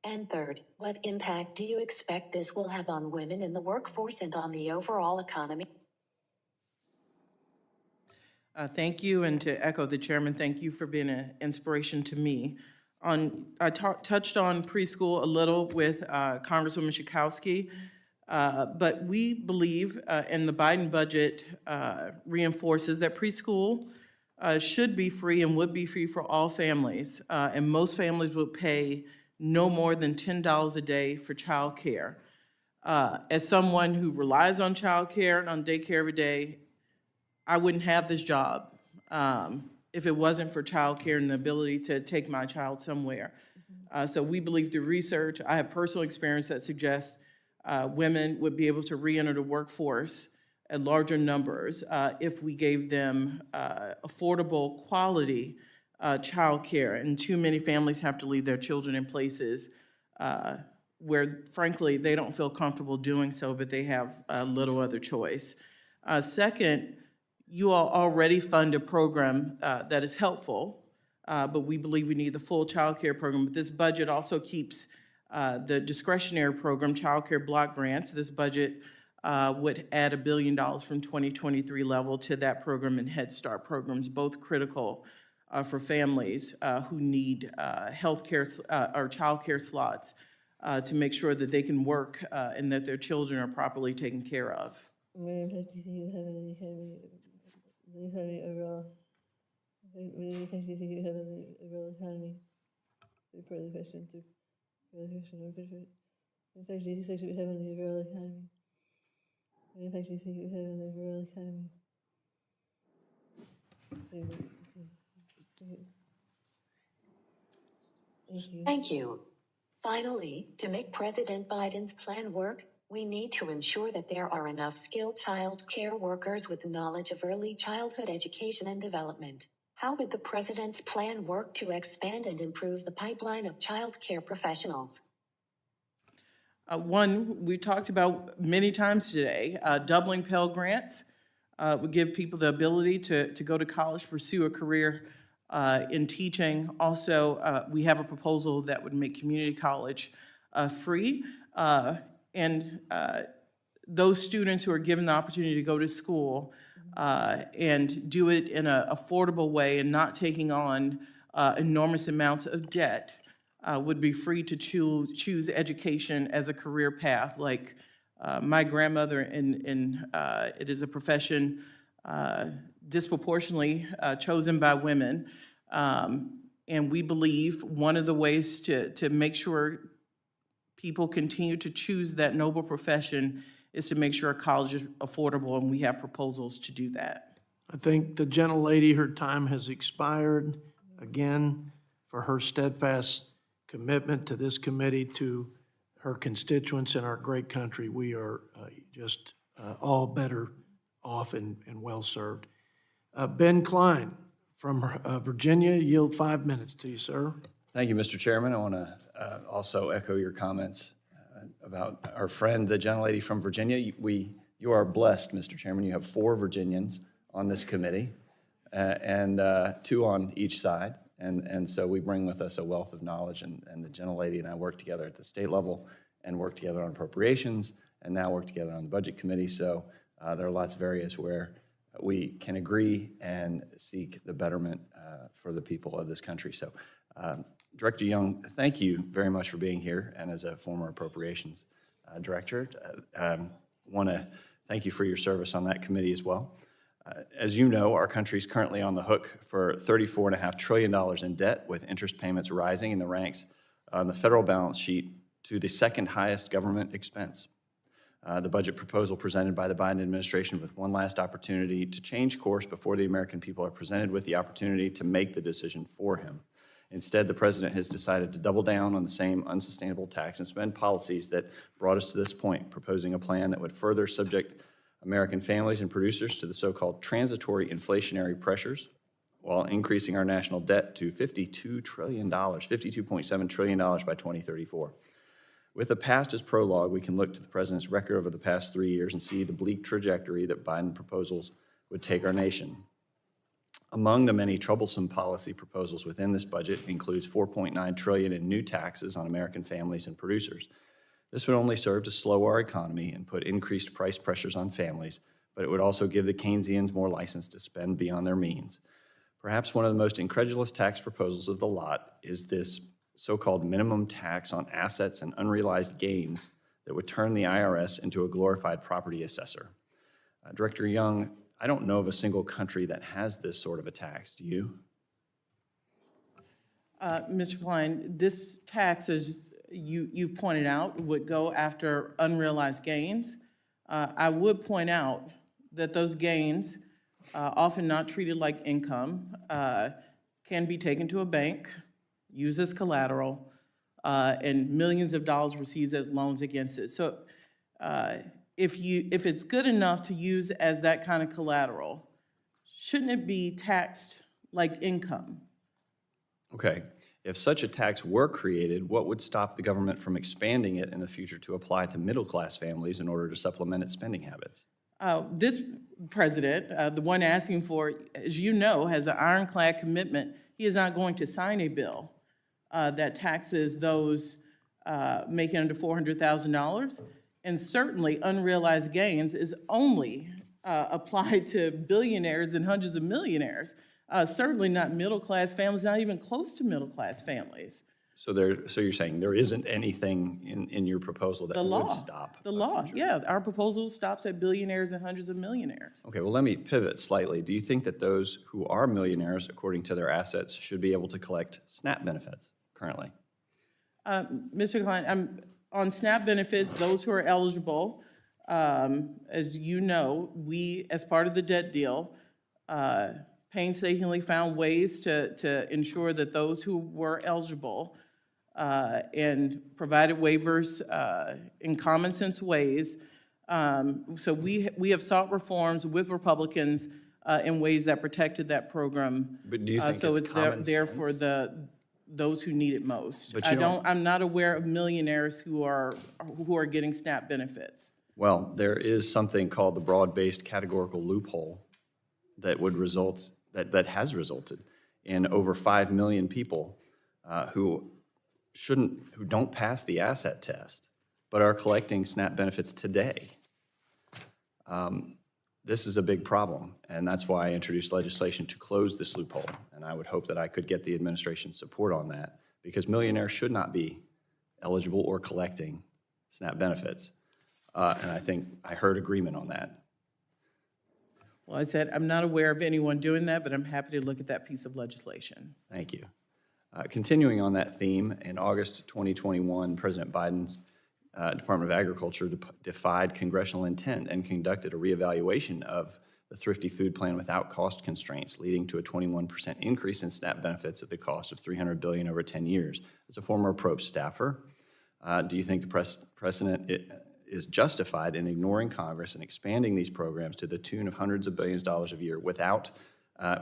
And third, what impact do you expect this will have on women in the workforce and on the overall economy? Thank you, and to echo the chairman, thank you for being an inspiration to me. I touched on preschool a little with Congresswoman Schakowsky, but we believe, and the Biden budget reinforces that preschool should be free and would be free for all families, and most families would pay no more than $10 a day for child care. As someone who relies on child care and on daycare every day, I wouldn't have this job if it wasn't for child care and the ability to take my child somewhere. So we believe through research, I have personal experience that suggests women would be able to re-enter the workforce at larger numbers if we gave them affordable, quality child care. And too many families have to leave their children in places where, frankly, they don't feel comfortable doing so, but they have little other choice. Second, you all already fund a program that is helpful, but we believe we need the full child care program. But this budget also keeps the discretionary program, child care block grants. This budget would add $1 billion from 2023 level to that program and Head Start programs, both critical for families who need health care or child care slots to make sure that they can work and that their children are properly taken care of. What impact do you think you have on the economy overall? What impact do you think you have on the overall economy? Part of the question, what impact do you think you have on the overall economy? What impact do you think you have on the overall economy? Thank you. Thank you. Finally, to make President Biden's plan work, we need to ensure that there are enough skilled child care workers with knowledge of early childhood education and development. How would the president's plan work to expand and improve the pipeline of child care professionals? One, we talked about many times today, doubling Pell Grants would give people the ability to go to college, pursue a career in teaching. Also, we have a proposal that would make community college free. And those students who are given the opportunity to go to school and do it in an affordable way and not taking on enormous amounts of debt would be free to choose education as a career path. Like my grandmother, and it is a profession disproportionately chosen by women. And we believe one of the ways to make sure people continue to choose that noble profession is to make sure college is affordable, and we have proposals to do that. I think the gentlelady, her time has expired. Again, for her steadfast commitment to this committee, to her constituents and our great country, we are just all better off and well-served. Ben Klein from Virginia, yield 5 minutes to you, sir. Thank you, Mr. Chairman. I want to also echo your comments about our friend, the gentlelady from Virginia. You are blessed, Mr. Chairman. You have 4 Virginians on this committee, and 2 on each side. And so we bring with us a wealth of knowledge, and the gentlelady and I work together at the state level and work together on appropriations and now work together on the Budget Committee. So there are lots of areas where we can agree and seek the betterment for the people of this country. So Director Young, thank you very much for being here, and as a former Appropriations Director, want to thank you for your service on that committee as well. As you know, our country is currently on the hook for $34.5 trillion in debt, with interest payments rising in the ranks on the federal balance sheet to the second highest government expense. The budget proposal presented by the Biden administration with one last opportunity to change course before the American people are presented with the opportunity to make the decision for him. Instead, the president has decided to double down on the same unsustainable tax and spend policies that brought us to this point, proposing a plan that would further subject American families and producers to the so-called transitory inflationary pressures, while increasing our national debt to $52 trillion, $52.7 trillion by 2034. With the past as prologue, we can look to the president's record over the past 3 years and see the bleak trajectory that Biden proposals would take our nation. Among the many troublesome policy proposals within this budget includes $4.9 trillion in new taxes on American families and producers. This would only serve to slow our economy and put increased price pressures on families, but it would also give the Keynesians more license to spend beyond their means. Perhaps one of the most incredulous tax proposals of the lot is this so-called minimum tax on assets and unrealized gains that would turn the IRS into a glorified property assessor. Director Young, I don't know of a single country that has this sort of a tax. Do you? Mr. Klein, this tax, as you pointed out, would go after unrealized gains. I would point out that those gains, often not treated like income, can be taken to a bank, used as collateral, and millions of dollars received as loans against it. So if it's good enough to use as that kind of collateral, shouldn't it be taxed like income? Okay. If such a tax were created, what would stop the government from expanding it in the future to apply to middle-class families in order to supplement its spending habits? This president, the one asking for it, as you know, has an ironclad commitment. He is not going to sign a bill that taxes those making under $400,000. And certainly unrealized gains is only applied to billionaires and hundreds of millionaires. Certainly not middle-class families, not even close to middle-class families. So you're saying there isn't anything in your proposal that would stop? The law, yeah. Our proposal stops at billionaires and hundreds of millionaires. Okay, well, let me pivot slightly. Do you think that those who are millionaires, according to their assets, should be able to collect SNAP benefits currently? Mr. Klein, on SNAP benefits, those who are eligible, as you know, we, as part of the debt deal, painstakingly found ways to ensure that those who were eligible and provided waivers in common sense ways. So we have sought reforms with Republicans in ways that protected that program. But do you think so it's it's common there sense? for those who need it most. But you don't- I'm not aware of millionaires who are getting SNAP benefits. Well, there is something called the broad-based categorical loophole that would result, that has resulted in over 5 million people who don't pass the asset test, but are collecting SNAP benefits today. This is a big problem, and that's why I introduced legislation to close this loophole. And I would hope that I could get the administration's support on that, because millionaires should not be eligible or collecting SNAP benefits. And I think I heard agreement on that. Well, I said, I'm not aware of anyone doing that, but I'm happy to look at that piece of legislation. Thank you. Continuing on that theme, in August 2021, President Biden's Department of Agriculture defied congressional intent and conducted a reevaluation of the Thrifty Food Plan without cost constraints, leading to a 21% increase in SNAP benefits at the cost of $300 billion over 10 years. As a former approach staffer, do you think the precedent is justified in ignoring Congress and expanding these programs to the tune of hundreds of billions of dollars a year without,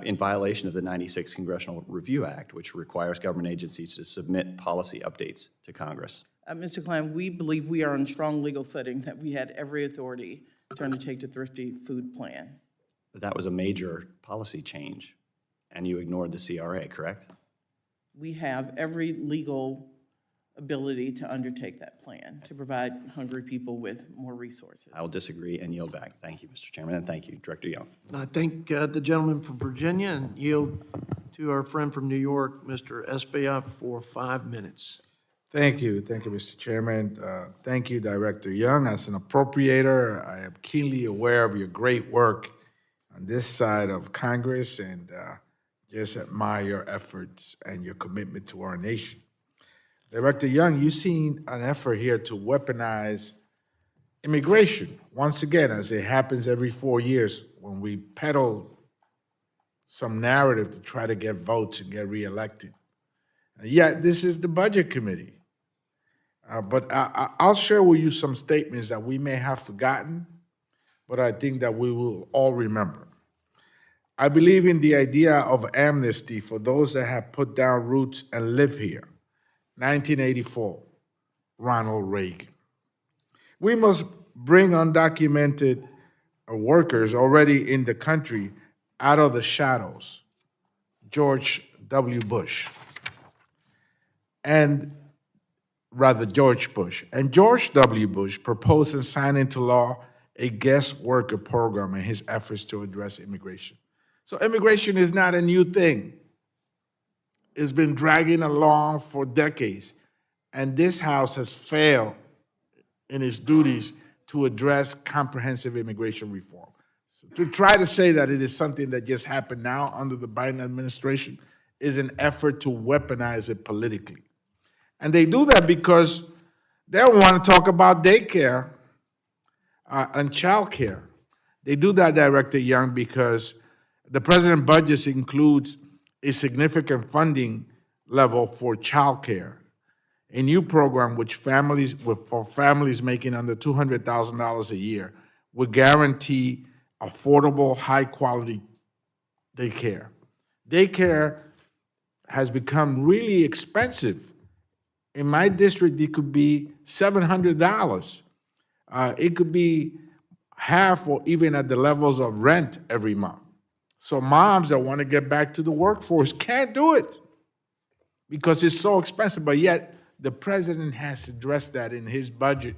in violation of the 96 Congressional Review Act, which requires government agencies to submit policy updates to Congress? Mr. Klein, we believe we are on strong legal footing, that we had every authority to undertake the Thrifty Food Plan. But that was a major policy change, and you ignored the CRA, correct? We have every legal ability to undertake that plan, to provide hungry people with more resources. I will disagree and yield back. Thank you, Mr. Chairman, and thank you, Director Young. I thank the gentleman from Virginia and yield to our friend from New York, Mr. Espeja, for 5 minutes. Thank you, Mr. Chairman. Thank you, Director Young. As an appropriator, I am keenly aware of your great work on this side of Congress and just admire your efforts and your commitment to our nation. Director Young, you've seen an effort here to weaponize immigration. Once again, as it happens every 4 years, when we peddle some narrative to try to get votes and get reelected. And yet, this is the Budget Committee. But I'll share with you some statements that we may have forgotten, but I think that we will all remember. I believe in the idea of amnesty for those that have put down roots and live here. 1984, Ronald Reagan. We must bring undocumented workers already in the country out of the shadows. George W. Bush. George Bush. And George W. Bush proposed and signed into law a guest worker program in his efforts to address immigration. So immigration is not a new thing. It's been dragging along for decades, and this House has failed in its duties to address comprehensive immigration reform. So to try to say that it is something that just happened now under the Biden administration is an effort to weaponize it politically. And they do that because they don't want to talk about daycare and child care. They do that, Director Young, because the president's budget includes a significant funding level for child care, a new program for families making under $200,000 a year would guarantee affordable, high-quality daycare. Daycare has become really expensive. In my district, it could be $700. It could be half or even at the levels of rent every month. So moms that want to get back to the workforce can't do it because it's so expensive, but yet the president has addressed that in his budget.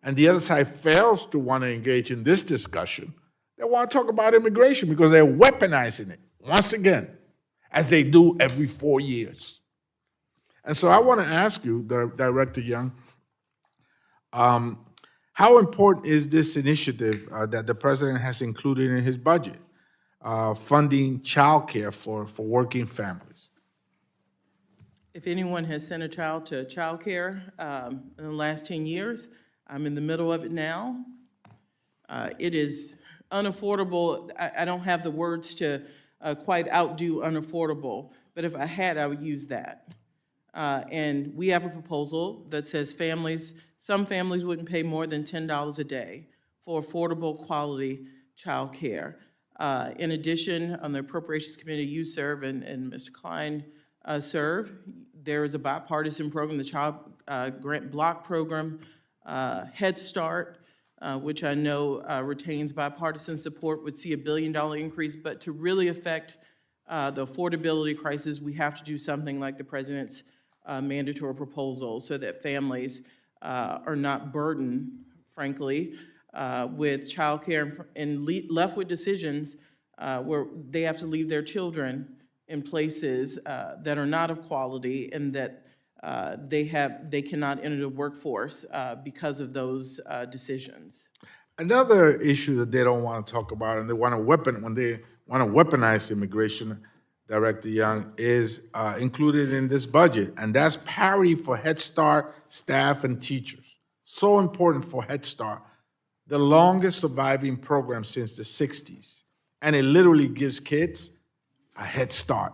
And the other side fails to want to engage in this discussion. They want to talk about immigration because they're weaponizing it, once again, as they do every 4 years. And so I want to ask you, Director Young, how important is this initiative that the president has included in his budget, funding child care for working families? If anyone has sent a child to child care in the last 10 years, I'm in the middle of it now. It is unaffordable. I don't have the words to quite outdo unaffordable, but if I had, I would use that. And we have a proposal that says some families wouldn't pay more than $10 a day for affordable, quality child care. In addition, on the Appropriations Committee you serve and Mr. Klein serve, there is a bipartisan program, the Child Grant Block Program, Head Start, which I know retains bipartisan support, would see $1 billion increase. But to really affect the affordability crisis, we have to do something like the president's mandatory proposal so that families are not burdened, frankly, with childcare and left with decisions where they have to leave their children in places that are not of quality and that they cannot enter the workforce because of those decisions. Another issue that they don't want to talk about and they want to weaponize immigration, Director Young, is included in this budget, and that's parity for Head Start staff and teachers. So important for Head Start, the longest surviving program since the 60s, and it literally gives kids a head start.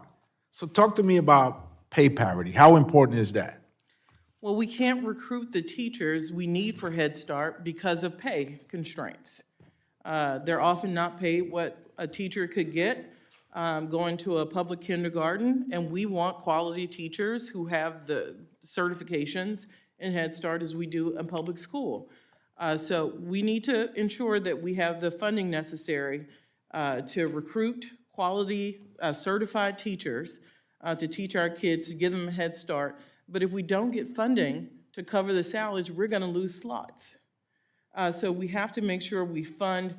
So talk to me about pay parity. How important is that? Well, we can't recruit the teachers we need for Head Start because of pay constraints. They're often not paid what a teacher could get going to a public kindergarten, and we want quality teachers who have the certifications in Head Start as we do in public school. So we need to ensure that we have the funding necessary to recruit quality certified teachers to teach our kids, to give them a head start But if we don't get funding to cover the salaries, we're gonna lose slots. So we have to make sure we fund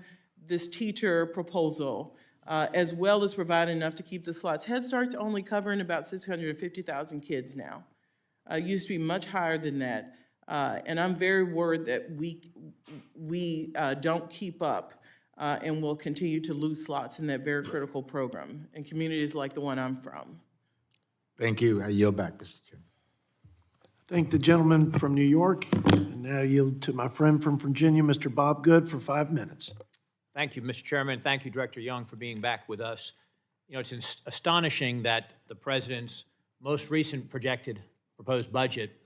this teacher proposal, as well as provide enough to keep the slots. Head Start's only covering about 650,000 kids now. It used to be much higher than that. And I'm very worried that we don't keep up and will continue to lose slots in that very critical program in communities like the one I'm from. Thank you. I yield back, Mr. Chairman. Thank the gentleman from New York, and now yield to my friend from Virginia, Mr. Bob Good, for 5 minutes. Thank you, Mr. Chairman. Thank you, Director Young, for being back with us. You know, it's astonishing that the President's most recent projected proposed budget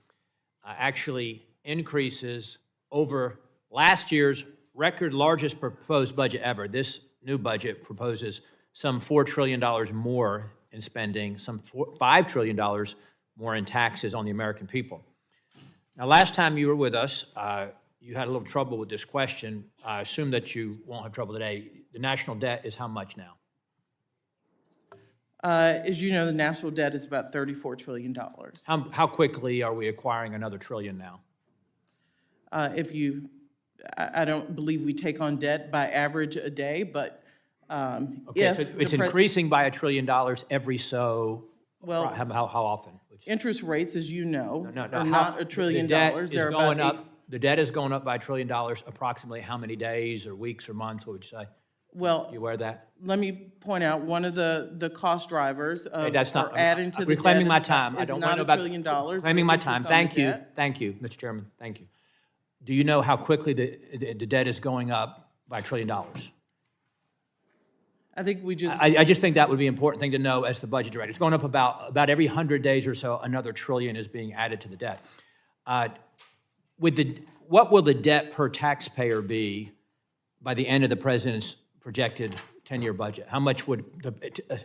actually increases over last year's record largest proposed budget ever. This new budget proposes some $4 trillion more in spending, some $5 trillion more in taxes on the American people. Now, last time you were with us, you had a little trouble with this question. I assume that you won't have trouble today. The national debt is how much now? As you know, the national debt is about $34 trillion. How quickly are we acquiring another trillion now? I don't believe we take on debt by average a day, but Okay, so it's increasing by $1 trillion every so, Well, how often? interest rates, as you know, No, are not $1 trillion. They're about The debt is going up by $1 trillion approximately how many days or weeks or months, what would you say? Well, You aware of that? let me point out, one of the cost drivers of That's not, for adding to the debt reclaiming my is time. I don't want to know not about. $1 trillion. Reclaiming my Interest time. on the Thank you. debt. Thank you, Mr. Chairman. Thank you. Do you know how quickly the debt is going up by $1 trillion? I think we just. I just think that would be an important thing to know as the budget director. It's going up about every 100 days or so, another trillion is being added to the debt. What will the debt per taxpayer be by the end of the president's projected 10-year budget? How much would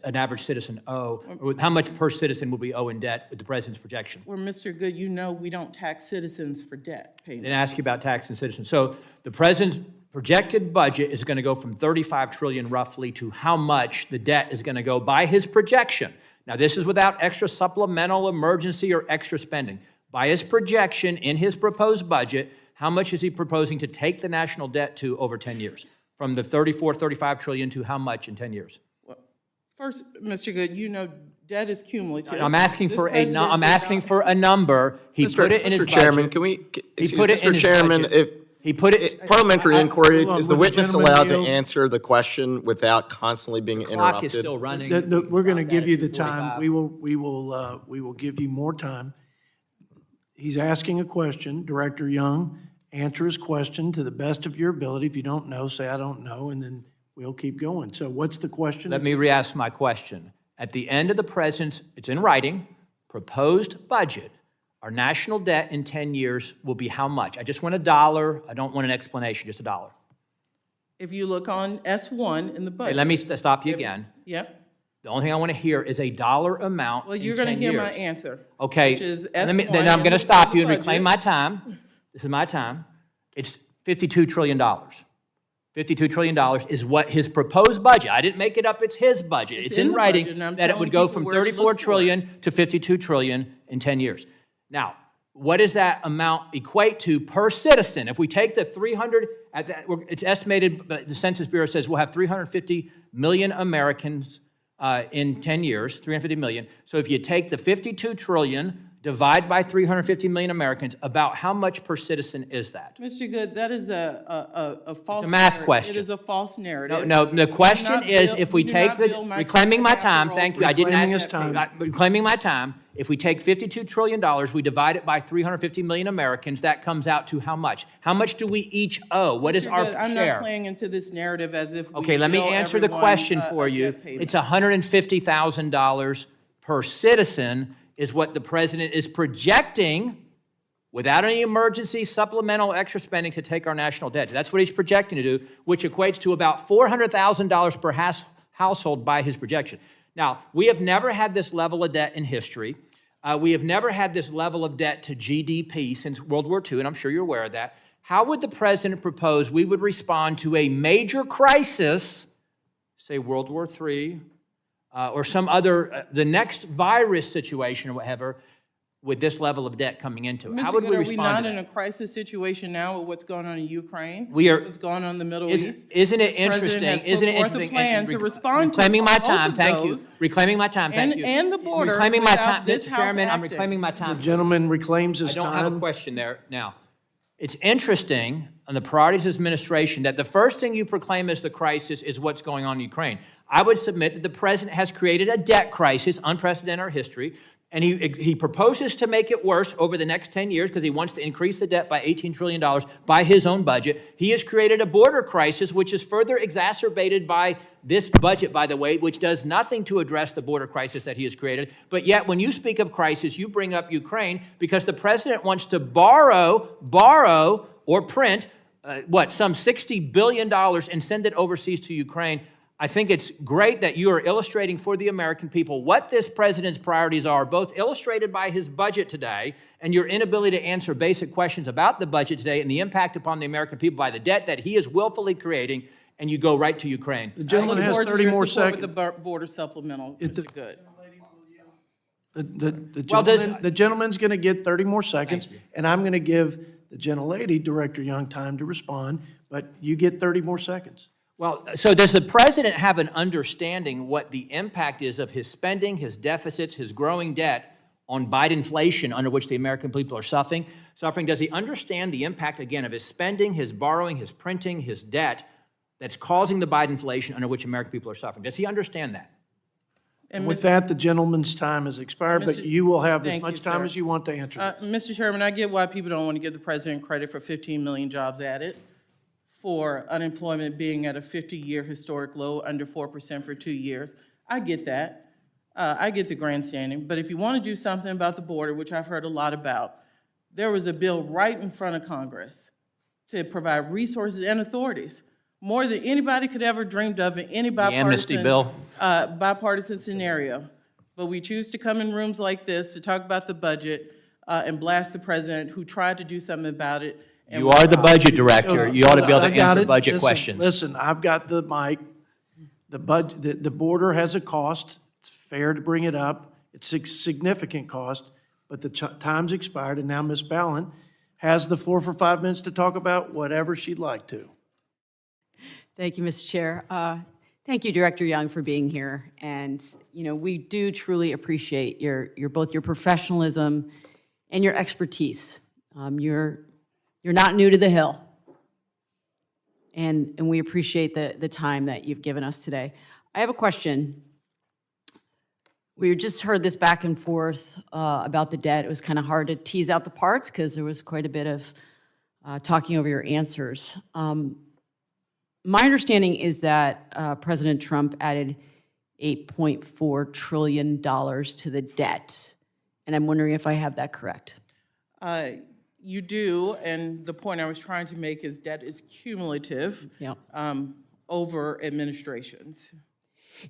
an average citizen owe, or how much per citizen would we owe in debt with the president's projection? Well, Mr. Good, you know we don't tax citizens for debt I payment. didn't ask you about tax and citizens. So the president's projected budget is going to go from 35 trillion roughly to how much the debt is going to go by his projection. Now, this is without extra supplemental emergency or extra spending. By his projection in his proposed budget, how much is he proposing to take the national debt to over 10 years? From the 35 trillion to how much in 10 years? Well, first, Mr. Good, you know debt is cumulative. I'm asking This for president I'm did asking not- for a number. He put it in his Mr. Chairman, budget. can we, He put it in Mr. his Chairman, budget. He put it. parliamentary inquiry, hold on, is the would the witness gentleman allowed to yield? answer the question without constantly being Clock is interrupted? still running. We're going to give you the 2:45. time. We will give you more time. He's asking a question. Director Young, answer his question to the best of your ability. If you don't know, say, I don't know, and then we'll keep going. So what's the question? Let me re-ask my question. At the end of the president's, it's in writing, proposed budget, our national debt in 10 years will be how much? I just want $1. I don't want an explanation, just $1. If you look on S1 in the Hey, budget. let me stop you again. Yep. The only thing I want to hear is a dollar amount Well, in you're 10 going to hear my years. answer. Okay, Which is then S1 I'm going in to stop you and the reclaim budget. my time. This is my time. It's $52 trillion. $52 trillion is what his proposed budget, I didn't make it up, it's his budget. It's It's in in the writing budget, and I'm that it telling would go people from where to 34 look for it. trillion to 52 trillion in 10 years. Now, what does that amount equate to per citizen? If we take the 300, it's estimated, but the Census Bureau says we'll have 350 million Americans in 10 years, 350 million. So if you take the 52 trillion, divide by 350 million Americans, about how much per citizen is that? Mr. Good, that is a false. math narrative. question. It is a false narrative. No, the question not is, bill- if we do take not the, bill my reclaiming my tax time, after thank all you, I didn't Reclaiming ask. his time. Reclaiming my time, if we take $52 trillion, we divide it by 350 million Americans, that comes out to how much? How much do we each owe? What is Mr. our Good, I'm share? not playing into this narrative as if. we Okay, let me bill answer the everyone, question for a you. debt payment. It's $150,000 per citizen is what the president is projecting without any emergency, supplemental, extra spending to take our national debt. That's what he's projecting to do, which equates to about $400,000 per household by his projection. Now, we have never had this level of debt in history. We have never had this level of debt to GDP since World War II, and I'm sure you're aware of that. How would the president propose we would respond to a major crisis, say World War III, or some other, the next virus situation or whatever, with this level of debt coming into it? How Mr. would we Good, are we respond not to in that? a crisis situation now with what's going on in Ukraine? We are- What's going on in the Middle Isn't- East? isn't it This president interesting? has put Isn't it forth interesting? a plan to respond to reclaiming my both time. of Thank you. those Reclaiming my time. Thank you. and the border Reclaiming my without time, this Mr. House Chairman. I'm acting. reclaiming my The time. gentleman reclaims his I time. don't have a question there. Now, it's interesting on the priorities of this administration that the first thing you proclaim as the crisis is what's going on in Ukraine. I would submit that the president has created a debt crisis, unprecedented in our history, and he proposes to make it worse over the next 10 years because he wants to increase the debt by $18 trillion by his own budget. He has created a border crisis, which is further exacerbated by this budget, by the way, which does nothing to address the border crisis that he has created. But yet, when you speak of crisis, you bring up Ukraine because the president wants to borrow or print, some $60 billion and send it overseas to Ukraine. I think it's great that you are illustrating for the American people what this president's priorities are, both illustrated by his budget today and your inability to answer basic questions about the budget today and the impact upon the American people by the debt that he is willfully creating, and you go right to Ukraine. The gentleman I look has forward to 30 your more support seconds. with the border supplemental, Mr. Good. The gentleman's going to get 30 more seconds, and I'm going to give the gentlelady, Director Young, time to respond, but you get 30 more seconds. Well, so does the president have an understanding what the impact is of his spending, his deficits, his growing debt on Bidenflation under which the American people are suffering? Does he understand the impact, again, of his spending, his borrowing, his printing, his debt that's causing the Bidenflation under which American people are suffering? Does he understand that? And With that, the gentleman's time has expired, but Mr. you will have as Thank you, much time sir. as you want to answer. Mr. Chairman, I get why people don't want to give the president credit for 15 million jobs added, for unemployment being at a 50-year historic low, under 4% for 2 years. I get that. I get the grandstanding. But if you want to do something about the border, which I've heard a lot about, there was a bill right in front of Congress to provide resources and authorities, more than anybody could ever dreamed of in any amnesty bill. bipartisan scenario. But we choose to come in rooms like this to talk about the budget and blast the president who tried to do something about it. And You are the budget director. You ought to be able to I got answer it. budget Listen, questions. Listen, I've got the mic. The border has a cost. It's fair to bring it up. It's a significant cost, but the time's expired, and now Ms. Ballin has the floor for 5 minutes to talk about whatever she'd like to. Thank you, Mr. Chair. Thank you, Director Young, for being here. And, we do truly appreciate both your professionalism and your expertise. You're not new to the Hill. And we appreciate the time that you've given us today. I have a question. We just heard this back and forth about the debt. It was kind of hard to tease out the parts because there was quite a bit of talking over your answers. My understanding is that President Trump added $8.4 trillion to the debt, and I'm wondering if I have that correct. You do, and the point I was trying to make is debt is cumulative over administrations.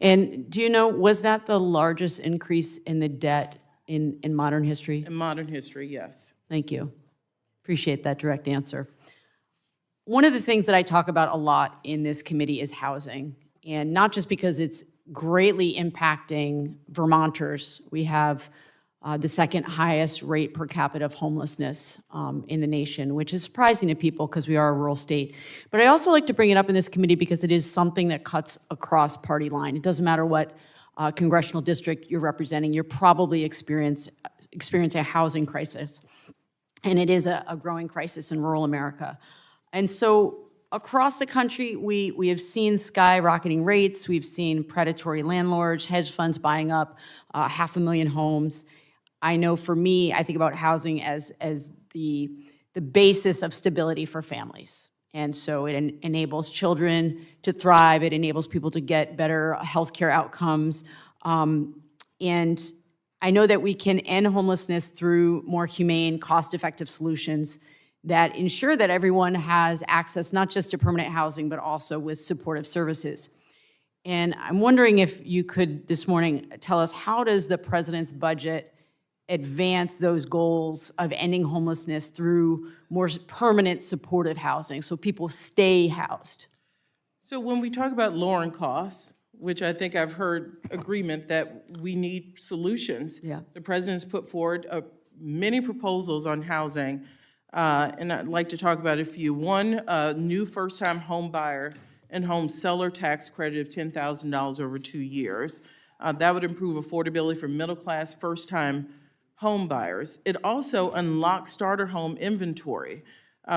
And do you know, was that the largest increase in the debt in modern history? In modern history, yes. Thank you. Appreciate that direct answer. One of the things that I talk about a lot in this committee is housing, and not just because it's greatly impacting Vermonters. We have the second highest rate per capita of homelessness in the nation, which is surprising to people because we are a rural state. But I also like to bring it up in this committee because it is something that cuts across party line. It doesn't matter what congressional district you're representing, you're probably experiencing a housing crisis. And it is a growing crisis in rural America. And so across the country, we have seen skyrocketing rates. We've seen predatory landlords, hedge funds buying up 500,000 homes. I know for me, I think about housing as the basis of stability for families. And so it enables children to thrive. It enables people to get better healthcare outcomes. And I know that we can end homelessness through more humane, cost-effective solutions that ensure that everyone has access not just to permanent housing, but also with supportive services. And I'm wondering if you could this morning tell us, how does the president's budget advance those goals of ending homelessness through more permanent supportive housing so people stay housed? So when we talk about lowering costs, which I think I've heard agreement that we need solutions, the president's put forward a many proposals on housing, and I'd like to talk about a few. One, new first-time home buyer and home seller tax credit of $10,000 over 2 years. That would improve affordability for middle-class first-time home buyers. It also unlocks starter home inventory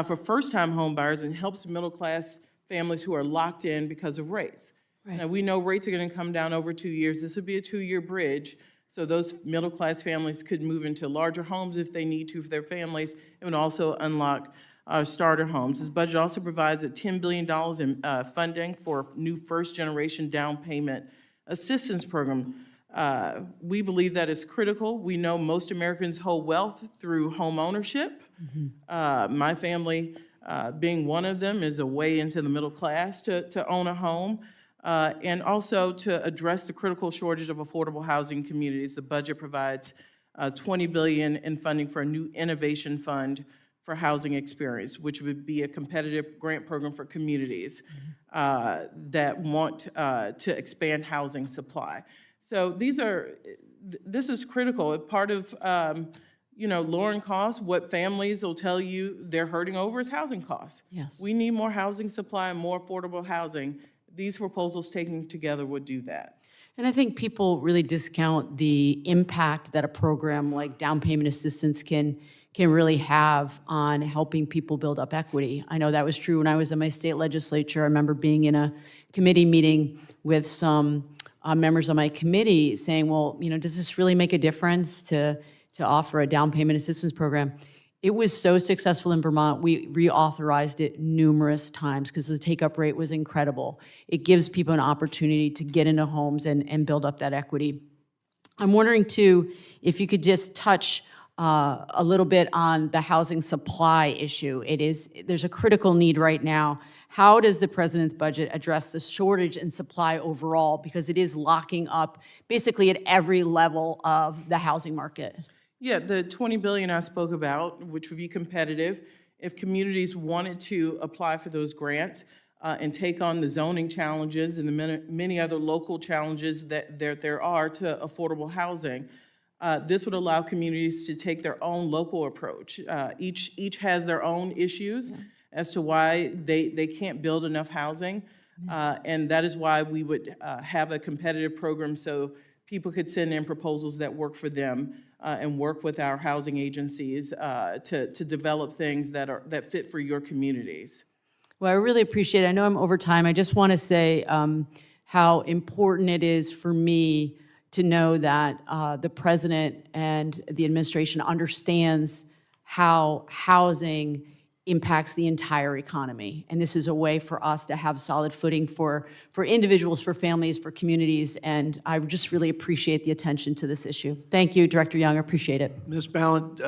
for first-time home buyers and helps middle-class families who are locked in because of rates. Now, we know rates are going to come down over 2 years. This would be a 2-year bridge, so those middle-class families could move into larger homes if they need to for their families. It would also unlock starter homes. This budget also provides a $10 billion in funding for a new first-generation down payment assistance program. We believe that is critical. We know most Americans hold wealth through home ownership. My family, being one of them, is a way into the middle class to own a home. And also to address the critical shortage of affordable housing communities. The budget provides $20 billion in funding for a new innovation fund for housing experience, which would be a competitive grant program for communities that want to expand housing supply. So this is critical. Part of lowering costs, what families will tell you they're hurting over is housing costs. Yes. We need more housing supply and more affordable housing. These proposals taken together would do that. And I think people really discount the impact that a program like down payment assistance can really have on helping people build up equity. I know that was true when I was in my state legislature. I remember being in a committee meeting with some members of my committee saying, well, does this really make a difference to offer a down payment assistance program? It was so successful in Vermont, we reauthorized it numerous times because the take-up rate was incredible. It gives people an opportunity to get into homes and build up that equity. I'm wondering, too, if you could just touch a little bit on the housing supply issue. There's a critical need right now. How does the president's budget address the shortage in supply overall? Because it is locking up basically at every level of the housing market. Yeah, the $20 billion I spoke about, which would be competitive, if communities wanted to apply for those grants and take on the zoning challenges and the many other local challenges that there are to affordable housing, this would allow communities to take their own local approach. Each has their own issues as to why they can't build enough housing, and that is why we would have a competitive program so people could send in proposals that work for them and work with our housing agencies to develop things that fit for your communities. Well, I really appreciate it. I know I'm over time. I just want to say how important it is for me to know that the president and the administration understands how housing impacts the entire economy. And this is a way for us to have solid footing for individuals, for families, for communities. And I just really appreciate the attention to this issue. Thank you, Director Young. I appreciate it. Ms. Ballant,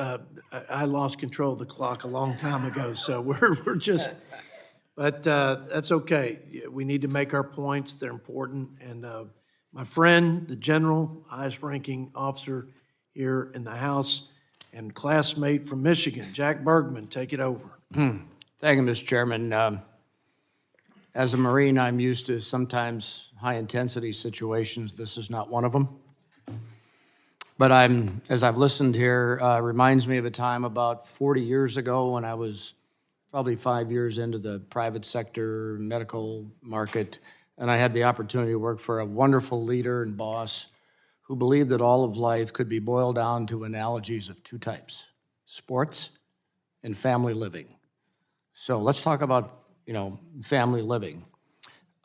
I lost control of the clock a long time ago, so we're just, but that's okay. We need to make our points. They're important. And my friend, the general, highest ranking officer here in the House, and classmate from Michigan, Jack Bergman, take it over. Thank you, Mr. Chairman. As a Marine, I'm used to sometimes high-intensity situations. This is not one of them. But as I've listened here, reminds me of a time about 40 years ago when I was probably 5 years into the private sector medical market, and I had the opportunity to work for a wonderful leader and boss who believed that all of life could be boiled down to analogies of two types: sports and family living. So let's talk about, family living.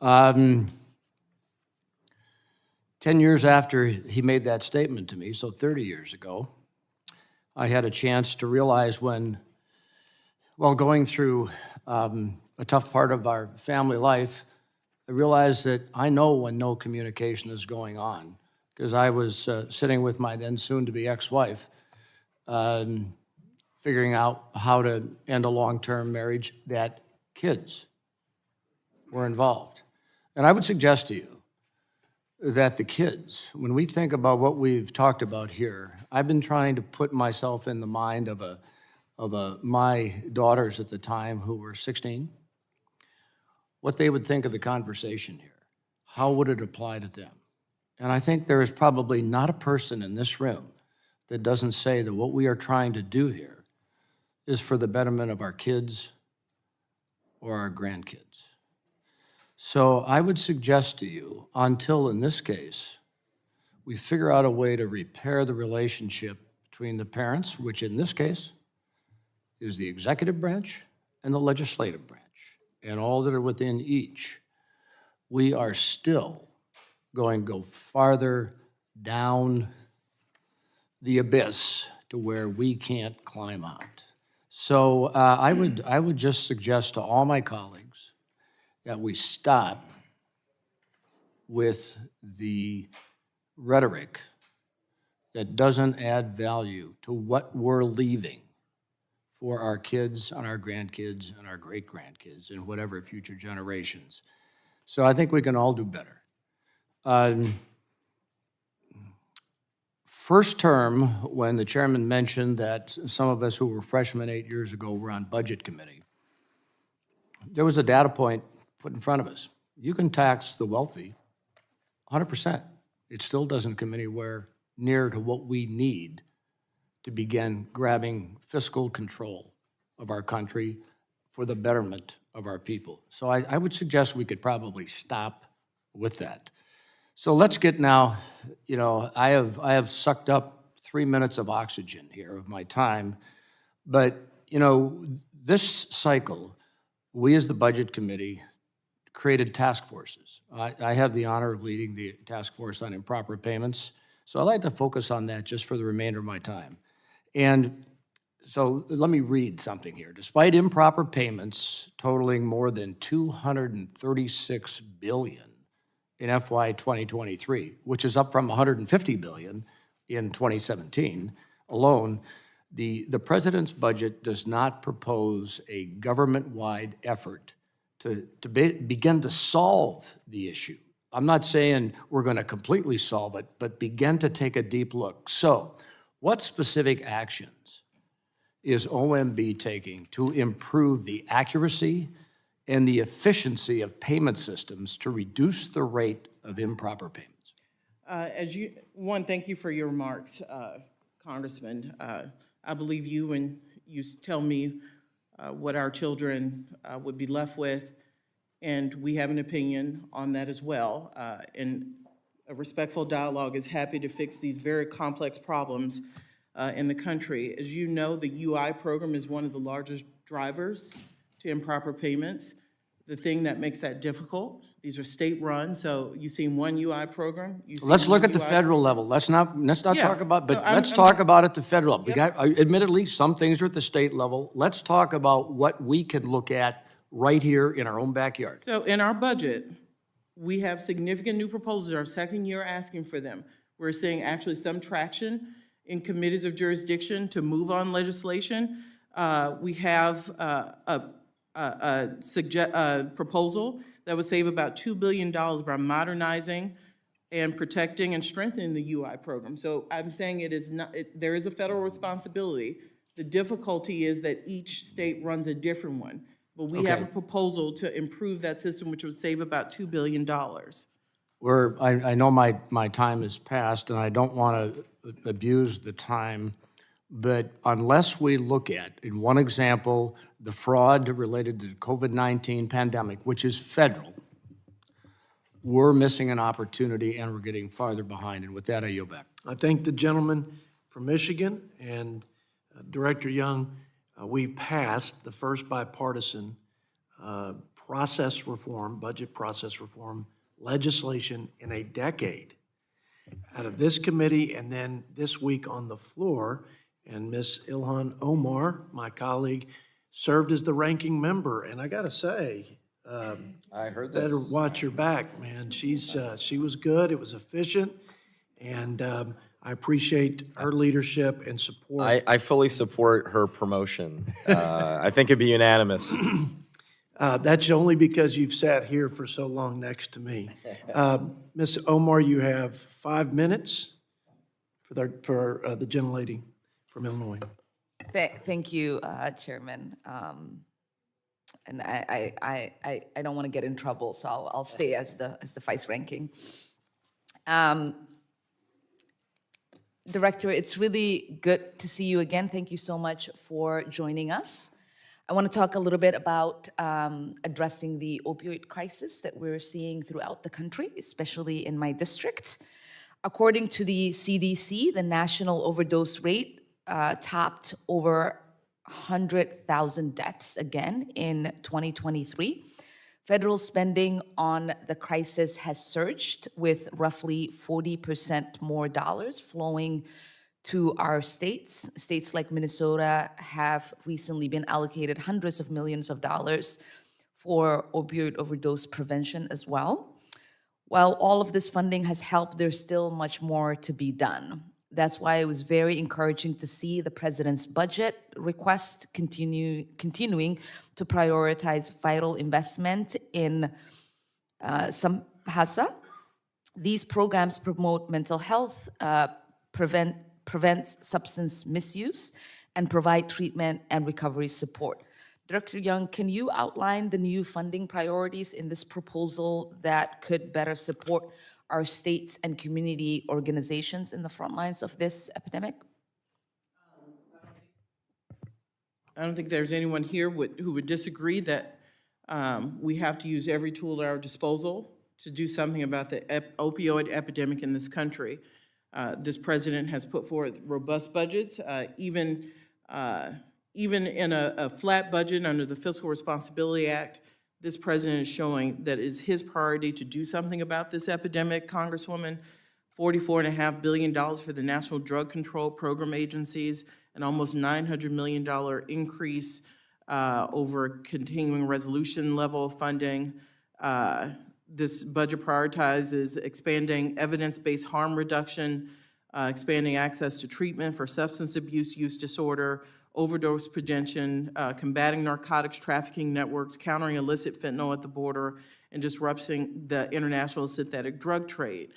10 years after he made that statement to me, so 30 years ago, I had a chance to realize while going through a tough part of our family life, I realized that I know when no communication is going on, because I was sitting with my then soon-to-be ex-wife, figuring out how to end a long-term marriage, that kids were involved. And I would suggest to you that the kids, when we think about what we've talked about here, I've been trying to put myself in the mind of my daughters at the time who were 16, what they would think of the conversation here. How would it apply to them? And I think there is probably not a person in this room that doesn't say that what we are trying to do here is for the betterment of our kids or our grandkids. So I would suggest to you, until in this case, we figure out a way to repair the relationship between the parents, which in this case is the executive branch and the legislative branch, and all that are within each, we are still going to go farther down the abyss to where we can't climb out. So I would just suggest to all my colleagues that we stop with the rhetoric that doesn't add value to what we're leaving for our kids and our grandkids and our great-grandkids and whatever future generations. So I think we can all do better. First term, when the chairman mentioned that some of us who were freshmen 8 years ago were on budget committee, there was a data point put in front of us. You can tax the wealthy 100%. It still doesn't come anywhere near to what we need to begin grabbing fiscal control of our country for the betterment of our people. So I would suggest we could probably stop with that. So let's get now, you know, I have sucked up 3 minutes of oxygen here of my time, but, you know, this cycle, we as the Budget Committee created task forces. I have the honor of leading the task force on improper payments, so I'd like to focus on that just for the remainder of my time. And so let me read something here. Despite improper payments totaling more than $236 billion in FY 2023, which is up from $150 billion in 2017 alone, the president's budget does not propose a government-wide effort to begin to solve the issue. I'm not saying we're going to completely solve it, but begin to take a deep look. So, what specific actions is OMB taking to improve the accuracy and the efficiency of payment systems to reduce the rate of improper payments? Thank you for your remarks, Congressman. I believe you when you tell me what our children would be left with, and we have an opinion on that as well. And a respectful dialogue is happy to fix these very complex problems in the country. As you know, the UI program is one of the largest drivers to improper payments. The thing that makes that difficult, these are state-run, so you've seen one UI program. Let's look at the federal level. Let's not talk about, but let's talk about at the federal level. Yep. Admittedly, some things are at the state level. Let's talk about what we can look at right here in our own backyard. So in our budget, we have significant new proposals. Our second year asking for them. We're seeing actually some traction in committees of jurisdiction to move on legislation. We have a proposal that would save about $2 billion by modernizing and protecting and strengthening the UI program. So I'm saying it is not, there is a federal responsibility. The difficulty is that each state runs a different one. But we have a proposal to improve that system, which would save about $2 billion. I know my time is past, and I don't want to abuse the time, but unless we look at, in one example, the fraud related to the COVID-19 pandemic, which is federal, we're missing an opportunity and we're getting farther behind. And with that, I yield back. I thank the gentleman from Michigan and Director Young. We passed the first bipartisan process reform, budget process reform legislation in a decade out of this committee, and then this week on the floor. And Ms. Ilhan Omar, my colleague, served as the ranking member. And I got to say, I heard better this. watch your back, man. She was good. It was efficient, and I appreciate her leadership and support. I fully support her promotion. I think it'd be unanimous. That's only because you've sat here for so long next to me. Ms. Omar, you have 5 minutes for the gentlelady from Illinois. Thank you, Chairman. And I don't want to get in trouble, so I'll stay as the vice ranking. Director, it's really good to see you again. Thank you so much for joining us. I want to talk a little bit about addressing the opioid crisis that we're seeing throughout the country, especially in my district. According to the CDC, the national overdose rate topped over 100,000 deaths again in 2023. Federal spending on the crisis has surged, with roughly 40% more dollars flowing to our states. States like Minnesota have recently been allocated hundreds of millions of dollars for opioid overdose prevention as well. While all of this funding has helped, there's still much more to be done. That's why it was very encouraging to see the president's budget request continuing to prioritize vital investment in SAMHSA. These programs promote mental health, prevent substance misuse, and provide treatment and recovery support. Director Young, can you outline the new funding priorities in this proposal that could better support our states and community organizations in the front lines of this epidemic? I don't think there's anyone here who would disagree that we have to use every tool at our disposal to do something about the opioid epidemic in this country. This president has put forth robust budgets, even in a flat budget under the Fiscal Responsibility Act. This president is showing that it's his priority to do something about this epidemic, Congresswoman. $44.5 billion for the National Drug Control Program agencies, an almost $900 million increase over continuing resolution level funding. This budget prioritizes expanding evidence-based harm reduction, expanding access to treatment for substance abuse use disorder, overdose prevention, combating narcotics trafficking networks, countering illicit fentanyl at the border, and disrupting the international synthetic drug trade.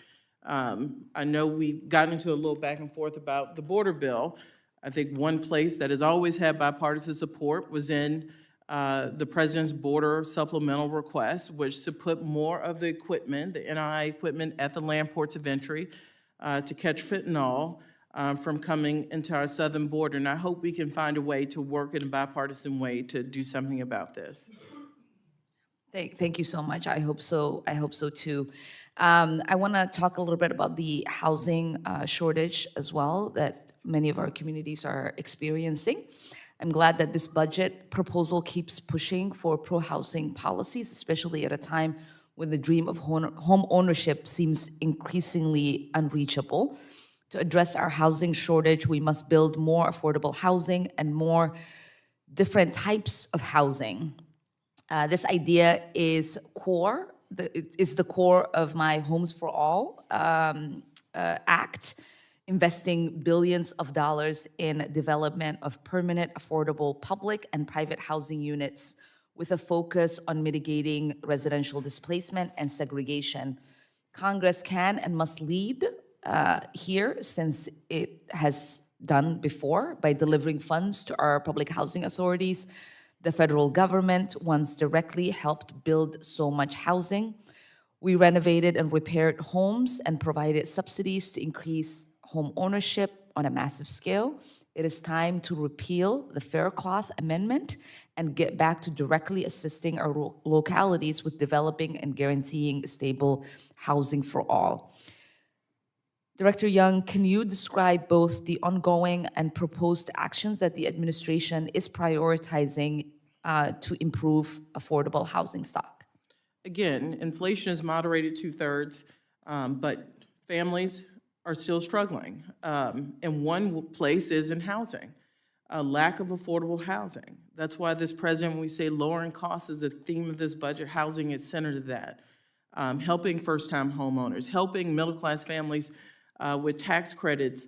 I know we've gotten into a little back and forth about the border bill. I think one place that has always had bipartisan support was in the president's border supplemental request, which to put more of the equipment, the NII equipment at the land ports of entry to catch fentanyl from coming into our southern border. And I hope we can find a way to work in a bipartisan way to do something about this. Thank you so much. I hope so. I hope so too. I want to talk a little bit about the housing shortage as well that many of our communities are experiencing. I'm glad that this budget proposal keeps pushing for pro-housing policies, especially at a time when the dream of home ownership seems increasingly unreachable. To address our housing shortage, we must build more affordable housing and more different types of housing. This idea is the core of my Homes for All Act, investing billions of dollars in development of permanent, affordable public and private housing units with a focus on mitigating residential displacement and segregation. Congress can and must lead here, since it has done before by delivering funds to our public housing authorities. The federal government once directly helped build so much housing. We renovated and repaired homes and provided subsidies to increase home ownership on a massive scale. It is time to repeal the Fair Cloth Amendment and get back to directly assisting our localities with developing and guaranteeing stable housing for all. Director Young, can you describe both the ongoing and proposed actions that the administration is prioritizing to improve affordable housing stock? Again, inflation is moderated 2/3, but families are still struggling. And one place is in housing, a lack of affordable housing. That's why this president, when we say lowering costs is a theme of this budget, housing is centered to that. Helping first-time homeowners, helping middle-class families with tax credits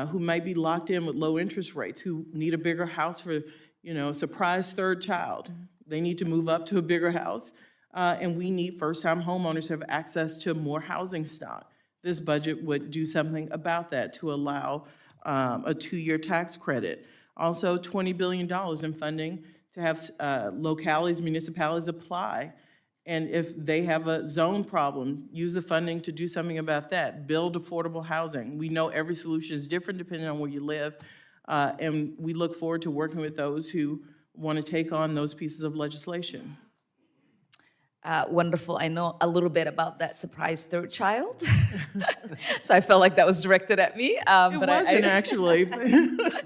who might be locked in with low interest rates, who need a bigger house for, a surprise third child. They need to move up to a bigger house. And we need first-time homeowners to have access to more housing stock. This budget would do something about that to allow a 2-year tax credit. Also, $20 billion in funding to have localities, municipalities apply And if they have a zone problem, use the funding to do something about that. Build affordable housing. We know every solution is different depending on where you live. And we look forward to working with those who want to take on those pieces of legislation. Wonderful. I know a little bit about that surprise third child. So I felt like that was directed at me. It wasn't actually. But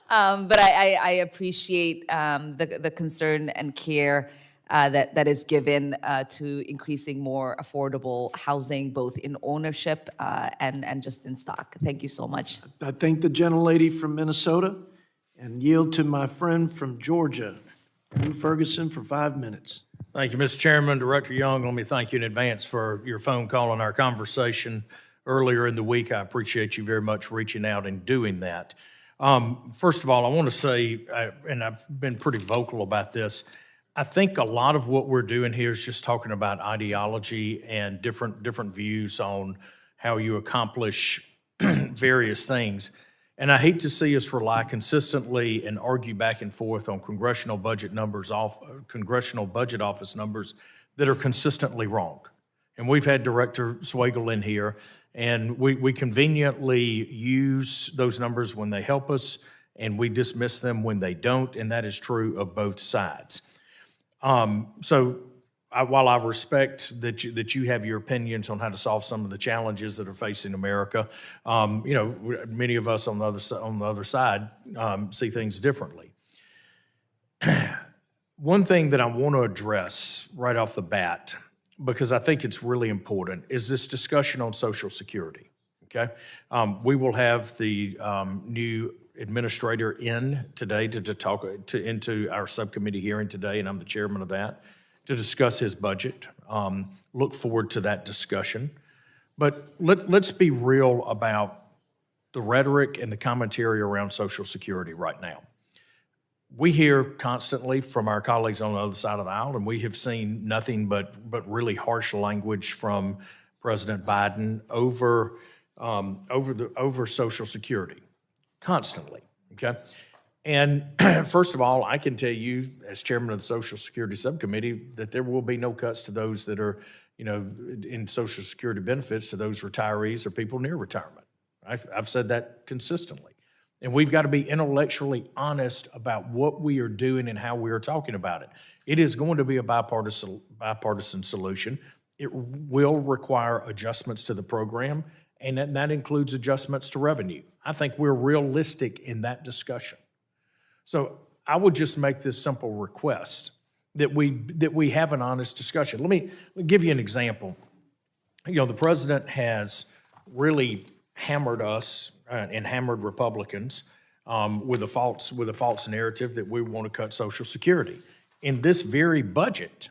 I appreciate the concern and care that is given to increasing more affordable housing, both in ownership and just in stock. Thank you so much. I thank the gentlelady from Minnesota and yield to my friend from Georgia, Lou Ferguson, for 5 minutes. Thank you, Mr. Chairman. Director Young, let me thank you in advance for your phone call and our conversation earlier in the week. I appreciate you very much reaching out and doing that. First of all, I want to say, and I've been pretty vocal about this, I think a lot of what we're doing here is just talking about ideology and different views on how you accomplish various things. And I hate to see us rely consistently and argue back and forth on congressional budget office numbers that are consistently wrong. And we've had Director Swagel in here, and we conveniently use those numbers when they help us, and we dismiss them when they don't, and that is true of both sides. While I respect that you have your opinions on how to solve some of the challenges that are facing America, many of us on the other side see things differently. One thing that I want to address right off the bat, because I think it's really important, is this discussion on Social Security. Okay, we will have the new administrator in today to talk into our subcommittee hearing today, and I'm the chairman of that, to discuss his budget. Look forward to that discussion. But let's be real about the rhetoric and the commentary around Social Security right now. We hear constantly from our colleagues on the other side of the aisle, and we have seen nothing but really harsh language from President Biden over Social Security, constantly, okay? And first of all, I can tell you, as chairman of the Social Security Subcommittee, that there will be no cuts to those that are, in Social Security benefits to those retirees or people near retirement. I've said that consistently. And we've got to be intellectually honest about what we are doing and how we are talking about it. It is going to be a bipartisan solution. It will require adjustments to the program, and that includes adjustments to revenue. I think we're realistic in that discussion. So I would just make this simple request that we have an honest discussion. Let me give you an example. The president has really hammered us and hammered Republicans with a false narrative that we want to cut Social Security. In this very budget,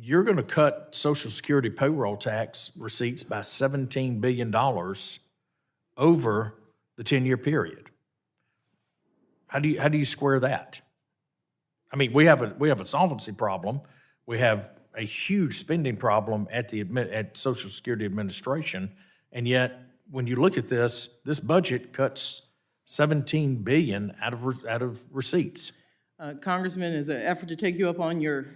you're going to cut Social Security payroll tax receipts by $17 billion over the 10-year period. How do you square that? I mean, we have a solvency problem. We have a huge spending problem at Social Security Administration, and yet when you look at this budget cuts $17 billion out of receipts. Congressman, as an effort to take you up on your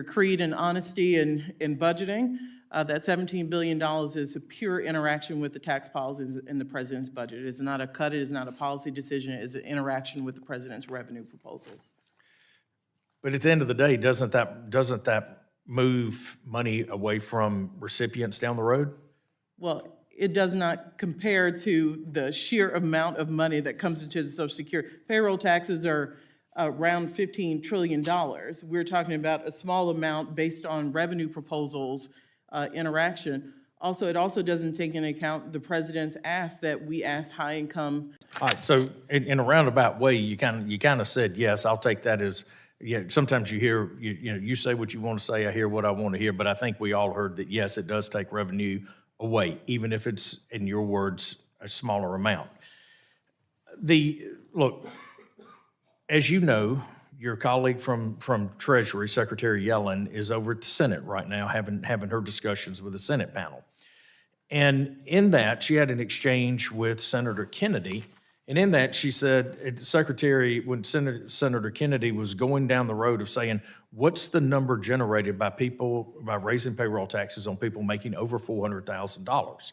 creed and honesty in budgeting, that $17 billion is a pure interaction with the tax policies in the president's budget. It is not a cut, it is not a policy decision, it is an interaction with the president's revenue proposals. But at the end of the day, doesn't that move money away from recipients down the road? Well, it does not compare to the sheer amount of money that comes into the Social Security. Payroll taxes are around $15 trillion. We're talking about a small amount based on revenue proposals interaction. Also, it also doesn't take into account the president's ask that we ask high income. All right, so in a roundabout way, you kind of said, yes, I'll take that as, sometimes you hear, you say what you want to say, I hear what I want to hear, but I think we all heard that, yes, it does take revenue away, even if it's, in your words, a smaller amount. Look, as you know, your colleague from Treasury, Secretary Yellen, is over at the Senate right now having her discussions with the Senate panel. And in that, she had an exchange with Senator Kennedy, And in that, she said, Secretary, when Senator Kennedy was going down the road of saying, what's the number generated by people, by raising payroll taxes on people making over $400,000?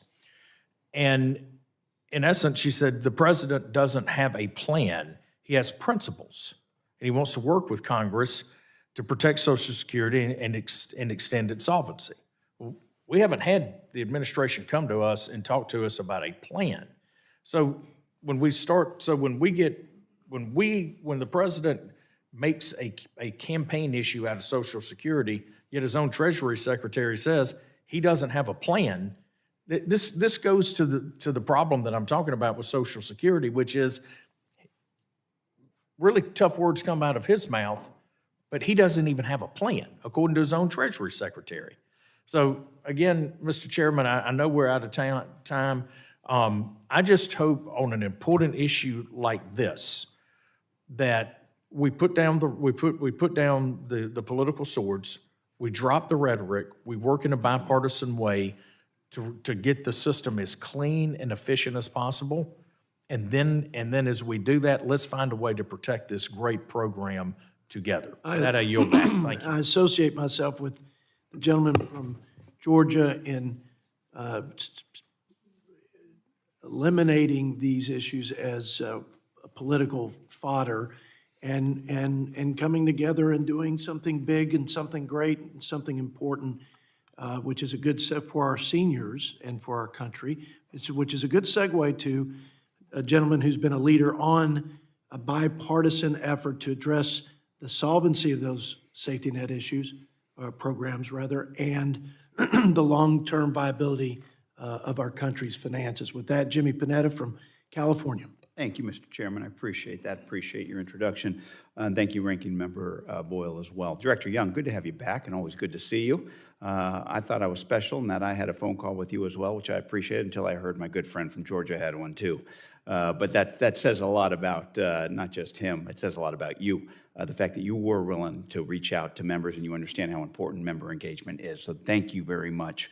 And in essence, she said, the president doesn't have a plan. He has principles. And he wants to work with Congress to protect Social Security and extend its solvency. Well, we haven't had the administration come to us and talk to us about a plan. So when the president makes a campaign issue out of Social Security, yet his own Treasury Secretary says he doesn't have a plan, this goes to the problem that I'm talking about with Social Security, which is really tough words come out of his mouth, but he doesn't even have a plan, according to his own Treasury Secretary. So again, Mr. Chairman, I know we're out of time. I just hope on an important issue like this that we put down the political swords, we drop the rhetoric, we work in a bipartisan way to get the system as clean and efficient as possible. And then as we do that, let's find a way to protect this great program together. That I yield back. Thank you. I associate myself with the gentleman from Georgia in eliminating these issues as political fodder and coming together and doing something big and something great and something important, which is a good step for our seniors and for our country, which is a good segue to a gentleman who's been a leader on a bipartisan effort to address the solvency of those safety net issues, programs rather, and the long-term viability of our country's finances. With that, Jimmy Panetta from California. Thank you, Mr. Chairman. I appreciate that. Appreciate your introduction. And thank you, Ranking Member Boyle, as well. Director Young, good to have you back and always good to see you. I thought I was special in that I had a phone call with you as well, which I appreciated until I heard my good friend from Georgia had one too. But that says a lot about not just him, it says a lot about you. The fact that you were willing to reach out to members and you understand how important member engagement is. So thank you very much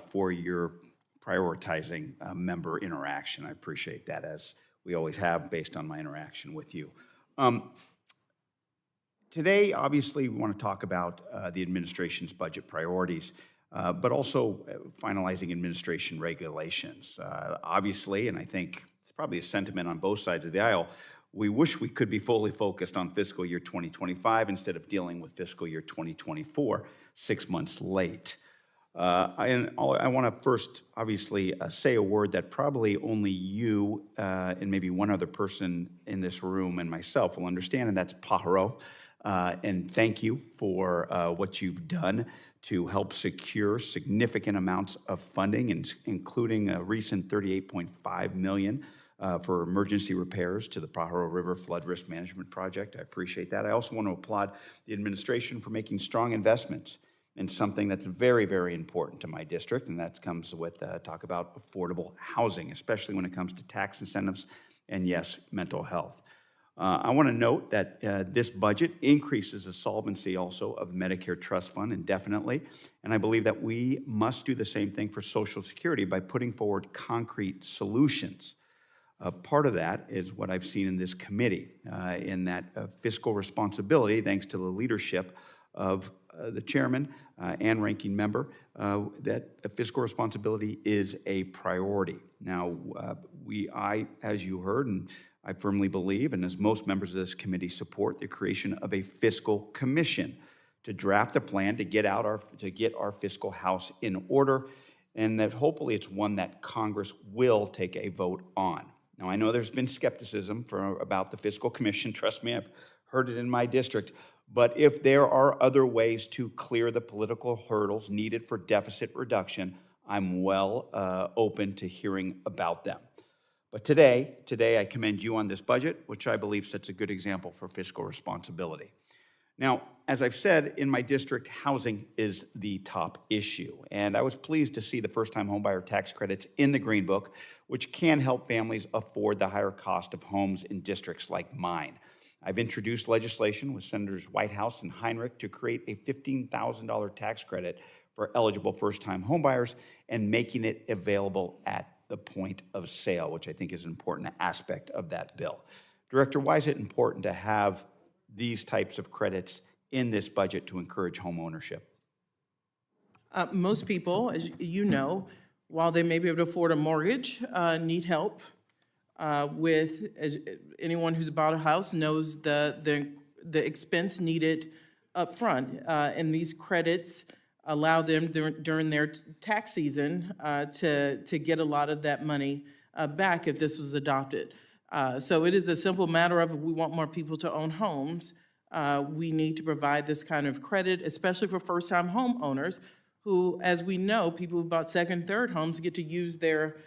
for your prioritizing member interaction. I appreciate that, as we always have based on my interaction with you. Today, obviously, we want to talk about the administration's budget priorities, but also finalizing administration regulations. Obviously, and I think it's probably a sentiment on both sides of the aisle, we wish we could be fully focused on fiscal year 2025 instead of dealing with fiscal year 2024, 6 months late. I want to first, obviously, say a word that probably only you and maybe one other person in this room and myself will understand, and that's PAHRO. And thank you for what you've done to help secure significant amounts of funding, including a recent $38.5 million for emergency repairs to the Pajaro River Flood Risk Management Project. I appreciate that. I also want to applaud the administration for making strong investments in something that's very, very important to my district, and that comes with talk about affordable housing, especially when it comes to tax incentives and, yes, mental health. I want to note that this budget increases the solvency also of Medicare Trust Fund indefinitely, and I believe that we must do the same thing for Social Security by putting forward concrete solutions. Part of that is what I've seen in this committee, in that fiscal responsibility, thanks to the leadership of the chairman and ranking member, that fiscal responsibility is a priority. Now, I, as you heard, and I firmly believe, and as most members of this committee support, the creation of a fiscal commission to draft a plan to get our fiscal house in order, and that hopefully it's one that Congress will take a vote on. Now, I know there's been skepticism about the fiscal commission. Trust me, I've heard it in my district. But if there are other ways to clear the political hurdles needed for deficit reduction, I'm well open to hearing about them. But today I commend you on this budget, which I believe sets a good example for fiscal responsibility. Now, as I've said, in my district, housing is the top issue. And I was pleased to see the first-time homebuyer tax credits in the Green Book, which can help families afford the higher cost of homes in districts like mine. I've introduced legislation with Senators Whitehouse and Heinrich to create a $15,000 tax credit for eligible first-time homebuyers and making it available at the point of sale, which I think is an important aspect of that bill. Director, why is it important to have these types of credits in this budget to encourage home ownership? Most people, as you know, while they may be able to afford a mortgage, need help with, as anyone who's bought a house knows the expense needed upfront. And these credits allow them during their tax season to get a lot of that money back if this was adopted. So it is a simple matter of, if we want more people to own homes, we need to provide this kind of credit, especially for first-time homeowners who, as we know, people who bought second, third homes get to use their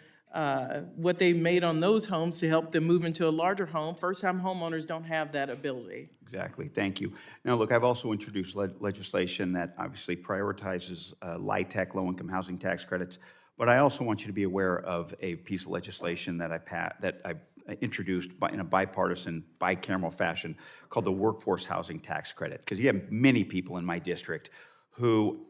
what they made on those homes to help them move into a larger home. First-time homeowners don't have that ability. Exactly, thank you. Now, look, I've also introduced legislation that obviously prioritizes LIHTC, low-income housing tax credits, but I also want you to be aware of a piece of legislation that I introduced in a bipartisan, bicameral fashion called the Workforce Housing Tax Credit, because you have many people in my district who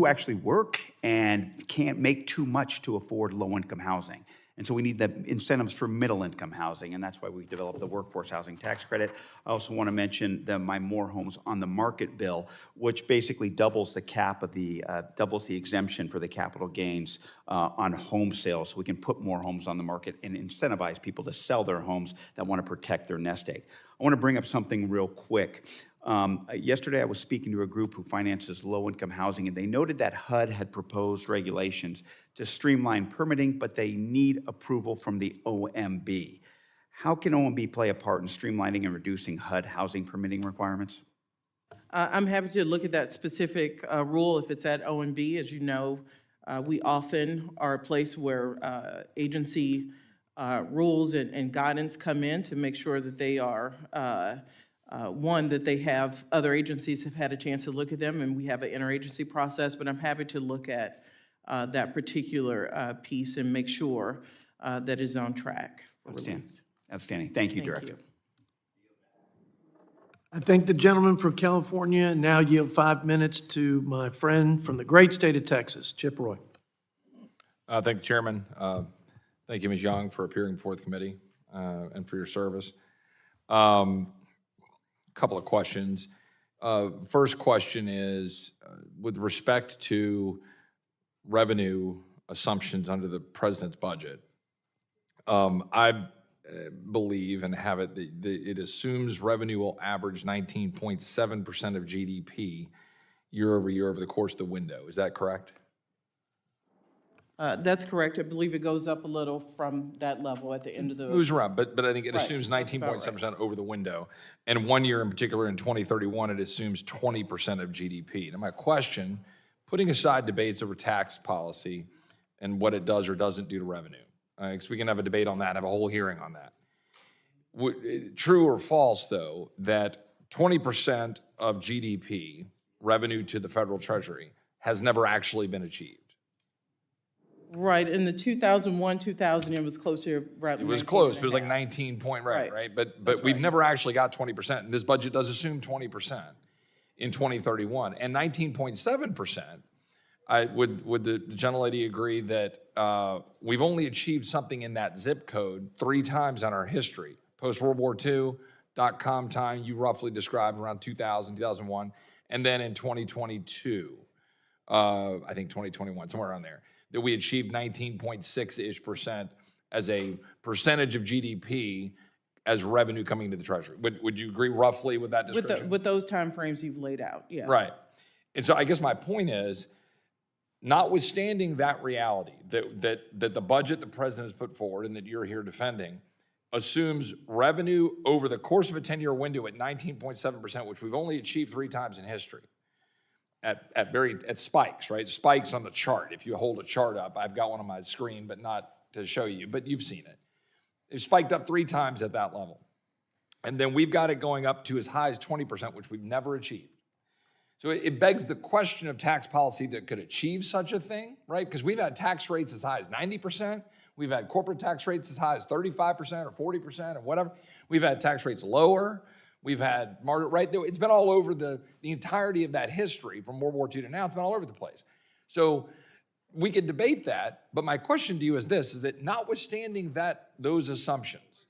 actually work and can't make too much to afford low-income housing. And so we need the incentives for middle-income housing, and that's why we developed the Workforce Housing Tax Credit. I also want to mention my More Homes on the Market bill, which basically doubles the cap of doubles the exemption for the capital gains on home sales, so we can put more homes on the market and incentivize people to sell their homes that want to protect their nest egg. I want to bring up something real quick. Yesterday, I was speaking to a group who finances low-income housing, and they noted that HUD had proposed regulations to streamline permitting, but they need approval from the OMB. How can OMB play a part in streamlining and reducing HUD housing permitting requirements? I'm happy to look at that specific rule if it's at OMB. As you know, we often are a place where agency rules and guidance come in to make sure that they are one, that they have, other agencies have had a chance to look at them, and we have an interagency process, but I'm happy to look at that particular piece and make sure that is on track for release. Outstanding. Thank you, Director. You. I thank the gentleman from California, and now yield 5 minutes to my friend from the great state of Texas, Chip Roy. Thank the Chairman. Thank you, Ms. Young, for appearing before the committee and for your service. Couple of questions. First question is, with respect to revenue assumptions under the president's budget, I believe and have it that it assumes revenue will average 19.7% of GDP year over year over the course of the window. Is that correct? That's correct. I believe it goes up a little from that level at the end of the. Moves around, but I think it Right. assumes 19.7% over the window. And 1 year in particular, in 2031, it assumes 20% of GDP. Now, my question, putting aside debates over tax policy and what it does or doesn't do to revenue, because we can have a debate on that, have a whole hearing on that. True or false, though, that 20% of GDP revenue to the federal treasury has never actually been achieved? Right, in the 2001, 2000, it was closer. It was close, it was like 19 point, right? But we've never actually got 20%, and this budget does assume 20% in 2031. And 19.7%, would the gentlelady agree that we've only achieved something in that zip code 3 times in our history? Post-World War II, .com time, you roughly described around 2000, 2001, and then in 2022, I think 2021, somewhere around there, that we achieved 19.6-ish% as a percentage of GDP as revenue coming to the Treasury. Would you agree roughly with that description? With those timeframes you've laid out, yes. Right. And so I guess my point is, notwithstanding that reality, that the budget the president has put forward and that you're here defending assumes revenue over the course of a 10-year window at 19.7%, which we've only achieved 3 times in history. At spikes, right? Spikes on the chart. If you hold a chart up, I've got one on my screen, but not to show you, but you've seen it. It spiked up 3 times at that level. And then we've got it going up to as high as 20%, which we've never achieved. So it begs the question of tax policy that could achieve such a thing, right? Because we've had tax rates as high as 90%. We've had corporate tax rates as high as 35% or 40% or whatever. We've had tax rates lower. We've had, right? It's been all over the entirety of that history from World War II to now. It's been all over the place. So we could debate that, but my question to you is this, is that notwithstanding those assumptions,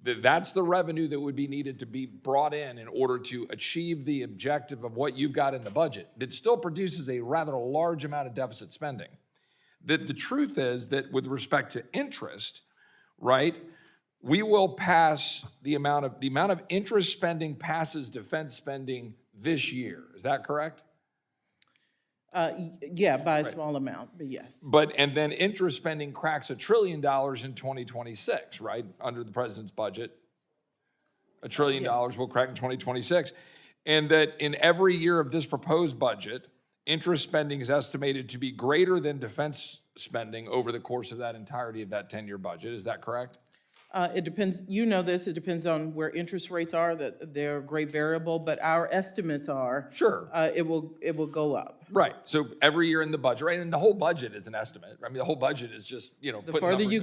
that's the revenue that would be needed to be brought in order to achieve the objective of what you've got in the budget, that still produces a rather large amount of deficit spending. That the truth is that with respect to interest, right, we will pass the amount of interest spending passes defense spending this year. Is that correct? Yeah, by a small amount, but yes. And then interest spending cracks $1 trillion in 2026, right? Under the president's budget, $1 trillion will crack in 2026. And that in every year of this proposed budget, interest spending is estimated to be greater than defense spending over the course of that entirety of that 10-year budget. Is that correct? It depends, you know this, it depends on where interest rates are, that they're a great variable, but our estimates are. Sure. It will go up. Right, so every year in the budget, right, and the whole budget is an estimate. I mean, the whole budget is just, The further you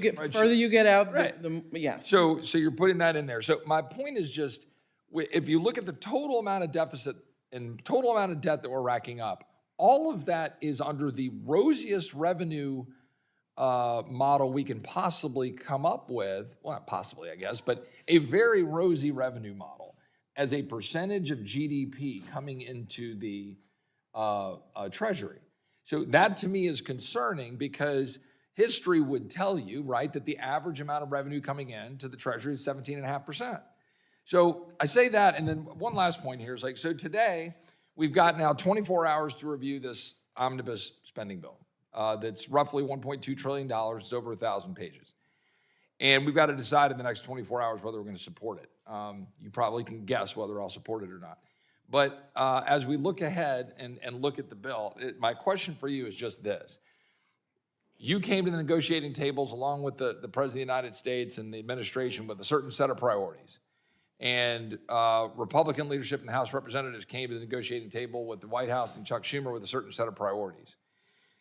get out, right. the yes. So you're putting that in there. So my point is just, if you look at the total amount of deficit and total amount of debt that we're racking up, all of that is under the rosiest revenue model we can possibly come up with, well, not possibly, I guess, but a very rosy revenue model as a percentage of GDP coming into the Treasury. So that to me is concerning because history would tell you, right, that the average amount of revenue coming in to the Treasury is 17.5%. So I say that, and then one last point here is like, so today we've got now 24 hours to review this omnibus spending bill. That's roughly $1.2 trillion, it's over 1,000 pages. And we've got to decide in the next 24 hours whether we're going to support it. You probably can guess whether I'll support it or not. But as we look ahead and look at the bill, my question for you is just this. You came to the negotiating tables along with the President of the United States and the administration with a certain set of priorities. And Republican leadership in the House of Representatives came to the negotiating table with the White House and Chuck Schumer with a certain set of priorities.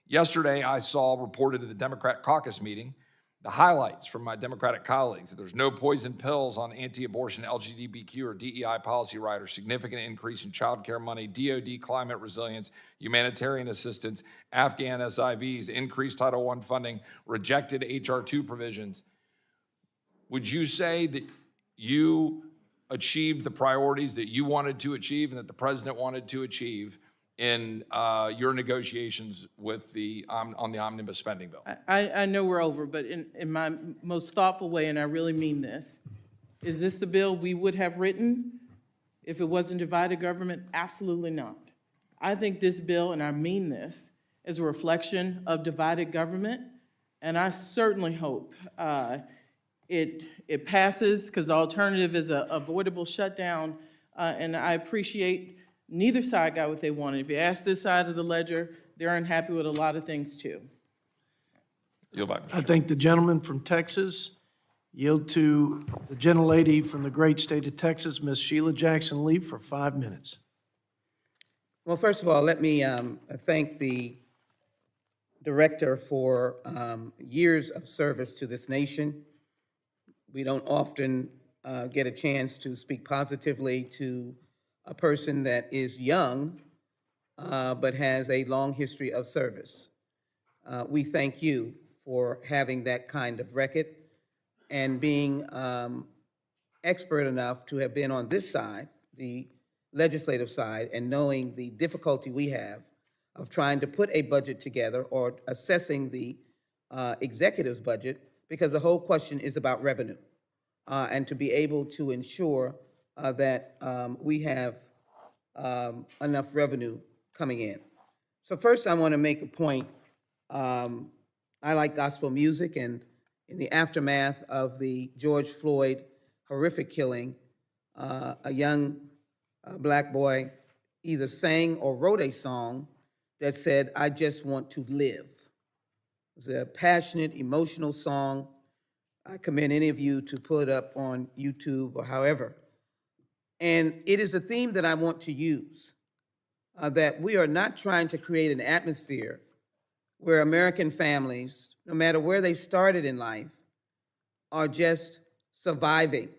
Yesterday, I saw reported at the Democrat caucus meeting the highlights from my Democratic colleagues that there's no poison pills on anti-abortion, LGBTQ, or DEI policy riders, significant increase in child care money, DOD climate resilience, humanitarian assistance, Afghan SIVs, increased Title I funding, rejected HR 2 provisions. Would you say that you achieved the priorities that you wanted to achieve and that the president wanted to achieve in your negotiations with on the omnibus spending bill? I know we're over, but in my most thoughtful way, and I really mean this, is this the bill we would have written if it wasn't divided government? Absolutely not. I think this bill, and I mean this, is a reflection of divided government, and I certainly hope it passes, because the alternative is an avoidable shutdown, and I appreciate neither side got what they wanted. If you ask this side of the ledger, they're unhappy with a lot of things too. I think the gentleman from Texas yield to the gentlelady from the great state of Texas, Ms. Sheila Jackson Lee, for 5 minutes. Well, first of all, let me thank the director for years of service to this nation. We don't often get a chance to speak positively to a person that is young, but has a long history of service. We thank you for having that kind of record and being expert enough to have been on this side, the legislative side, and knowing the difficulty we have of trying to put a budget together or assessing the executive's budget, because the whole question is about revenue, and to be able to ensure that we have enough revenue coming in. So first I want to make a point. I like gospel music, and in the aftermath of the George Floyd horrific killing, a young black boy either sang or wrote a song that said, "I just want to live." It was a passionate, emotional song. I commend any of you to pull it up on YouTube or however. And it is a theme that I want to use, that we are not trying to create an atmosphere where American families, no matter where they started in life, are just surviving,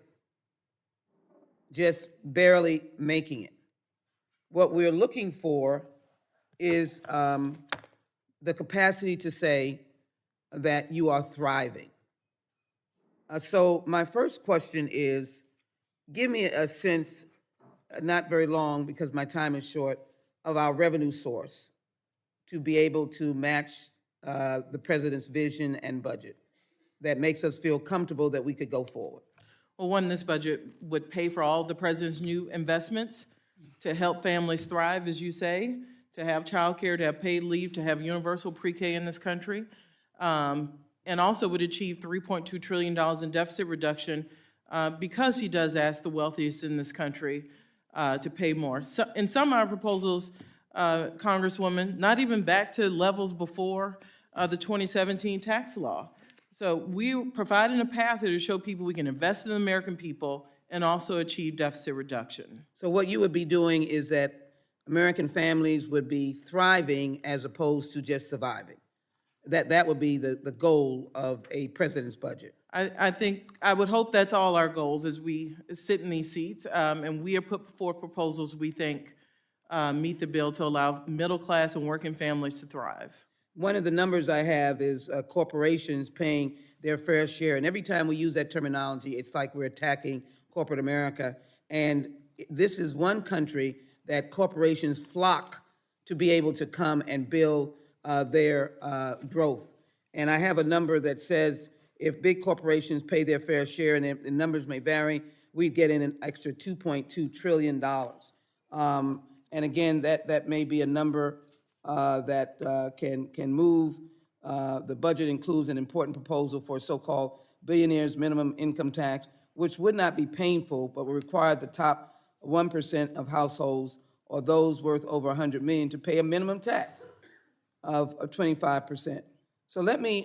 just barely making it. What we're looking for is the the capacity to say that you are thriving. So my first question is, give me a sense, not very long because my time is short, of our revenue source to be able to match the president's vision and budget that makes us feel comfortable that we could go forward. Well, one, this budget would pay for all the president's new investments to help families thrive, as you say, to have childcare, to have paid leave, to have universal pre-K in this country, and also would achieve $3.2 trillion in deficit reduction because he does ask the wealthiest in this country to pay more. So, in some of our proposals, Congresswoman, not even back to levels before the 2017 tax law. So we're providing a path here to show people we can invest in the American people and also achieve deficit reduction. So what you would be doing is that American families would be thriving as opposed to just surviving. That would be the goal of a president's budget. I would hope that's all our goals as we sit in these seats, and we have put forth proposals we think meet the bill to allow middle class and working families to thrive. One of the numbers I have is corporations paying their fair share. And every time we use that terminology, it's like we're attacking corporate America. And this is one country that corporations flock to be able to come and build their growth. And I have a number that says if big corporations pay their fair share, and the numbers may vary, we'd get in an extra $2.2 trillion. And again, that may be a number that can move. The budget includes an important proposal for a so-called billionaires minimum income tax, which would not be painful, but would require the top 1% of households or those worth over $100 million to pay a minimum tax of 25%. So let me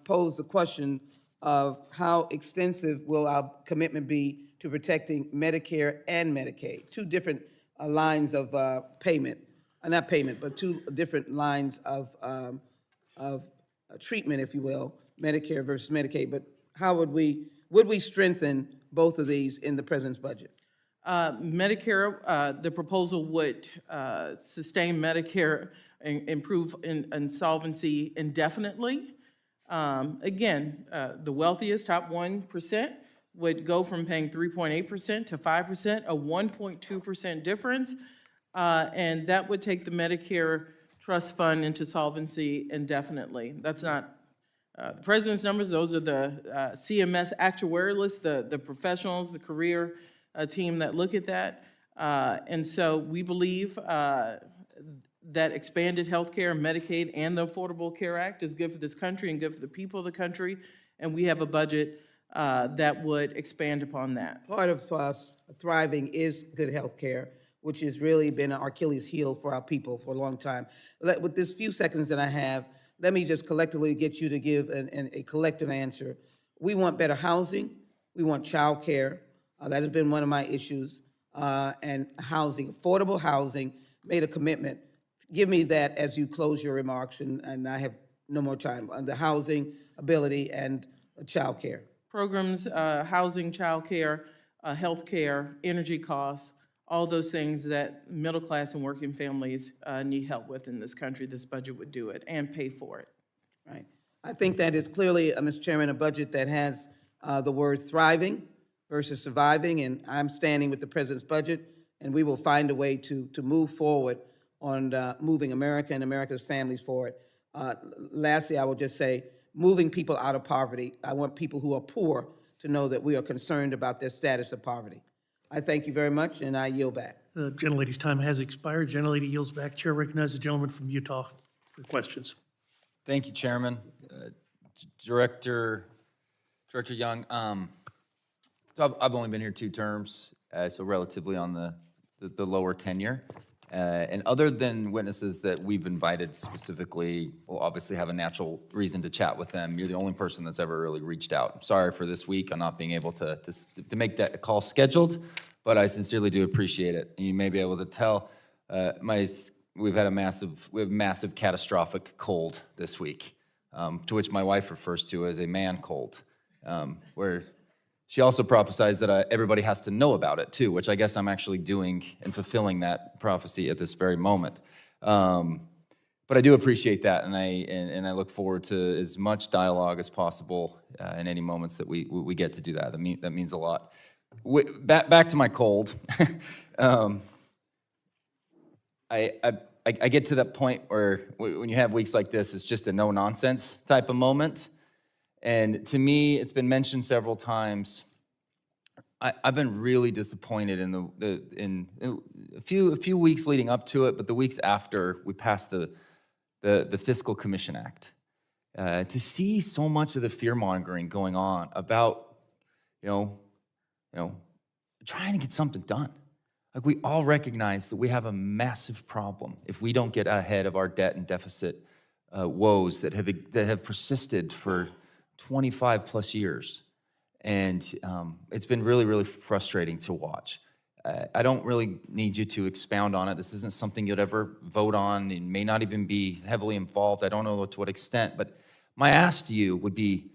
pose the question of how extensive will our commitment be to protecting Medicare and Medicaid, two different lines of payment. Not payment, but two different lines of treatment, if you will, Medicare versus Medicaid. But how would we strengthen both of these in the president's budget? Medicare, the proposal would sustain Medicare and improve insolvency indefinitely. Again, the wealthiest, top 1%, would go from paying 3.8% to 5%, a 1.2% difference. And that would take the Medicare trust fund into solvency indefinitely. That's not the president's numbers. Those are the CMS actuarialists, the professionals, the career team that look at that. And so we believe that expanded health care, Medicaid, and the Affordable Care Act is good for this country and good for the people of the country. And we have a budget that would expand upon that. Part of thriving is good health care, which has really been an Achilles heel for our people for a long time. With this few seconds that I have, let me just collectively get you to give a collective answer. We want better housing. We want child care. That has been one of my issues. And housing, affordable housing, made a commitment. Give me that as you close your remarks, and I have no more time. On the housing, ability, and child care. Programs, housing, child care, health care, energy costs, all those things that middle class and working families need help with in this country. This budget would do it and pay for it. Right. I think that is clearly, Mr. Chairman, a budget that has the word thriving versus surviving, and I'm standing with the president's budget, and we will find a way to move forward on moving America and America's families forward. Lastly, I will just say, moving people out of poverty. I want people who are poor to know that we are concerned about their status of poverty. I thank you very much, and I yield back. The gentlelady's time has expired. Gentlelady yields back. Chair recognizes the gentleman from Utah for questions. Thank you, Chairman. Director Young, so I've only been here 2 terms, so relatively on the lower tenure. And other than witnesses that we've invited specifically, we'll obviously have a natural reason to chat with them. You're the only person that's ever really reached out. I'm sorry for this week on not being able to make that call scheduled, but I sincerely do appreciate it. And you may be able to tell we have massive catastrophic cold this week, to which my wife refers to as a man cold, where she also prophesies that everybody has to know about it too, which I guess I'm actually doing and fulfilling that prophecy at this very moment. But But I do appreciate that, and I look forward to as much dialogue as possible in any moments that we get to do that. That means a lot. Back to my cold. I get to that point where when you have weeks like this, it's just a no-nonsense type of moment. And to me, it's been mentioned several times, I've been really disappointed in a few weeks leading up to it, but the weeks after we passed the Fiscal Commission Act, to see so much of the fear-mongering going on about, trying to get something done. Like, we all recognize that we have a massive problem if we don't get ahead of our debt and deficit woes that have persisted for 25 plus years. And it's been really, really frustrating to watch. I don't really need you to expound on it. This isn't something you'd ever vote on and may not even be heavily involved. I don't know to what extent, but my ask to you would be,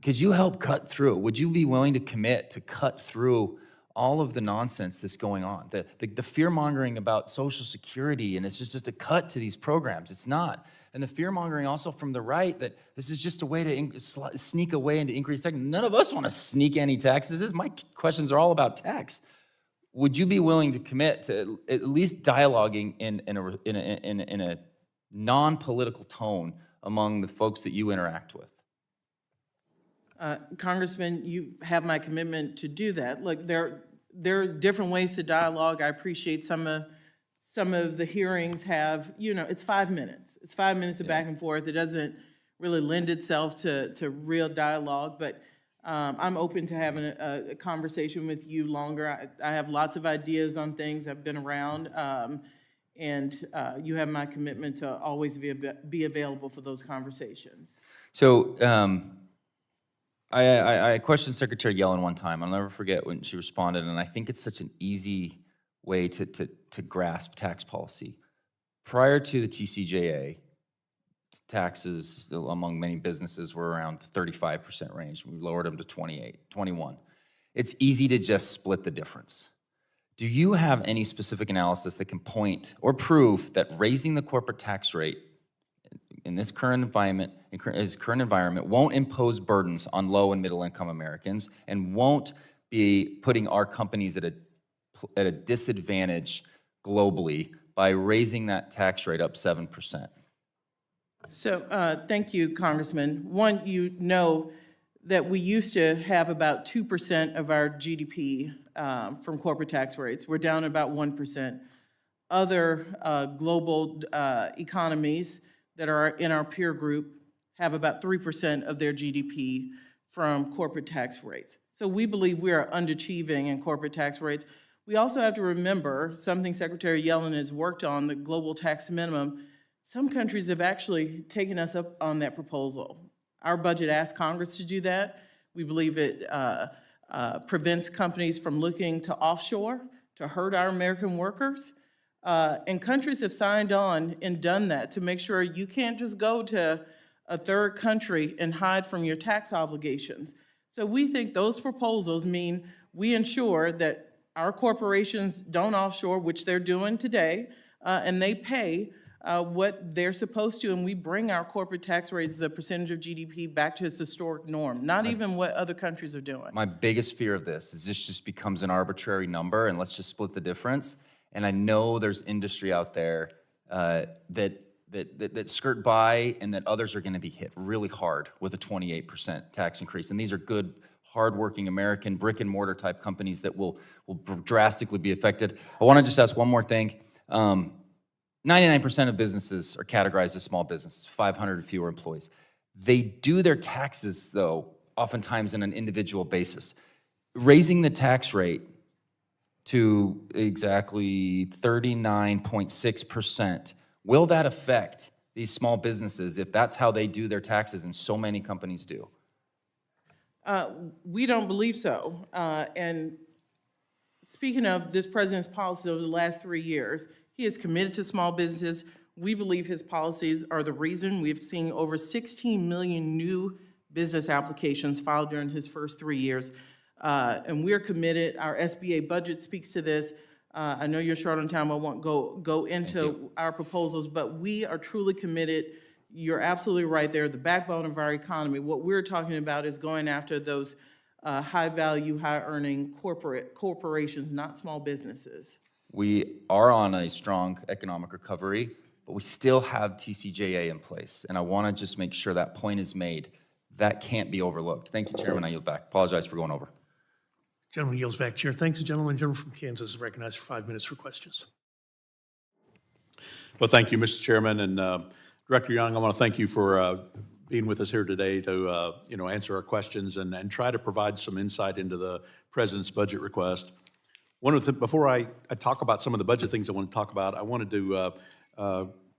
could you help cut through? Would you be willing to commit to cut through all of the nonsense that's going on? The fear-mongering about Social Security, and it's just a cut to these programs. It's not. And the fear-mongering also from the right that this is just a way to sneak away into increased tax. None of us want to sneak any taxes. My questions are all about tax. Would you be willing to commit to at least dialoguing in a non-political tone among the folks that you interact with? Congressman, you have my commitment to do that. Look, there are different ways to dialogue. I appreciate some of the hearings have, it's 5 minutes. It's 5 minutes of back and forth. It doesn't really lend itself to real dialogue, but I'm open to having a conversation with you longer. I have lots of ideas on things. I've been around, and you have my commitment to always be available for those conversations. So I questioned Secretary Yellen one time. I'll never forget when she responded, and I think it's such an easy way to grasp tax policy. Prior to the TCJA, taxes among many businesses were around the 35% range. We lowered them to 21. It's easy to just split the difference. Do you have any specific analysis that can point or prove that raising the corporate tax rate in this current environment won't impose burdens on low and middle income Americans and won't be putting our companies at a disadvantage globally by raising that tax rate up 7%? So thank you, Congressman. One, you know that we used to have about 2% of our GDP from corporate tax rates. We're down about 1%. Other global economies that are in our peer group have about 3% of their GDP from corporate tax rates. So we believe we are underachieving in corporate tax rates. We also have to remember something Secretary Yellen has worked on, the global tax minimum. Some countries have actually taken us up on that proposal. Our budget asked Congress to do that. We believe it prevents companies from looking to offshore to hurt our American workers. And countries have signed on and done that to make sure you can't just go to a third country and hide from your tax obligations. So we think those proposals mean we ensure that our corporations don't offshore, which they're doing today, and they pay what they're supposed to, and we bring our corporate tax rates as a percentage of GDP back to its historic norm, not even what other countries are doing. My biggest fear of this is this just becomes an arbitrary number and let's just split the difference. And I know there's industry out there that skirt by and that others are gonna be hit really hard with a 28% tax increase. And these are good, hardworking American brick and mortar type companies that will drastically be affected. I wanna just ask one more thing. 99% of businesses are categorized as small businesses, 500 or fewer employees. They do their taxes, though, oftentimes on an individual basis. Raising the tax rate to exactly 39.6%, will that affect these small businesses if that's how they do their taxes, and so many companies do? We don't believe so. And speaking of this president's policy over the last 3 years, he is committed to small businesses. We believe his policies are the reason we've seen over 16 million new business applications filed during his first 3 years. And we're committed. Our SBA budget speaks to this. I know you're short on time, I won't go into our proposals, but we are truly committed. You're absolutely right, they're the backbone of our economy. What we're talking about is going after those high-value, high-earning corporations, not small businesses. We are on a strong economic recovery, but we still have TCJA in place. And I want to just make sure that point is made. That can't be overlooked. Thank you, Chairman. I yield back. Apologize for going over. Gentleman yields back. Chair, thanks. The gentleman from Kansas is recognized for 5 minutes for questions. Well, thank you, Mr. Chairman. And Director Young, I want to thank you for being with us here today to answer our questions and try to provide some insight into the President's budget request. Before I talk about some of the budget things I want to talk about, I wanted to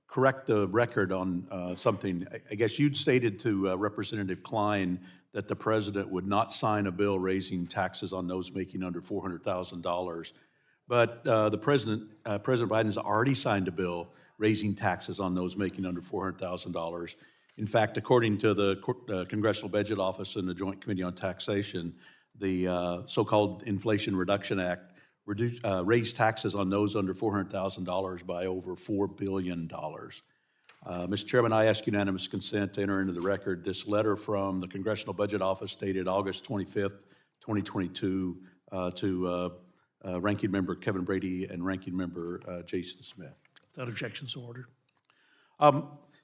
correct the record on something. I guess you'd stated to Representative Klein that the President would not sign a bill raising taxes on those making under $400,000. But President Biden has already signed a bill raising taxes on those making under $400,000. In fact, according to the Congressional Budget Office and the Joint Committee on Taxation, the so-called Inflation Reduction Act raised taxes on those under $400,000 by over $4 billion. Mr. Chairman, I ask unanimous consent to enter into the record this letter from the Congressional Budget Office dated August 25th, 2022 to Ranking Member Kevin Brady and Ranking Member Jason Smith. Without objections, so ordered.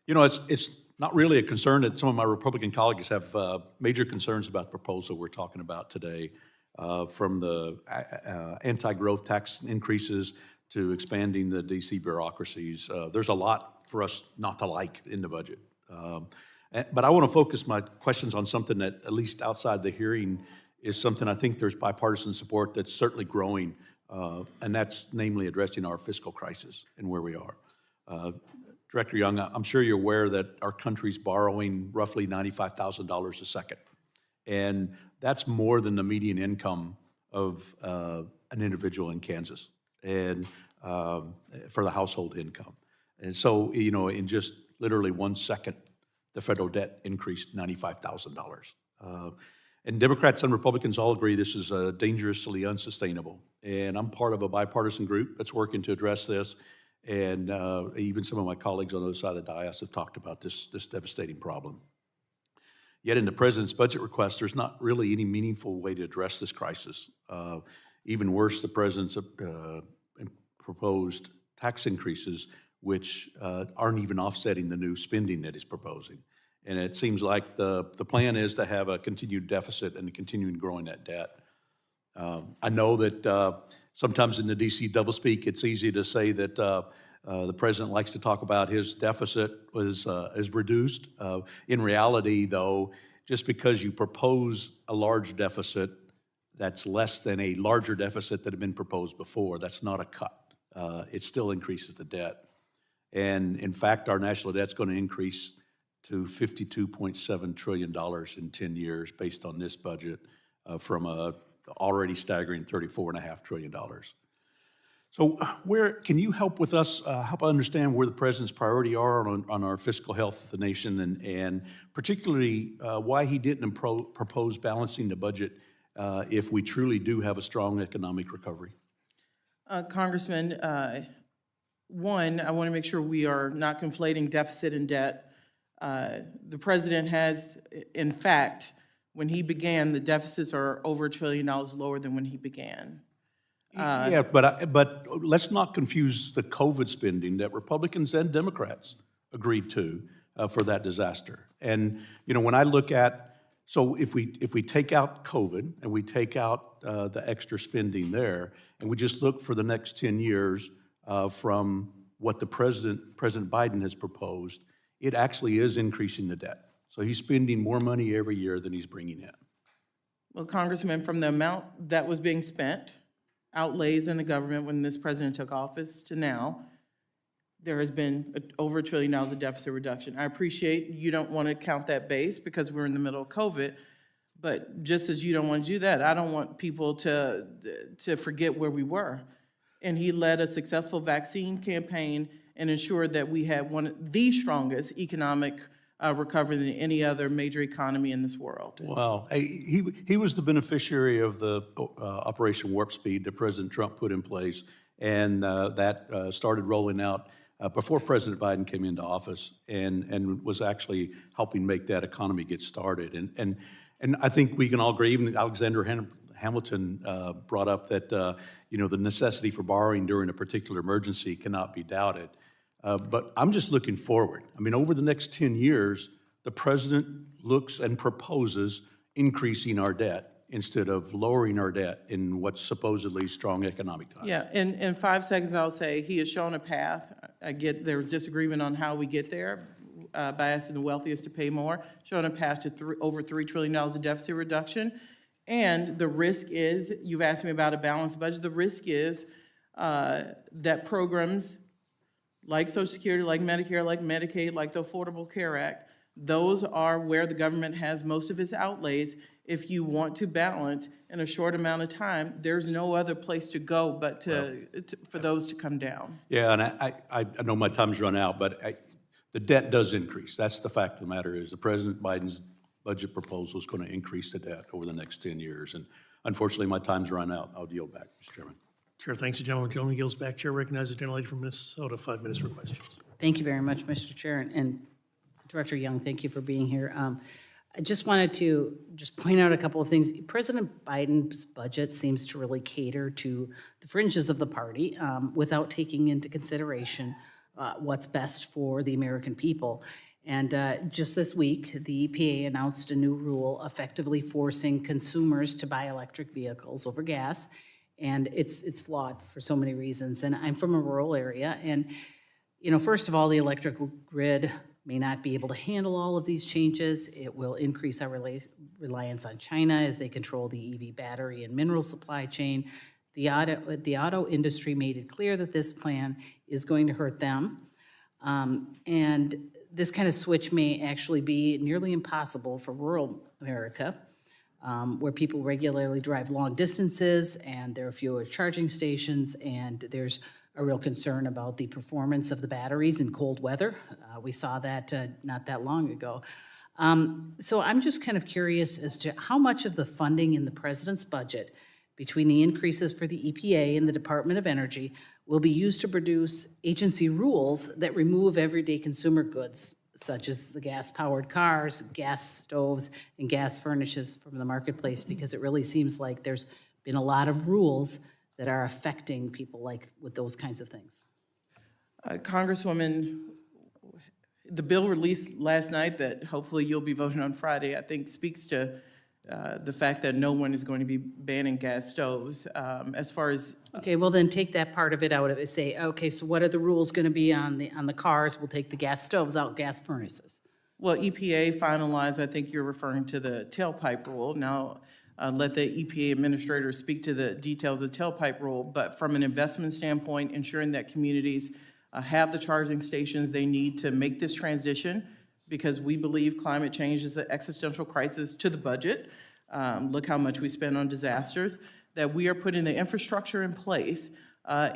It's not really a concern that some of my Republican colleagues have major concerns about the proposal we're talking about today, from the anti-growth tax increases to expanding the DC bureaucracies. There's a lot for us not to like in the budget. But I want to focus my questions on something that, at least outside the hearing, is something I think there's bipartisan support that's certainly growing, and that's namely addressing our fiscal crisis and where we are. Director Young, I'm sure you're aware that our country's borrowing roughly $95,000 a second. And that's more than the median income of an individual in Kansas and for the household income. And so, in just literally 1 second, the federal debt increased $95,000. And Democrats and Republicans all agree this is dangerously unsustainable. And I'm part of a bipartisan group that's working to address this. And even some of my colleagues on the other side of the dais have talked about this devastating problem. Yet in the President's budget request, there's not really any meaningful way to address this crisis. Even worse, the President's proposed tax increases, which aren't even offsetting the new spending that he's proposing. And it seems like the plan is to have a continued deficit and continuing growing that debt. I know that sometimes in the DC doublespeak, it's easy to say that the President likes to talk about his deficit is reduced. In reality, though, just because you propose a large deficit that's less than a larger deficit that had been proposed before, that's not a cut. It still increases the debt. And in fact, our national debt's going to increase to $52.7 trillion in 10 years based on this budget from a already staggering $34.5 trillion. So can you help with us, help understand where the President's priority are on our fiscal health of the nation and particularly why he didn't propose balancing the budget if we truly do have a strong economic recovery? Congressman, one, I want to make sure we are not conflating deficit and debt. The President has, in fact, when he began, the deficits are over $1 trillion lower than when he began. Yeah, but let's not confuse the COVID spending that Republicans and Democrats agreed to for that disaster. And when I look at, so if we take out COVID and we take out the extra spending there, and we just look for the next 10 years from what the President Biden has proposed, it actually is increasing the debt. So he's spending more money every year than he's bringing in. Well, Congressman, from the amount that was being spent, outlays in the government when this president took office to now, there has been over $1 trillion of deficit reduction. I appreciate you don't want to count that base because we're in the middle of COVID, but just as you don't want to do that, I don't want people to forget where we were. And he led a successful vaccine campaign and ensured that we had one of the strongest economic recovery than any other major economy in this world. Wow. He was the beneficiary of the Operation Warp Speed that President Trump put in place, And that started rolling out before President Biden came into office, and was actually helping make that economy get started. And I think we can all agree, even Alexander Hamilton brought up that, the necessity for borrowing during a particular emergency cannot be doubted. But I'm just looking forward. I mean, over the next 10 years, the president looks and proposes increasing our debt instead of lowering our debt in what's supposedly strong economic times. Yeah, in 5 seconds, I'll say he has shown a path. I get there's disagreement on how we get there by asking the wealthiest to pay more, showing a path to over $3 trillion of deficit reduction. And the risk is, you've asked me about a balanced budget, the risk is that programs like Social Security, like Medicare, like Medicaid, like the Affordable Care Act, those are where the government has most of its outlays. If you want to balance in a short amount of time, there's no other place to go but for those to come down. Yeah, and I know my time's run out, but the debt does increase. That's the fact of the matter is President Biden's budget proposal is going to increase the debt over the next 10 years. And unfortunately, my time's run out. I'll yield back, Mr. Chairman. Chair thanks the gentleman. Gentleman yields back. Chair recognizes the gentlelady from Minnesota, 5 minutes for questions. Thank you very much, Mr. Chair. And Director Young, thank you for being here. I just wanted to point out a couple of things. President Biden's budget seems to really cater to the fringes of the party without taking into consideration what's best for the American people. And just this week, the EPA announced a new rule effectively forcing consumers to buy electric vehicles over gas. And it's flawed for so many reasons. And I'm from a rural area. And, first of all, the electrical grid may not be able to handle all of these changes. It will increase our reliance on China as they control the EV battery and mineral supply chain. The auto industry made it clear that this plan is going to hurt them. And this kind of switch may actually be nearly impossible for rural America, where people regularly drive long distances and there are fewer charging stations, and there's a real concern about the performance of the batteries in cold weather. We saw that not that long ago. So I'm just kind of curious as to how much of the funding in the president's budget between the increases for the EPA and the Department of Energy will be used to produce agency rules that remove everyday consumer goods, such as the gas-powered cars, gas stoves, and gas furnaces from the marketplace, because it really seems like there's been a lot of rules that are affecting people like with those kinds of things. Congresswoman, the bill released last night that hopefully you'll be voting on Friday, I think speaks to the fact that no one is going to be banning gas stoves. As far as Okay, well then take that part of it out of it. Say, okay, so what are the rules going to be on the cars? We'll take the gas stoves out, gas furnaces. well, EPA finalized, I think you're referring to the tailpipe rule. Now, let the EPA administrator speak to the details of the tailpipe rule, but from an investment standpoint, ensuring that communities have the charging stations they need to make this transition, because we believe climate change is an existential crisis to the budget. Look how much we spend on disasters, that we are putting the infrastructure in place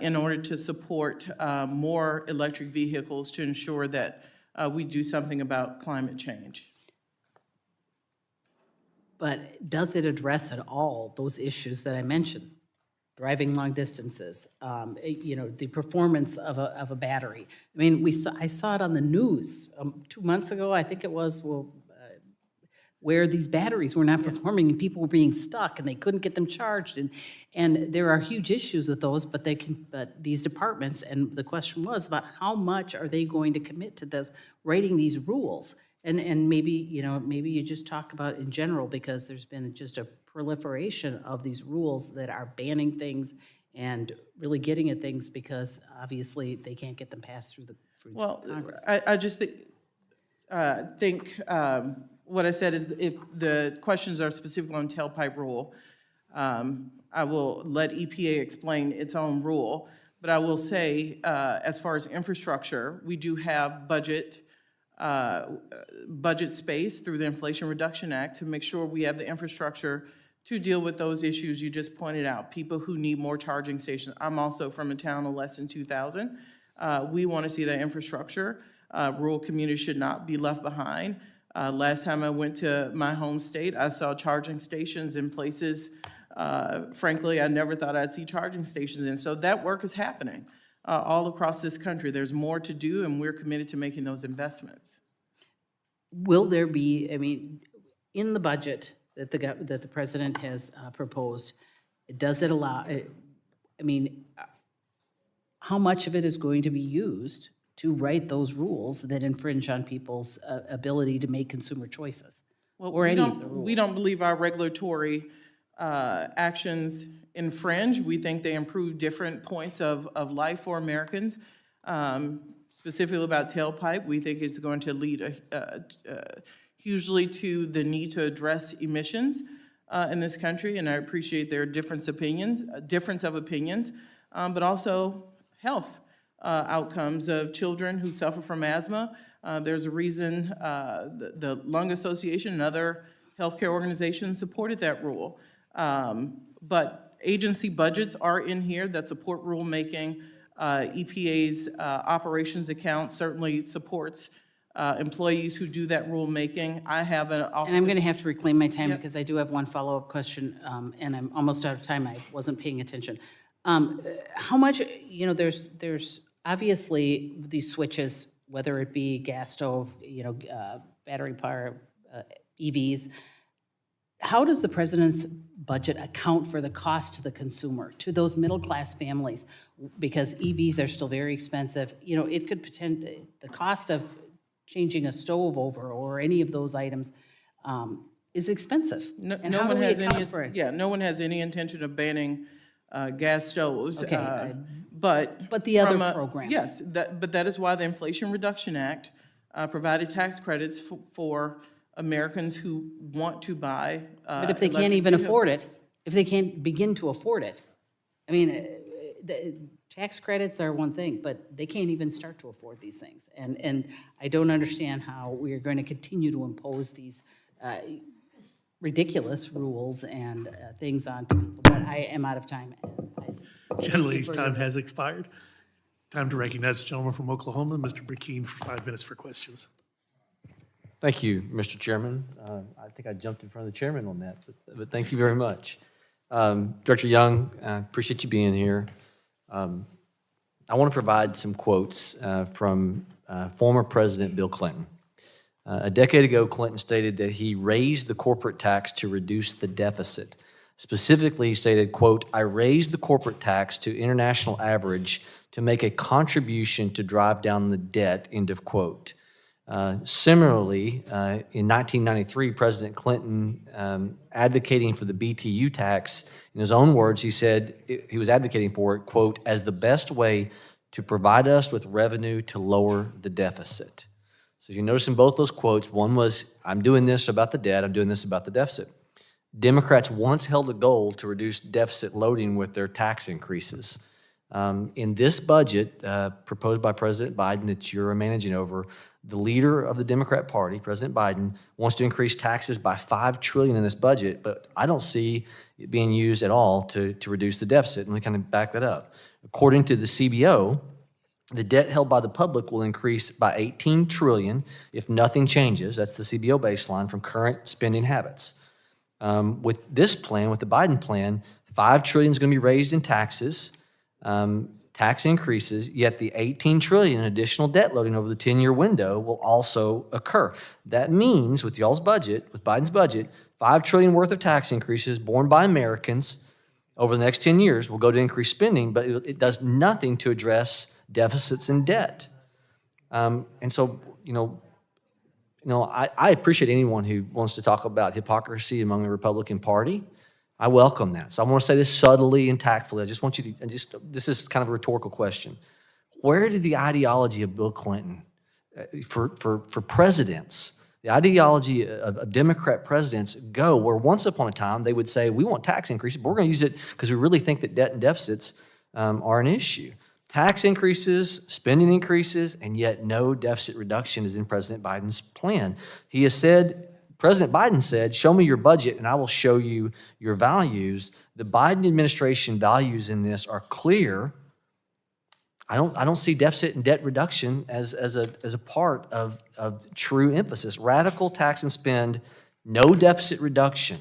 in order to support more electric vehicles to ensure that we do something about climate change. But does it address at all those issues that I mentioned? Driving long distances, the performance of a battery. I mean, I saw it on the news 2 months ago, I think it was, where these batteries were not performing and people were being stuck and they couldn't get them charged. And there are huge issues with those, but these departments, and the question was about how much are they going to commit to those, writing these rules? And maybe you just talk about in general, because there's been just a proliferation of these rules that are banning things and really getting at things because obviously they can't get them passed through Congress. I just think what I said is if the questions are specific on tailpipe rule, I will let EPA explain its own rule. But I will say, as far as infrastructure, we do have budget space through the Inflation Reduction Act to make sure we have the infrastructure to deal with those issues you just pointed out, people who need more charging stations. I'm also from a town of less than 2,000. We want to see that infrastructure. Rural communities should not be left behind. Last time I went to my home state, I saw charging stations in places frankly, I never thought I'd see charging stations in. So that work is happening all across this country. There's more to do, and we're committed to making those investments. Will there be, I mean, in the budget that the president has proposed, does it allow, I mean, how much of it is going to be used to write those rules that infringe on people's ability to make consumer choices? Well, Or any of the rules? we don't believe our regulatory actions infringe. We think they improve different points of life for Americans. Specifically about tailpipe, we think it's going to lead hugely to the need to address emissions in this country, and I appreciate their difference of opinions, but also health outcomes of children who suffer from asthma. There's a reason the Lung Association and other healthcare organizations supported that rule. But agency budgets are in here that support rulemaking. EPA's operations account certainly supports employees who do that rulemaking. I have an office. And I'm going to have to reclaim my time Yep. because I do have one follow-up question, and I'm almost out of time. I wasn't paying attention. How much, you know, there's obviously these switches, whether it be gas stove, you know, battery power, EVs. How does the president's budget account for the cost to the consumer, to those middle-class families? Because EVs are still very expensive. You know, it could the cost of changing a stove over or any of those items is expensive. And how do we account for it? Yeah, no one has any intention of banning gas stoves. Okay, But the other from a- programs. Yes, but that is why the Inflation Reduction Act provided tax credits for Americans who want to buy But if they can't electric even afford it, vehicles. if they can't begin to afford it, I mean, the tax credits are one thing, but they can't even start to afford these things. And I don't understand how we are going to continue to impose these ridiculous rules and things on people. But I am out of time. Gentlelady's time has expired. Time to recognize the gentleman from Oklahoma, Mr. Burkeen, for 5 minutes for questions. Thank you, Mr. Chairman. I think I jumped in front of the chairman on that, but thank you very much. Director Young, I appreciate you being here. I want to provide some quotes from former President Bill Clinton. A decade ago, Clinton stated that he raised the corporate tax to reduce the deficit. Specifically, he stated, quote, "I raised the corporate tax to international average to make a contribution to drive down the debt," end of quote. Similarly, in 1993, President Clinton, advocating for the BTU tax, in his own words, he said he was advocating for it, quote, "as the best way to provide us with revenue to lower the deficit." So you notice in both those quotes, one was, I'm doing this about the debt, I'm doing this about the deficit. Democrats once held a goal to reduce deficit loading with their tax increases. In this budget proposed by President Biden that you're managing over, the leader of the Democrat Party, President Biden, wants to increase taxes by $5 trillion in this budget, but I don't see it being used at all to reduce the deficit. And we kind of back that up. According to the CBO, the debt held by the public will increase by $18 trillion if nothing changes. That's the CBO baseline from current spending habits. With this plan, with the Biden plan, $5 trillion is going to be raised in taxes, tax increases, yet the $18 trillion in additional debt loading over the 10-year window will also occur. That means, with y'all's budget, with Biden's budget, $5 trillion worth of tax increases borne by Americans over the next 10 years will go to increased spending, but it does nothing to address deficits and debt. And so, I appreciate anyone who wants to talk about hypocrisy among the Republican Party. I welcome that. So I want to say this subtly and tactfully. I just want you to, this is kind of a rhetorical question. Where did the ideology of Bill Clinton for presidents, the ideology of Democrat presidents go where once upon a time they would say, we want tax increases, but we're going to use it because we really think that debt and deficits are an issue. Tax increases, spending increases, and yet no deficit reduction is in President Biden's plan. He has said, President Biden said, show me your budget and I will show you your values. The Biden administration values in this are clear. I don't see deficit and debt reduction as a part of true emphasis. Radical tax and spend, no deficit reduction.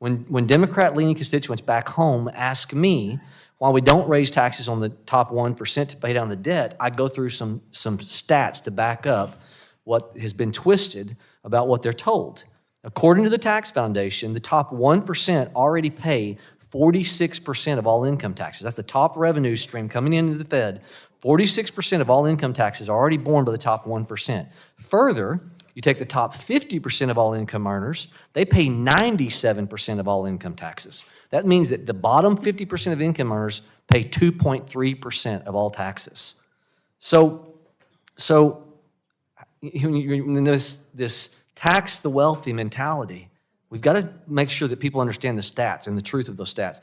When Democrat-leaning constituents back home ask me why we don't raise taxes on the top 1% to pay down the debt, I go through some stats to back up what has been twisted about what they're told. According to the Tax Foundation, the top 1% already pay 46% of all income taxes. That's the top revenue stream coming into the Fed. 46% of all income taxes are already borne by the top 1%. Further, you take the top 50% of all income earners, they pay 97% of all income taxes. That means that the bottom 50% of income earners pay 2.3% of all taxes. So this tax the wealthy mentality, we've got to make sure that people understand the stats and the truth of those stats.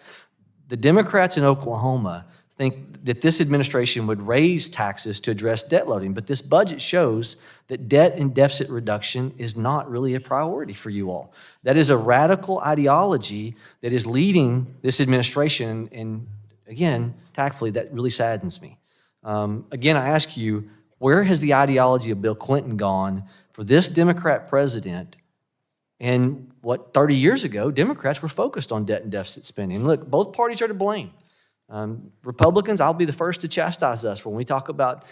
The Democrats in Oklahoma think that this administration would raise taxes to address debt loading, but this budget shows that debt and deficit reduction is not really a priority for you all. That is a radical ideology that is leading this administration, and again, tactfully, that really saddens me. Again, I ask you, where has the ideology of Bill Clinton gone for this Democrat president? And 30 years ago, Democrats were focused on debt and deficit spending. Look, both parties are to blame. Republicans, I'll be the first to chastise us when we talk about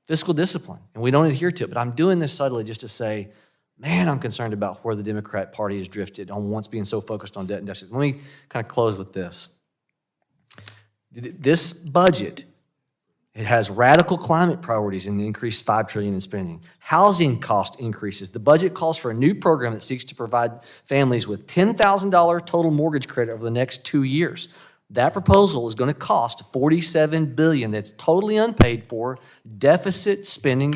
fiscal discipline, and we don't adhere to it. But I'm doing this subtly just to say, man, I'm concerned about where the Democrat Party has drifted on once being so focused on debt and deficit. Let me kind of close with this. This budget, it has radical climate priorities and the increased $5 trillion in spending. Housing cost increases. The budget calls for a new program that seeks to provide families with $10,000 total mortgage credit over the next 2 years. That proposal is going to cost $47 billion. That's totally unpaid for deficit spending,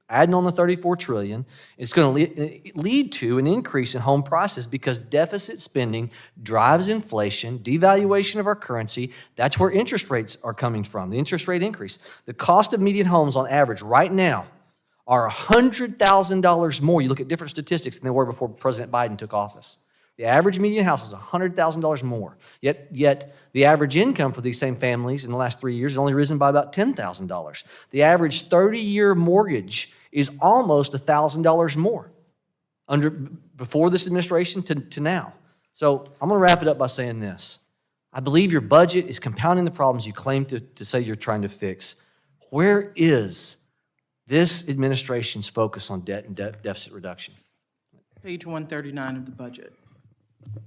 adding on the $34 trillion. It's going to lead to an increase in home prices because deficit spending drives inflation, devaluation of our currency. That's where interest rates are coming from, the interest rate increase. The cost of median homes on average right now are $100,000 more. You look at different statistics than they were before President Biden took office. The average median house was $100,000 more. Yet the average income for these same families in the last 3 years has only risen by about $10,000. The average 30-year mortgage is almost $1,000 more before this administration to now. So I'm going to wrap it up by saying this. I believe your budget is compounding the problems you claim to say you're trying to fix. Where is this administration's focus on debt and deficit reduction? Page 139 of the budget.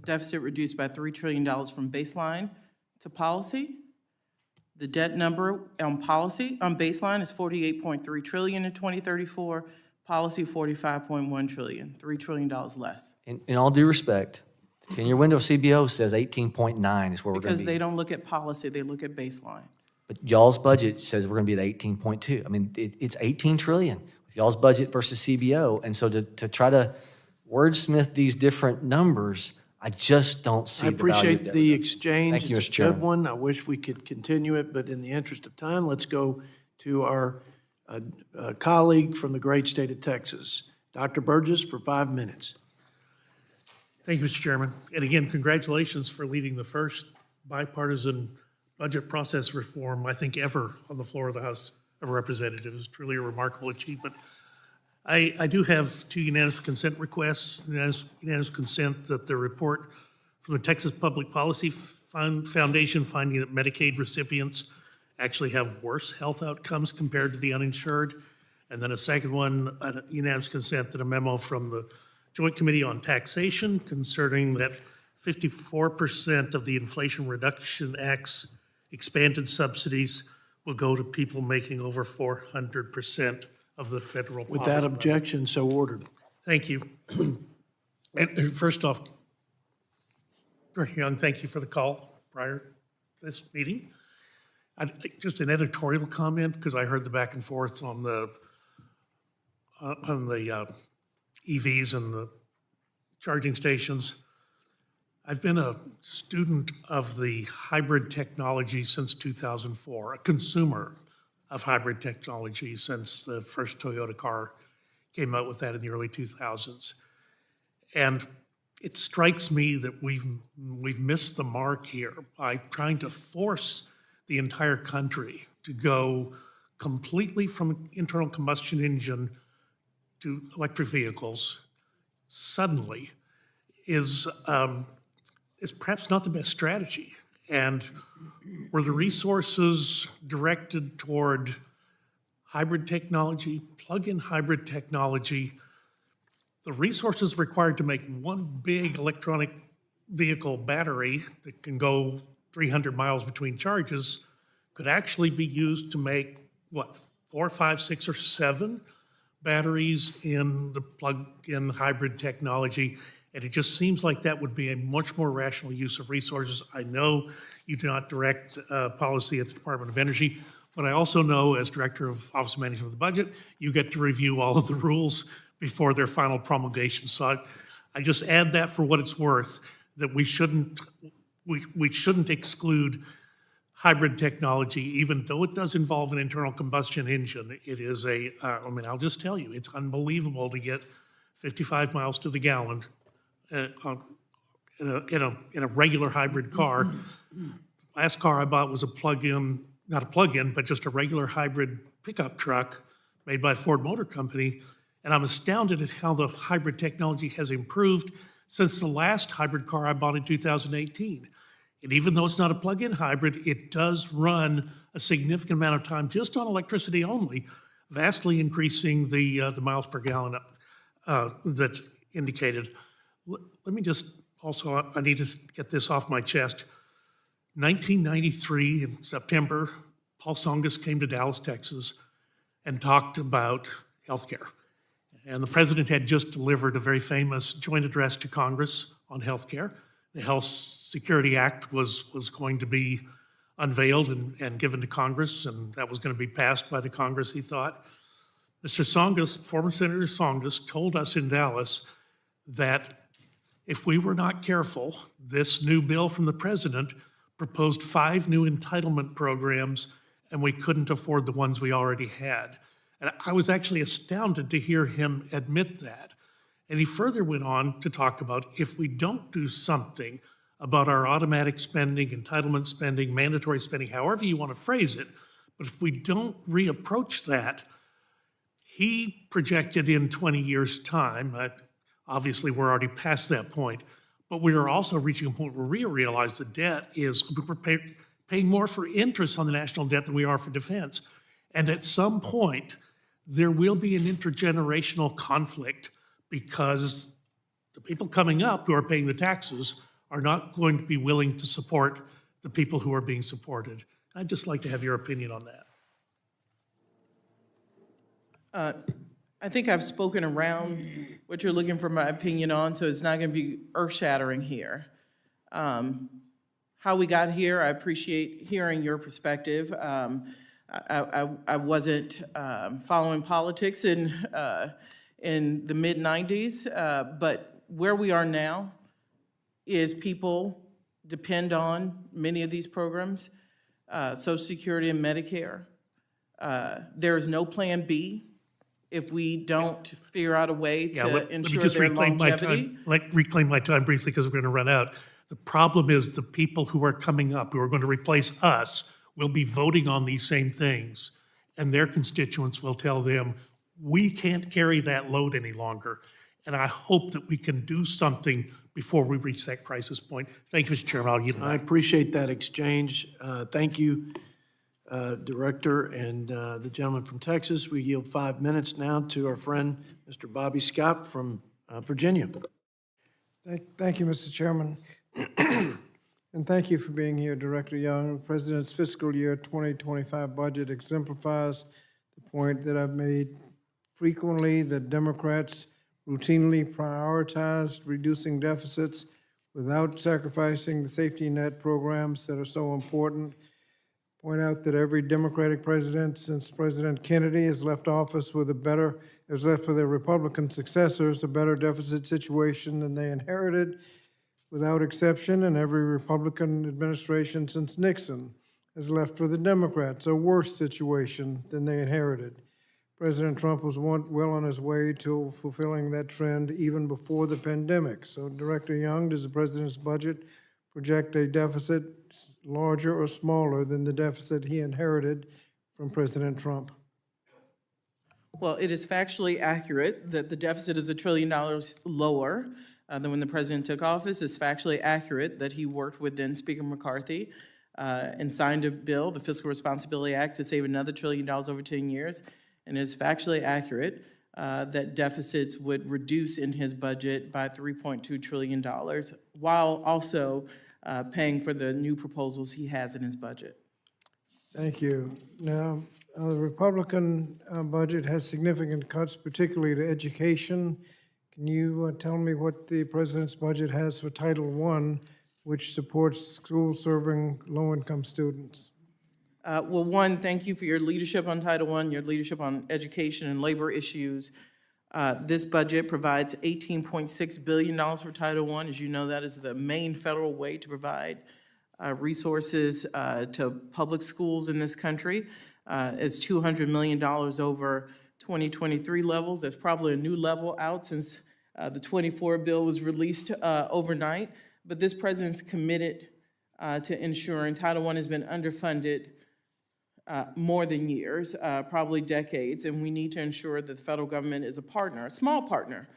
Deficit reduced by $3 trillion from baseline to policy. The debt number on baseline is $48.3 trillion in 2034, policy $45.1 trillion, $3 trillion less. In all due respect, the 10-year window of CBO says 18.9 is where we're going to be. Because they don't look at policy, they look at baseline. But y'all's budget says we're going to be at 18.2. I mean, it's 18 trillion with y'all's budget versus CBO. And so to try to wordsmith these different numbers, I just don't see the value of appreciate debt the reduction. exchange. Thank you, It's Mr. a Chairman. good one. I wish we could continue it, but in the interest of time, let's go to our colleague from the great state of Texas, Dr. Burgess, for 5 minutes. Thank you, Mr. Chairman. And again, congratulations for leading the first bipartisan budget process reform, I think, ever on the floor of the House of Representatives. It's truly a remarkable achievement. I do have 2 unanimous consent requests. Unanimous consent that the report from the Texas Public Policy Foundation finding that Medicaid recipients actually have worse health outcomes compared to the uninsured. And then a second one, unanimous consent that a memo from the Joint Committee on Taxation concerning that 54% of the Inflation Reduction Act's expanded subsidies will go to people making over 400% of the federal With poverty that level. objection, so ordered. Thank you. And first off, Director Young, thank you for the call prior to this meeting. Just an editorial comment, because I heard the back and forth on the EVs and the charging stations. I've been a student of the hybrid technology since 2004, a consumer of hybrid technology since the first Toyota car came out with that in the early 2000s. And it strikes me that we've missed the mark here by trying to force the entire country to go completely from internal combustion engine to electric vehicles suddenly. is perhaps not the best strategy. And were the resources directed toward hybrid technology, plug-in hybrid technology, the resources required to make one big electronic vehicle battery that can go 300 miles between charges could actually be used to make, what, 4, 5, 6, or 7 batteries in the plug-in hybrid technology. And it just seems like that would be a much more rational use of resources. I know you do not direct policy at the Department of Energy, but I also know as Director of Office of Management of the Budget, you get to review all of the rules before their final promulgation. So I just add that for what it's worth, that we shouldn't exclude hybrid technology, even though it does involve an internal combustion engine. It is I mean, I'll just tell you, it's unbelievable to get 55 miles to the gallon in a regular hybrid car. Last car I bought was a plug-in, not a plug-in, but just a regular hybrid pickup truck made by Ford Motor Company. And I'm astounded at how the hybrid technology has improved since the last hybrid car I bought in 2018. And even though it's not a plug-in hybrid, it does run a significant amount of time just on electricity only, vastly increasing the miles per gallon that's indicated. Let me just also, I need to get this off my chest. 1993 in September, Paul Tsongas came to Dallas, Texas, and talked about healthcare. And the president had just delivered a very famous joint address to Congress on healthcare. The Health Security Act was going to be unveiled and given to Congress, and that was going to be passed by the Congress, he thought. Mr. Tsongas, former Senator Tsongas, told us in Dallas that if we were not careful, this new bill from the president proposed 5 new entitlement programs, and we couldn't afford the ones we already had. And I was actually astounded to hear him admit that. And he further went on to talk about if we don't do something about our automatic spending, entitlement spending, mandatory spending, however you want to phrase it, but if we don't reapproach that, he projected in 20 years' time, obviously we're already past that point, but we are also reaching a point where we realize the debt is, we're paying more for interest on the national debt than we are for defense. And at some point, there will be an intergenerational conflict because the people coming up who are paying the taxes are not going to be willing to support the people who are being supported. I'd just like to have your opinion on that. I think I've spoken around what you're looking for my opinion on, so it's not going to be earth-shattering here. How we got here, I appreciate hearing your perspective. I wasn't following politics in the mid-90s, but where we are now is people depend on many of these programs, Social Security and Medicare. There is no plan B if we don't figure out a way to ensure their longevity. Reclaim my time briefly because we're going to run out. The problem is the people who are coming up, who are going to replace us, will be voting on these same things. And their constituents will tell them, we can't carry that load any longer. And I hope that we can do something before we reach that crisis point. Thank you, Mr. Chairman. I'll yield back. I appreciate that exchange. Thank you, Director, and the gentleman from Texas. We yield 5 minutes now to our friend, Mr. Bobby Scott from Virginia. Thank you, Mr. Chairman. And thank you for being here, Director Young. The President's fiscal year 2025 budget exemplifies the point that I've made frequently, that Democrats routinely prioritized reducing deficits without sacrificing the safety net programs that are so important. Point out that every Democratic president since President Kennedy has left office with has left for their Republican successors a better deficit situation than they inherited, without exception, and every Republican administration since Nixon has left for the Democrats a worse situation than they inherited. President Trump was well on his way to fulfilling that trend even before the pandemic. So, Director Young, does the President's budget project a deficit larger or smaller than the deficit he inherited from President Trump? Well, it is factually accurate that the deficit is $1 trillion lower than when the president took office. It's factually accurate that he worked with then Speaker McCarthy and signed a bill, the Fiscal Responsibility Act, to save another $1 trillion over 10 years. And it's factually accurate that deficits would reduce in his budget by $3.2 trillion, while also paying for the new proposals he has in his budget. Thank you. Now, the Republican budget has significant cuts, particularly to education. Can you tell me what the president's budget has for Title I, which supports schools serving low-income students? Well, one, thank you for your leadership on Title I, your leadership on education and labor issues. This budget provides $18.6 billion for Title I. As you know, that is the main federal way to provide resources to public schools in this country. It's $200 million over 2023 levels. There's probably a new level out since the 24 bill was released overnight. But this president's committed to ensuring Title I has been underfunded more than years, probably decades, and we need to ensure that the federal government is a partner, a small partner.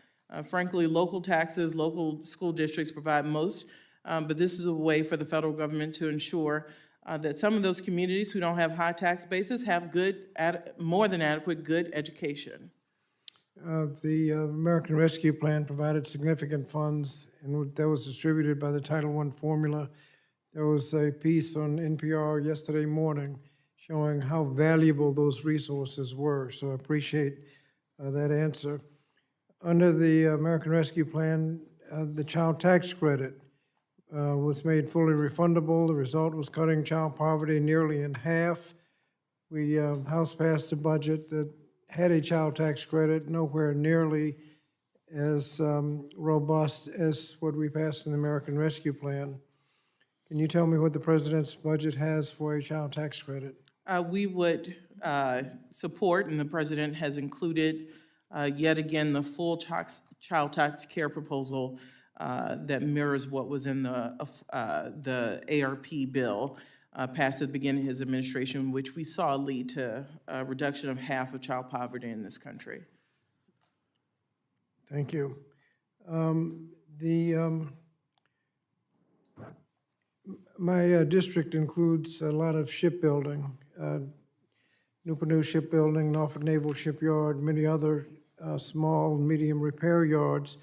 Frankly, local taxes, local school districts provide most, but this is a way for the federal government to ensure that some of those communities who don't have high tax bases have good, more than adequate, good education. The American Rescue Plan provided significant funds, and that was distributed by the Title I formula. There was a piece on NPR yesterday morning showing how valuable those resources were, so I appreciate that answer. Under the American Rescue Plan, the child tax credit was made fully refundable. The result was cutting child poverty nearly in half. House passed a budget that had a child tax credit nowhere nearly as robust as what we passed in the American Rescue Plan. Can you tell me what the president's budget has for a child tax credit? We would support, and the president has included yet again the full child tax care proposal that mirrors what was in the ARP bill passed at the beginning of his administration, which we saw lead to a reduction of half of child poverty in this country. Thank you. My district includes a lot of shipbuilding, Newport News Shipbuilding, Norfolk Naval Shipyard, many other small and medium repair yards.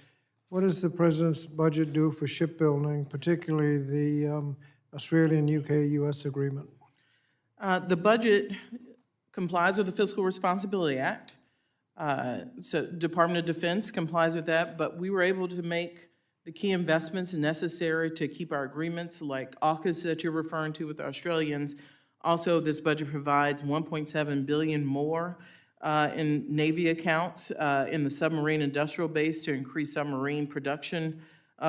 What does the president's budget do for shipbuilding, particularly the Australian-UK-US agreement? The budget complies with the Fiscal Responsibility Act. So Department of Defense complies with that, but we were able to make the key investments necessary to keep our agreements like AUKUS that you're referring to with the Australians. Also, this budget provides $1.7 billion more in Navy accounts in the submarine industrial base to increase submarine production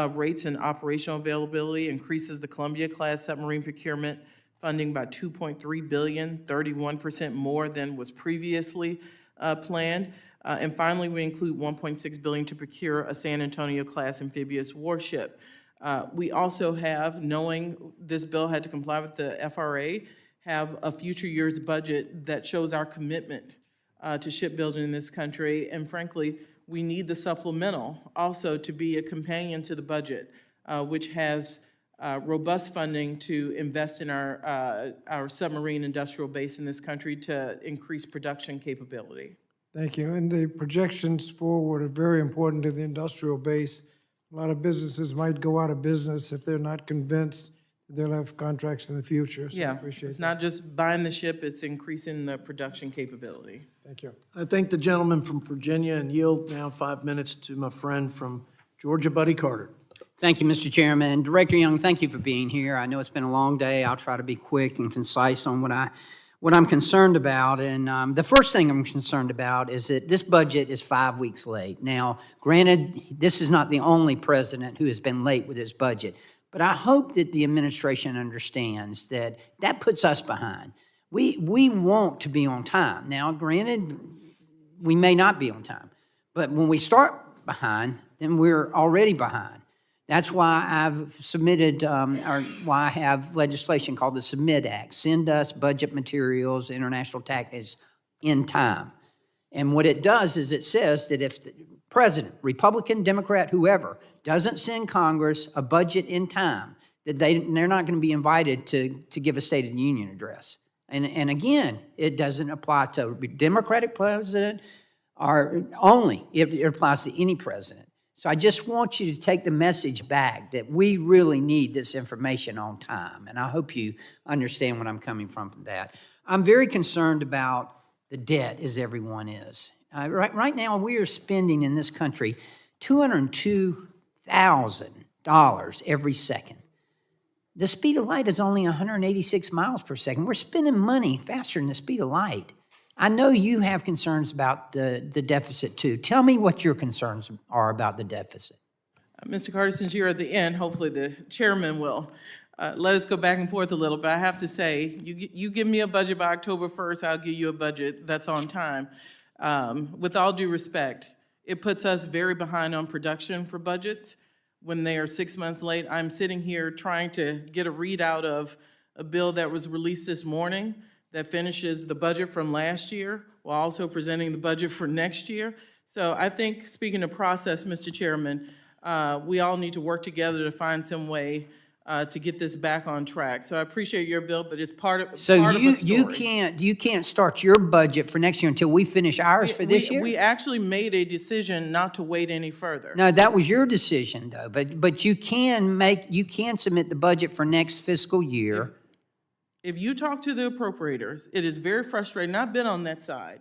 rates and operational availability, increases the Columbia-class submarine procurement funding by $2.3 billion, 31% more than was previously planned. And finally, we include $1.6 billion to procure a San Antonio-class amphibious warship. We also have, knowing this bill had to comply with the FRA, have a future year's budget that shows our commitment to shipbuilding in this country. And frankly, we need the supplemental also to be a companion to the budget, which has robust funding to invest in our submarine industrial base in this country to increase production capability. Thank you. And the projections forward are very important to the industrial base. A lot of businesses might go out of business if they're not convinced that they'll have contracts in the future. So I Yeah, appreciate it's that. not just buying the ship, it's increasing the production capability. Thank you. I thank the gentleman from Virginia and yield now 5 minutes to my friend from Georgia, Buddy Carter. Thank you, Mr. Chairman. Director Young, thank you for being here. I know it's been a long day. I'll try to be quick and concise on what I'm concerned about. And the first thing I'm concerned about is that this budget is 5 weeks late. Now, granted, this is not the only president who has been late with his budget, but I hope that the administration understands that that puts us behind. We want to be on time. Now, granted, we may not be on time, but when we start behind, then we're already behind. That's why I've submitted, why I have legislation called the Submit Act. Send us budget materials, international taxes in time. And what it does is it says that if the president, Republican, Democrat, whoever, doesn't send Congress a budget in time, that they're not going to be invited to give a State of the Union address. And again, it doesn't apply to a Democratic president or only. It applies to any president. So I just want you to take the message back that we really need this information on time. And I hope you understand what I'm coming from that. I'm very concerned about the debt, as everyone is. Right now, we are spending in this country $202,000 every second. The speed of light is only 186 miles per second. We're spending money faster than the speed of light. I know you have concerns about the deficit too. Tell me what your concerns are about the deficit. Mr. Carter, since you're at the end, hopefully the chairman will let us go back and forth a little, but I have to say, you give me a budget by October 1st, I'll give you a budget that's on time. With all due respect, it puts us very behind on production for budgets when they are 6 months late. I'm sitting here trying to get a readout of a bill that was released this morning that finishes the budget from last year while also presenting the budget for next year. So I think, speaking of process, Mr. Chairman, we all need to work together to find some way to get this back on track. So I appreciate your bill, but it's part of a story. You can't start your budget for next year until we finish ours for this year? We actually made a decision not to wait any further. No, that was your decision though, but you can submit the budget for next fiscal year. If you talk to the appropriators, it is very frustrating, I've been on that side,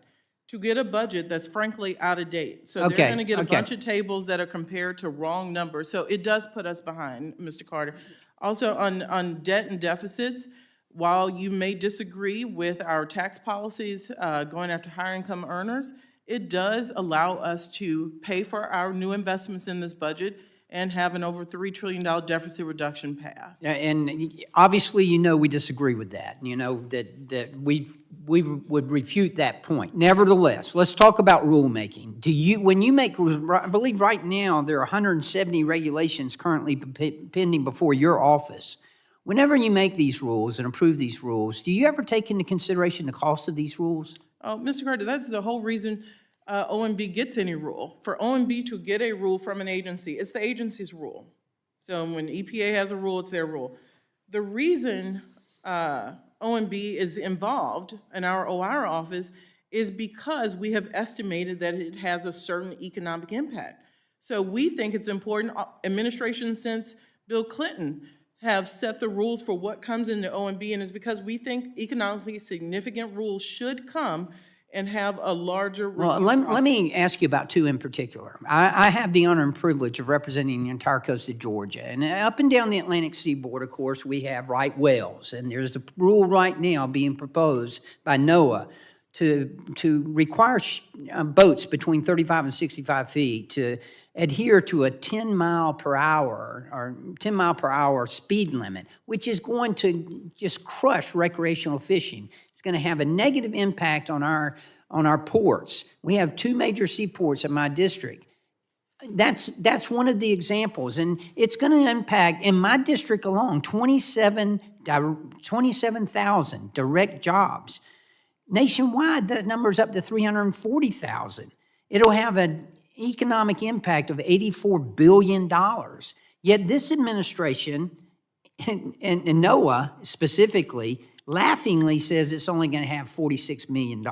to get a budget that's frankly out of date. So they're gonna get a bunch of tables that are compared to wrong numbers. So it does put us behind, Mr. Carter. Also on debt and deficits, while you may disagree with our tax policies going after higher income earners, it does allow us to pay for our new investments in this budget and have an over $3 trillion deficit reduction path. And obviously, we disagree with that. That we would refute that point. Nevertheless, let's talk about rulemaking. When you make rules, I believe right now there are 170 regulations currently pending before your office. Whenever you make these rules and approve these rules, do you ever take into consideration the cost of these rules? Oh, Mr. Carter, that's the whole reason OMB gets any rule. For OMB to get a rule from an agency, it's the agency's rule. So when EPA has a rule, it's their rule. The reason OMB is involved in our OIR office is because we have estimated that it has a certain economic impact. So we think it's important, administration since Bill Clinton have set the rules for what comes into OMB, and it's because we think economically significant rules should come and have a larger review Well, let me ask you about two in particular. I have the honor and privilege of representing the entire coast of Georgia. And up and down the Atlantic seaboard, of course, we have right whales. And there's a rule right now being proposed by NOAA to require boats between 35 and 65 feet to adhere to a 10 mile per hour speed limit, which is going to just crush recreational fishing. It's going to have a negative impact on our ports. We have two major seaports in my district. That's one of the examples, and it's going to impact, in my district alone, 27,000 direct jobs. Nationwide, that number's up to 340,000. It'll have an economic impact of $84 billion. Yet this administration, and NOAA specifically, laughingly says it's only going to have $46 million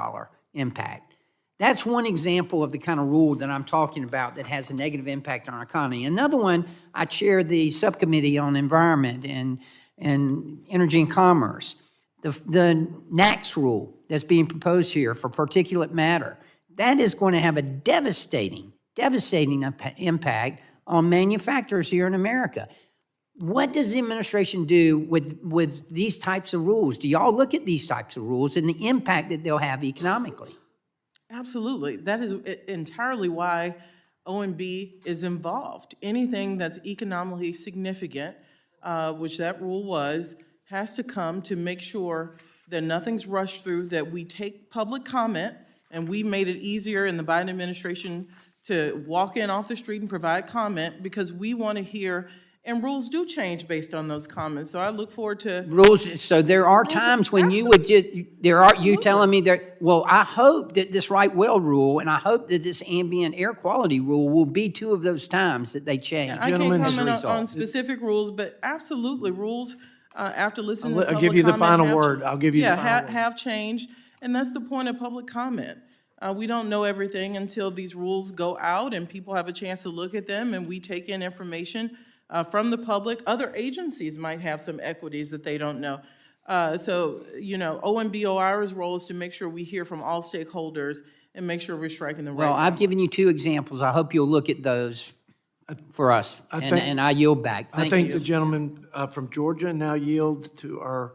impact. That's one example of the kind of rule that I'm talking about that has a negative impact on our economy. Another one, I chair the subcommittee on environment and energy and commerce. The NAAQS rule that's being proposed here for particulate matter, that is going to have a devastating impact on manufacturers here in America. What does the administration do with these types of rules? Do y'all look at these types of rules and the impact that they'll have economically? Absolutely. That is entirely why OMB is involved. Anything that's economically significant, which that rule was, has to come to make sure that nothing's rushed through, that we take public comment, and we made it easier in the Biden administration to walk in off the street and provide comment because we want to hear And rules do change based on those comments, so I look forward to. Rules, so there are times when you would just, you telling me that, well, I hope that this right well rule and I hope that this ambient air quality rule will be two of those times that they change. I can't Gentlemen, as a comment on result. specific rules, but absolutely, rules, after listening to I'll public give you the comment final have- word. I'll give you the yeah, final word. have changed, and that's the point of public comment. We don't know everything until these rules go out and people have a chance to look at them, and we take in information from the public. Other agencies might have some equities that they don't know. So, you know, OMBOR's role is to make sure we hear from all stakeholders and make sure we're striking the right Well, I've balance. given you two examples. I hope you'll look at those for us. And I yield back. I Thank think you. the gentleman from Georgia now yields to our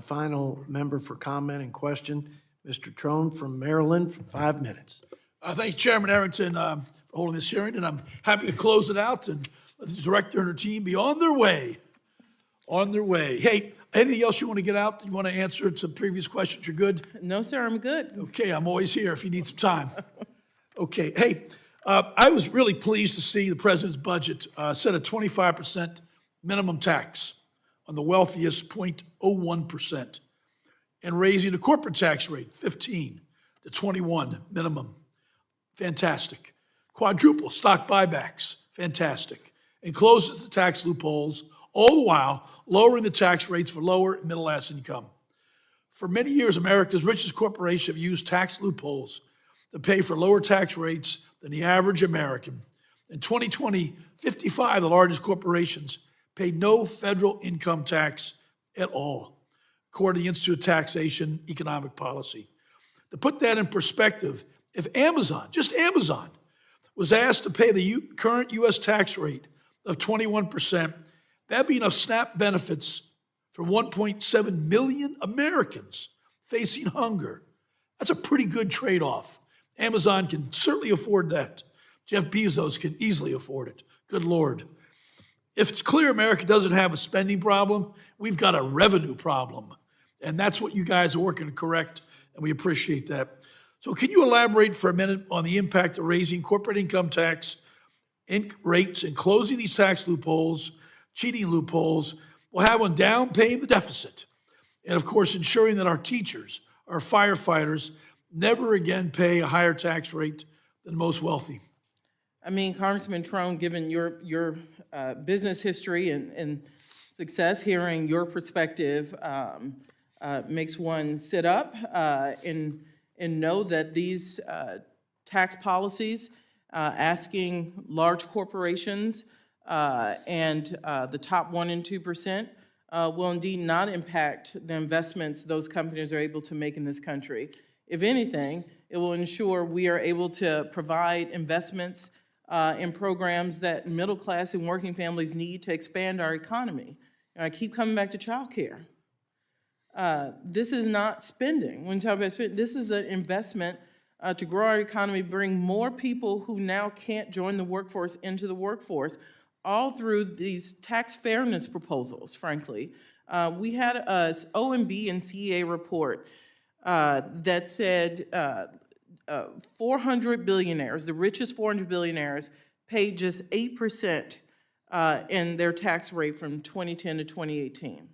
final member for comment and question, Mr. Trone from Maryland, for 5 minutes. Thank you, Chairman Arrington, for holding this hearing, and I'm happy to close it out and let the director and her team be on their way. On their way. Hey, anything else you want to get out? You want to answer to previous questions? You're good? No, sir, I'm good. Okay, I'm always here if you need some time. Okay, hey, I was really pleased to see the president's budget set a 25% minimum tax on the wealthiest 0.01%, and raising the corporate tax rate 15 to 21 minimum. Fantastic. Quadruple stock buybacks. Fantastic. And closes the tax loopholes, all the while lowering the tax rates for lower and middle-class income. For many years, America's richest corporations have used tax loopholes to pay for lower tax rates than the average American. In 2020, 55 of the largest corporations paid no federal income tax at all, according to the Institute of Taxation Economic Policy. To put that in perspective, if Amazon, just Amazon, was asked to pay the current U.S. tax rate of 21%, that'd be enough SNAP benefits for 1.7 million Americans facing hunger. That's a pretty good trade-off. Amazon can certainly afford that. Jeff Bezos can easily afford it. Good Lord. If it's clear America doesn't have a spending problem, we've got a revenue problem. And that's what you guys are working to correct, and we appreciate that. So can you elaborate for a minute on the impact of raising corporate income tax rates and closing these tax loopholes, cheating loopholes, will have on down paying the deficit? And of course, ensuring that our teachers, our firefighters, never again pay a higher tax rate than the most wealthy. I mean, Congressman Trone, given your business history and success, hearing your perspective makes one sit up and know that these tax policies asking large corporations and the top 1% and 2% will indeed not impact the investments those companies are able to make in this country. If anything, it will ensure we are able to provide investments in programs that middle class and working families need to expand our economy. And I keep coming back to childcare. This is not spending. When you talk about spending, this is an investment to grow our economy, bring more people who now can't join the workforce into the workforce, all through these tax fairness proposals, frankly. We had a OMB and CEA report that said 400 billionaires, the richest 400 billionaires, paid just 8% in their tax rate from 2010 to 2018.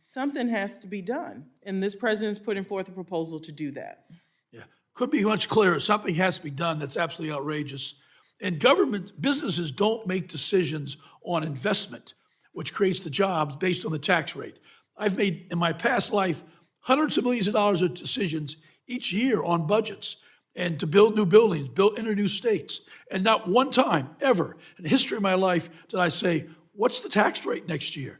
Something has to be done, and this president's putting forth a proposal to do that. Yeah, could be much clearer. Something has to be done. That's absolutely outrageous. And government, businesses don't make decisions on investment, which creates the jobs based on the tax rate. I've made, in my past life, hundreds of millions of dollars of decisions each year on budgets and to build new buildings, enter new states. And not one time ever in the history of my life did I say, what's the tax rate next year?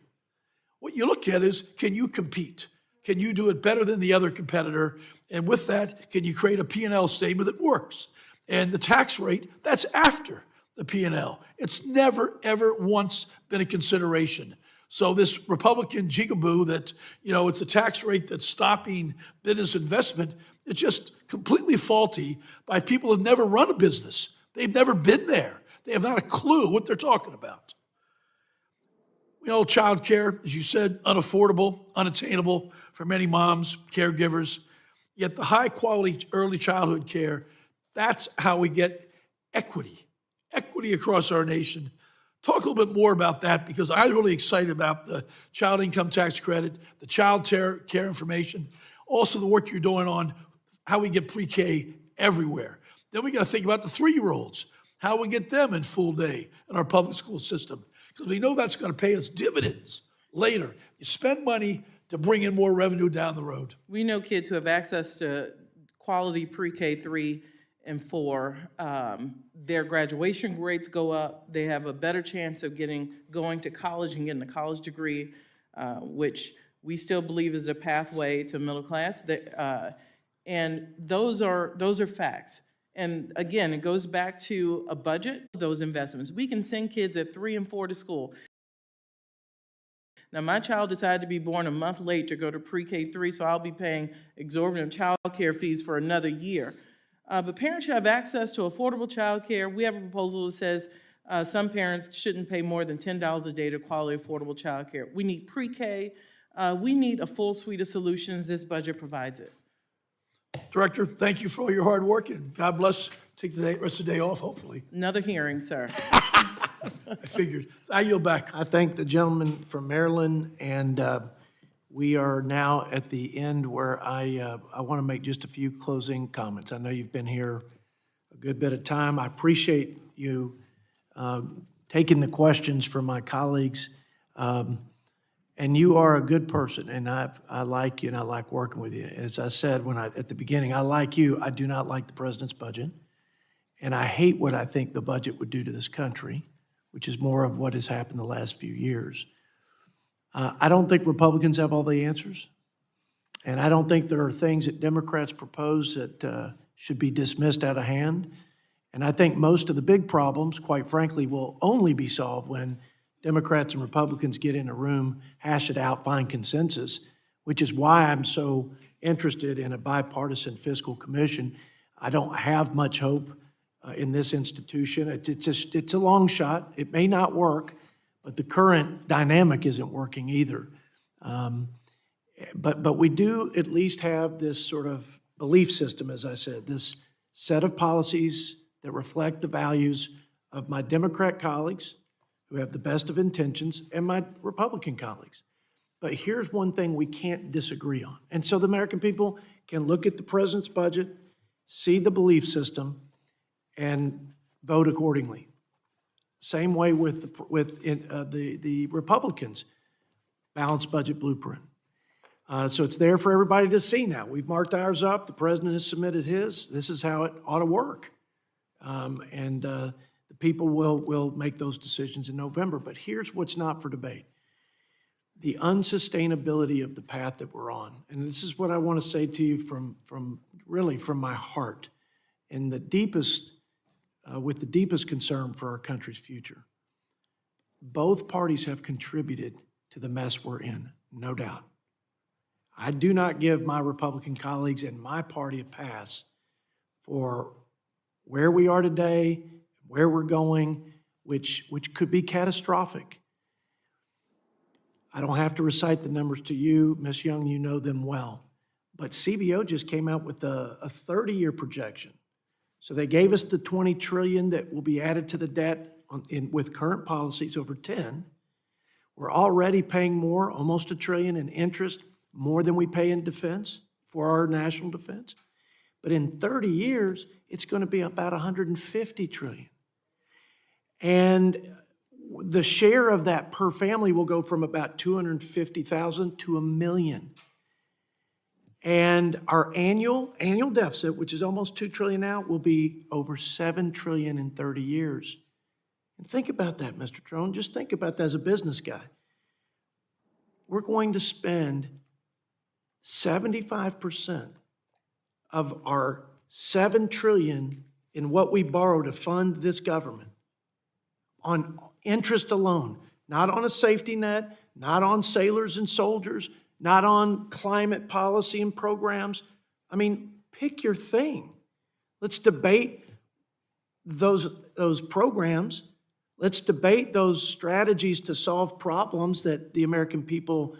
What you look at is, can you compete? Can you do it better than the other competitor? And with that, can you create a P&L statement that works? And the tax rate, that's after the P&L. It's never, ever once been a consideration. So this Republican jigaboo that, it's a tax rate that's stopping business investment, it's just completely faulty by people who've never run a business. They've never been there. They have not a clue what they're talking about. Child care, as you said, unaffordable, unattainable for many moms, caregivers. Yet the high quality early childhood care, that's how we get equity equity across our nation. Talk a little bit more about that, because I'm really excited about the child income tax credit, the child care information, also the work you're doing on how we get pre-K everywhere. Then we got to think about the 3-year-olds, how we get them in full day in our public school system, because we know that's going to pay us dividends later. You spend money to bring in more revenue down the road. We know kids who have access to quality pre-K 3 and 4, their graduation rates go up. They have a better chance of going to college and getting a college degree, which we still believe is a pathway to middle class. And those are facts. And again, it goes back to a budget, those investments. We can send kids at 3 and 4 to school. Now, my child decided to be born a month late to go to pre-K 3, so I'll be paying exorbitant child care fees for another year. But parents should have access to affordable child care. We have a proposal that says some parents shouldn't pay more than $10 a day to quality affordable child care. We need pre-K. We need a full suite of solutions. This budget provides it. Director, thank you for all your hard work, and God bless. Take the rest of the day off, hopefully. Another hearing, sir. I figured. I yield back. I thank the gentleman from Maryland, and we are now at the end where I want to make just a few closing comments. I know you've been here a good bit of time. I appreciate you taking the questions from my colleagues. And you are a good person, and I like you, and I like working with you. As I said at the beginning, I like you. I do not like the president's budget, and I hate what I think the budget would do to this country, which is more of what has happened the last few years. I don't think Republicans have all the answers, and I don't think there are things that Democrats propose that should be dismissed out of hand. And I think most of the big problems, quite frankly, will only be solved when Democrats and Republicans get in a room, hash it out, find consensus, which is why I'm so interested in a bipartisan fiscal commission. I don't have much hope in this institution. It's a long shot. It may not work, but the current dynamic isn't working either. But we do at least have this sort of belief system, as I said, this set of policies that reflect the values of my Democrat colleagues, who have the best of intentions, and my Republican colleagues. But here's one thing we can't disagree on. And so the American people can look at the president's budget, see the belief system, and vote accordingly. Same way with the Republicans' balanced budget blueprint. So it's there for everybody to see now. We've marked ours up. The president has submitted his. This is how it ought to work. The people will make those decisions in November. But here's what's not for debate: the unsustainability of the path that we're on. And this is what I want to say to you from my heart, in the deepest, with the deepest concern for our country's future. Both parties have contributed to the mess we're in, no doubt. I do not give my Republican colleagues and my party a pass for where we are today, where we're going, which could be catastrophic. I don't have to recite the numbers to you. Ms. Young, you know them well. But CBO just came out with a 30-year projection. So they gave us the $20 trillion that will be added to the debt with current policies over 10. We're already paying more, almost $1 trillion in interest, more than we pay in defense for our national defense. But in 30 years, it's going to be about $150 trillion. And the share of that per family will go from about $250,000 to $1 million. And our annual deficit, which is almost $2 trillion now, will be over $7 trillion in 30 years. And think about that, Mr. Trone. Just think about that as a business guy. We're going to spend 75% of our $7 trillion in what we borrow to fund this government on interest alone, not on a safety net, not on sailors and soldiers, not on climate policy and programs. I mean, pick your thing. Let's debate those programs. Let's debate those strategies to solve problems that the American people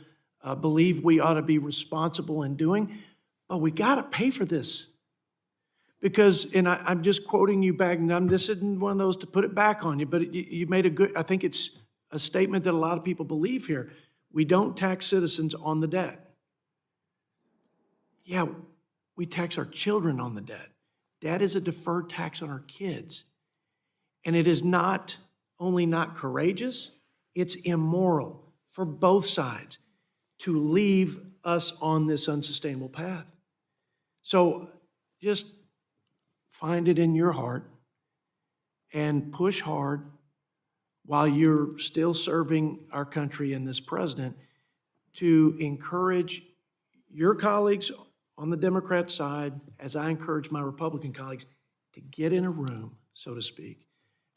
believe we ought to be responsible in doing. But we got to pay for this. Because, and I'm just quoting you back, and this isn't one of those to put it back on you, but you made a good, I think it's a statement that a lot of people believe here. We don't tax citizens on the debt. Yeah, we tax our children on the debt. Debt is a deferred tax on our kids. And it is not only not courageous, it's immoral for both sides to leave us on this unsustainable path. So just find it in your heart and push hard while you're still serving our country and this president to encourage your colleagues on the Democrat side, as I encourage my Republican colleagues, to get in a room, so to speak,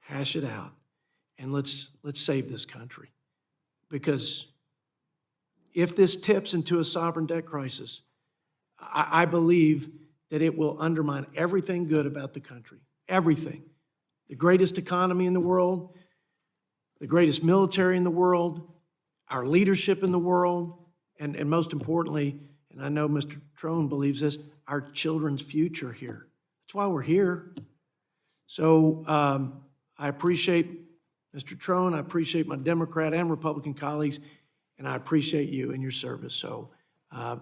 hash it out, and let's save this country. Because if this tips into a sovereign debt crisis, I believe that it will undermine everything good about the country. Everything. The greatest economy in the world, the greatest military in the world, our leadership in the world, and most importantly, and I know Mr. Trone believes this, our children's future here. That's why we're here. So I appreciate Mr. Trone, I appreciate my Democrat and Republican colleagues, and I appreciate you and your service. So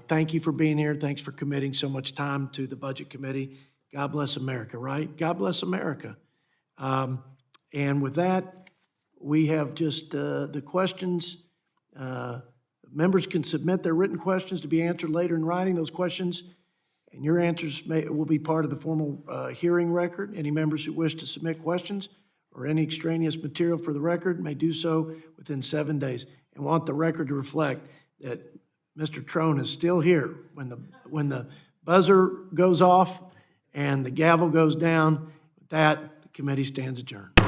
thank you for being here. Thanks for committing so much time to the Budget Committee. God bless America, right? God bless America. And with that, we have just the questions. Members can submit their written questions to be answered later in writing. Those questions and your answers will be part of the formal hearing record. Any members who wish to submit questions or any extraneous material for the record may do so within 7 days. And want the record to reflect that Mr. Trone is still here when the buzzer goes off and the gavel goes down. With that, the committee stands adjourned.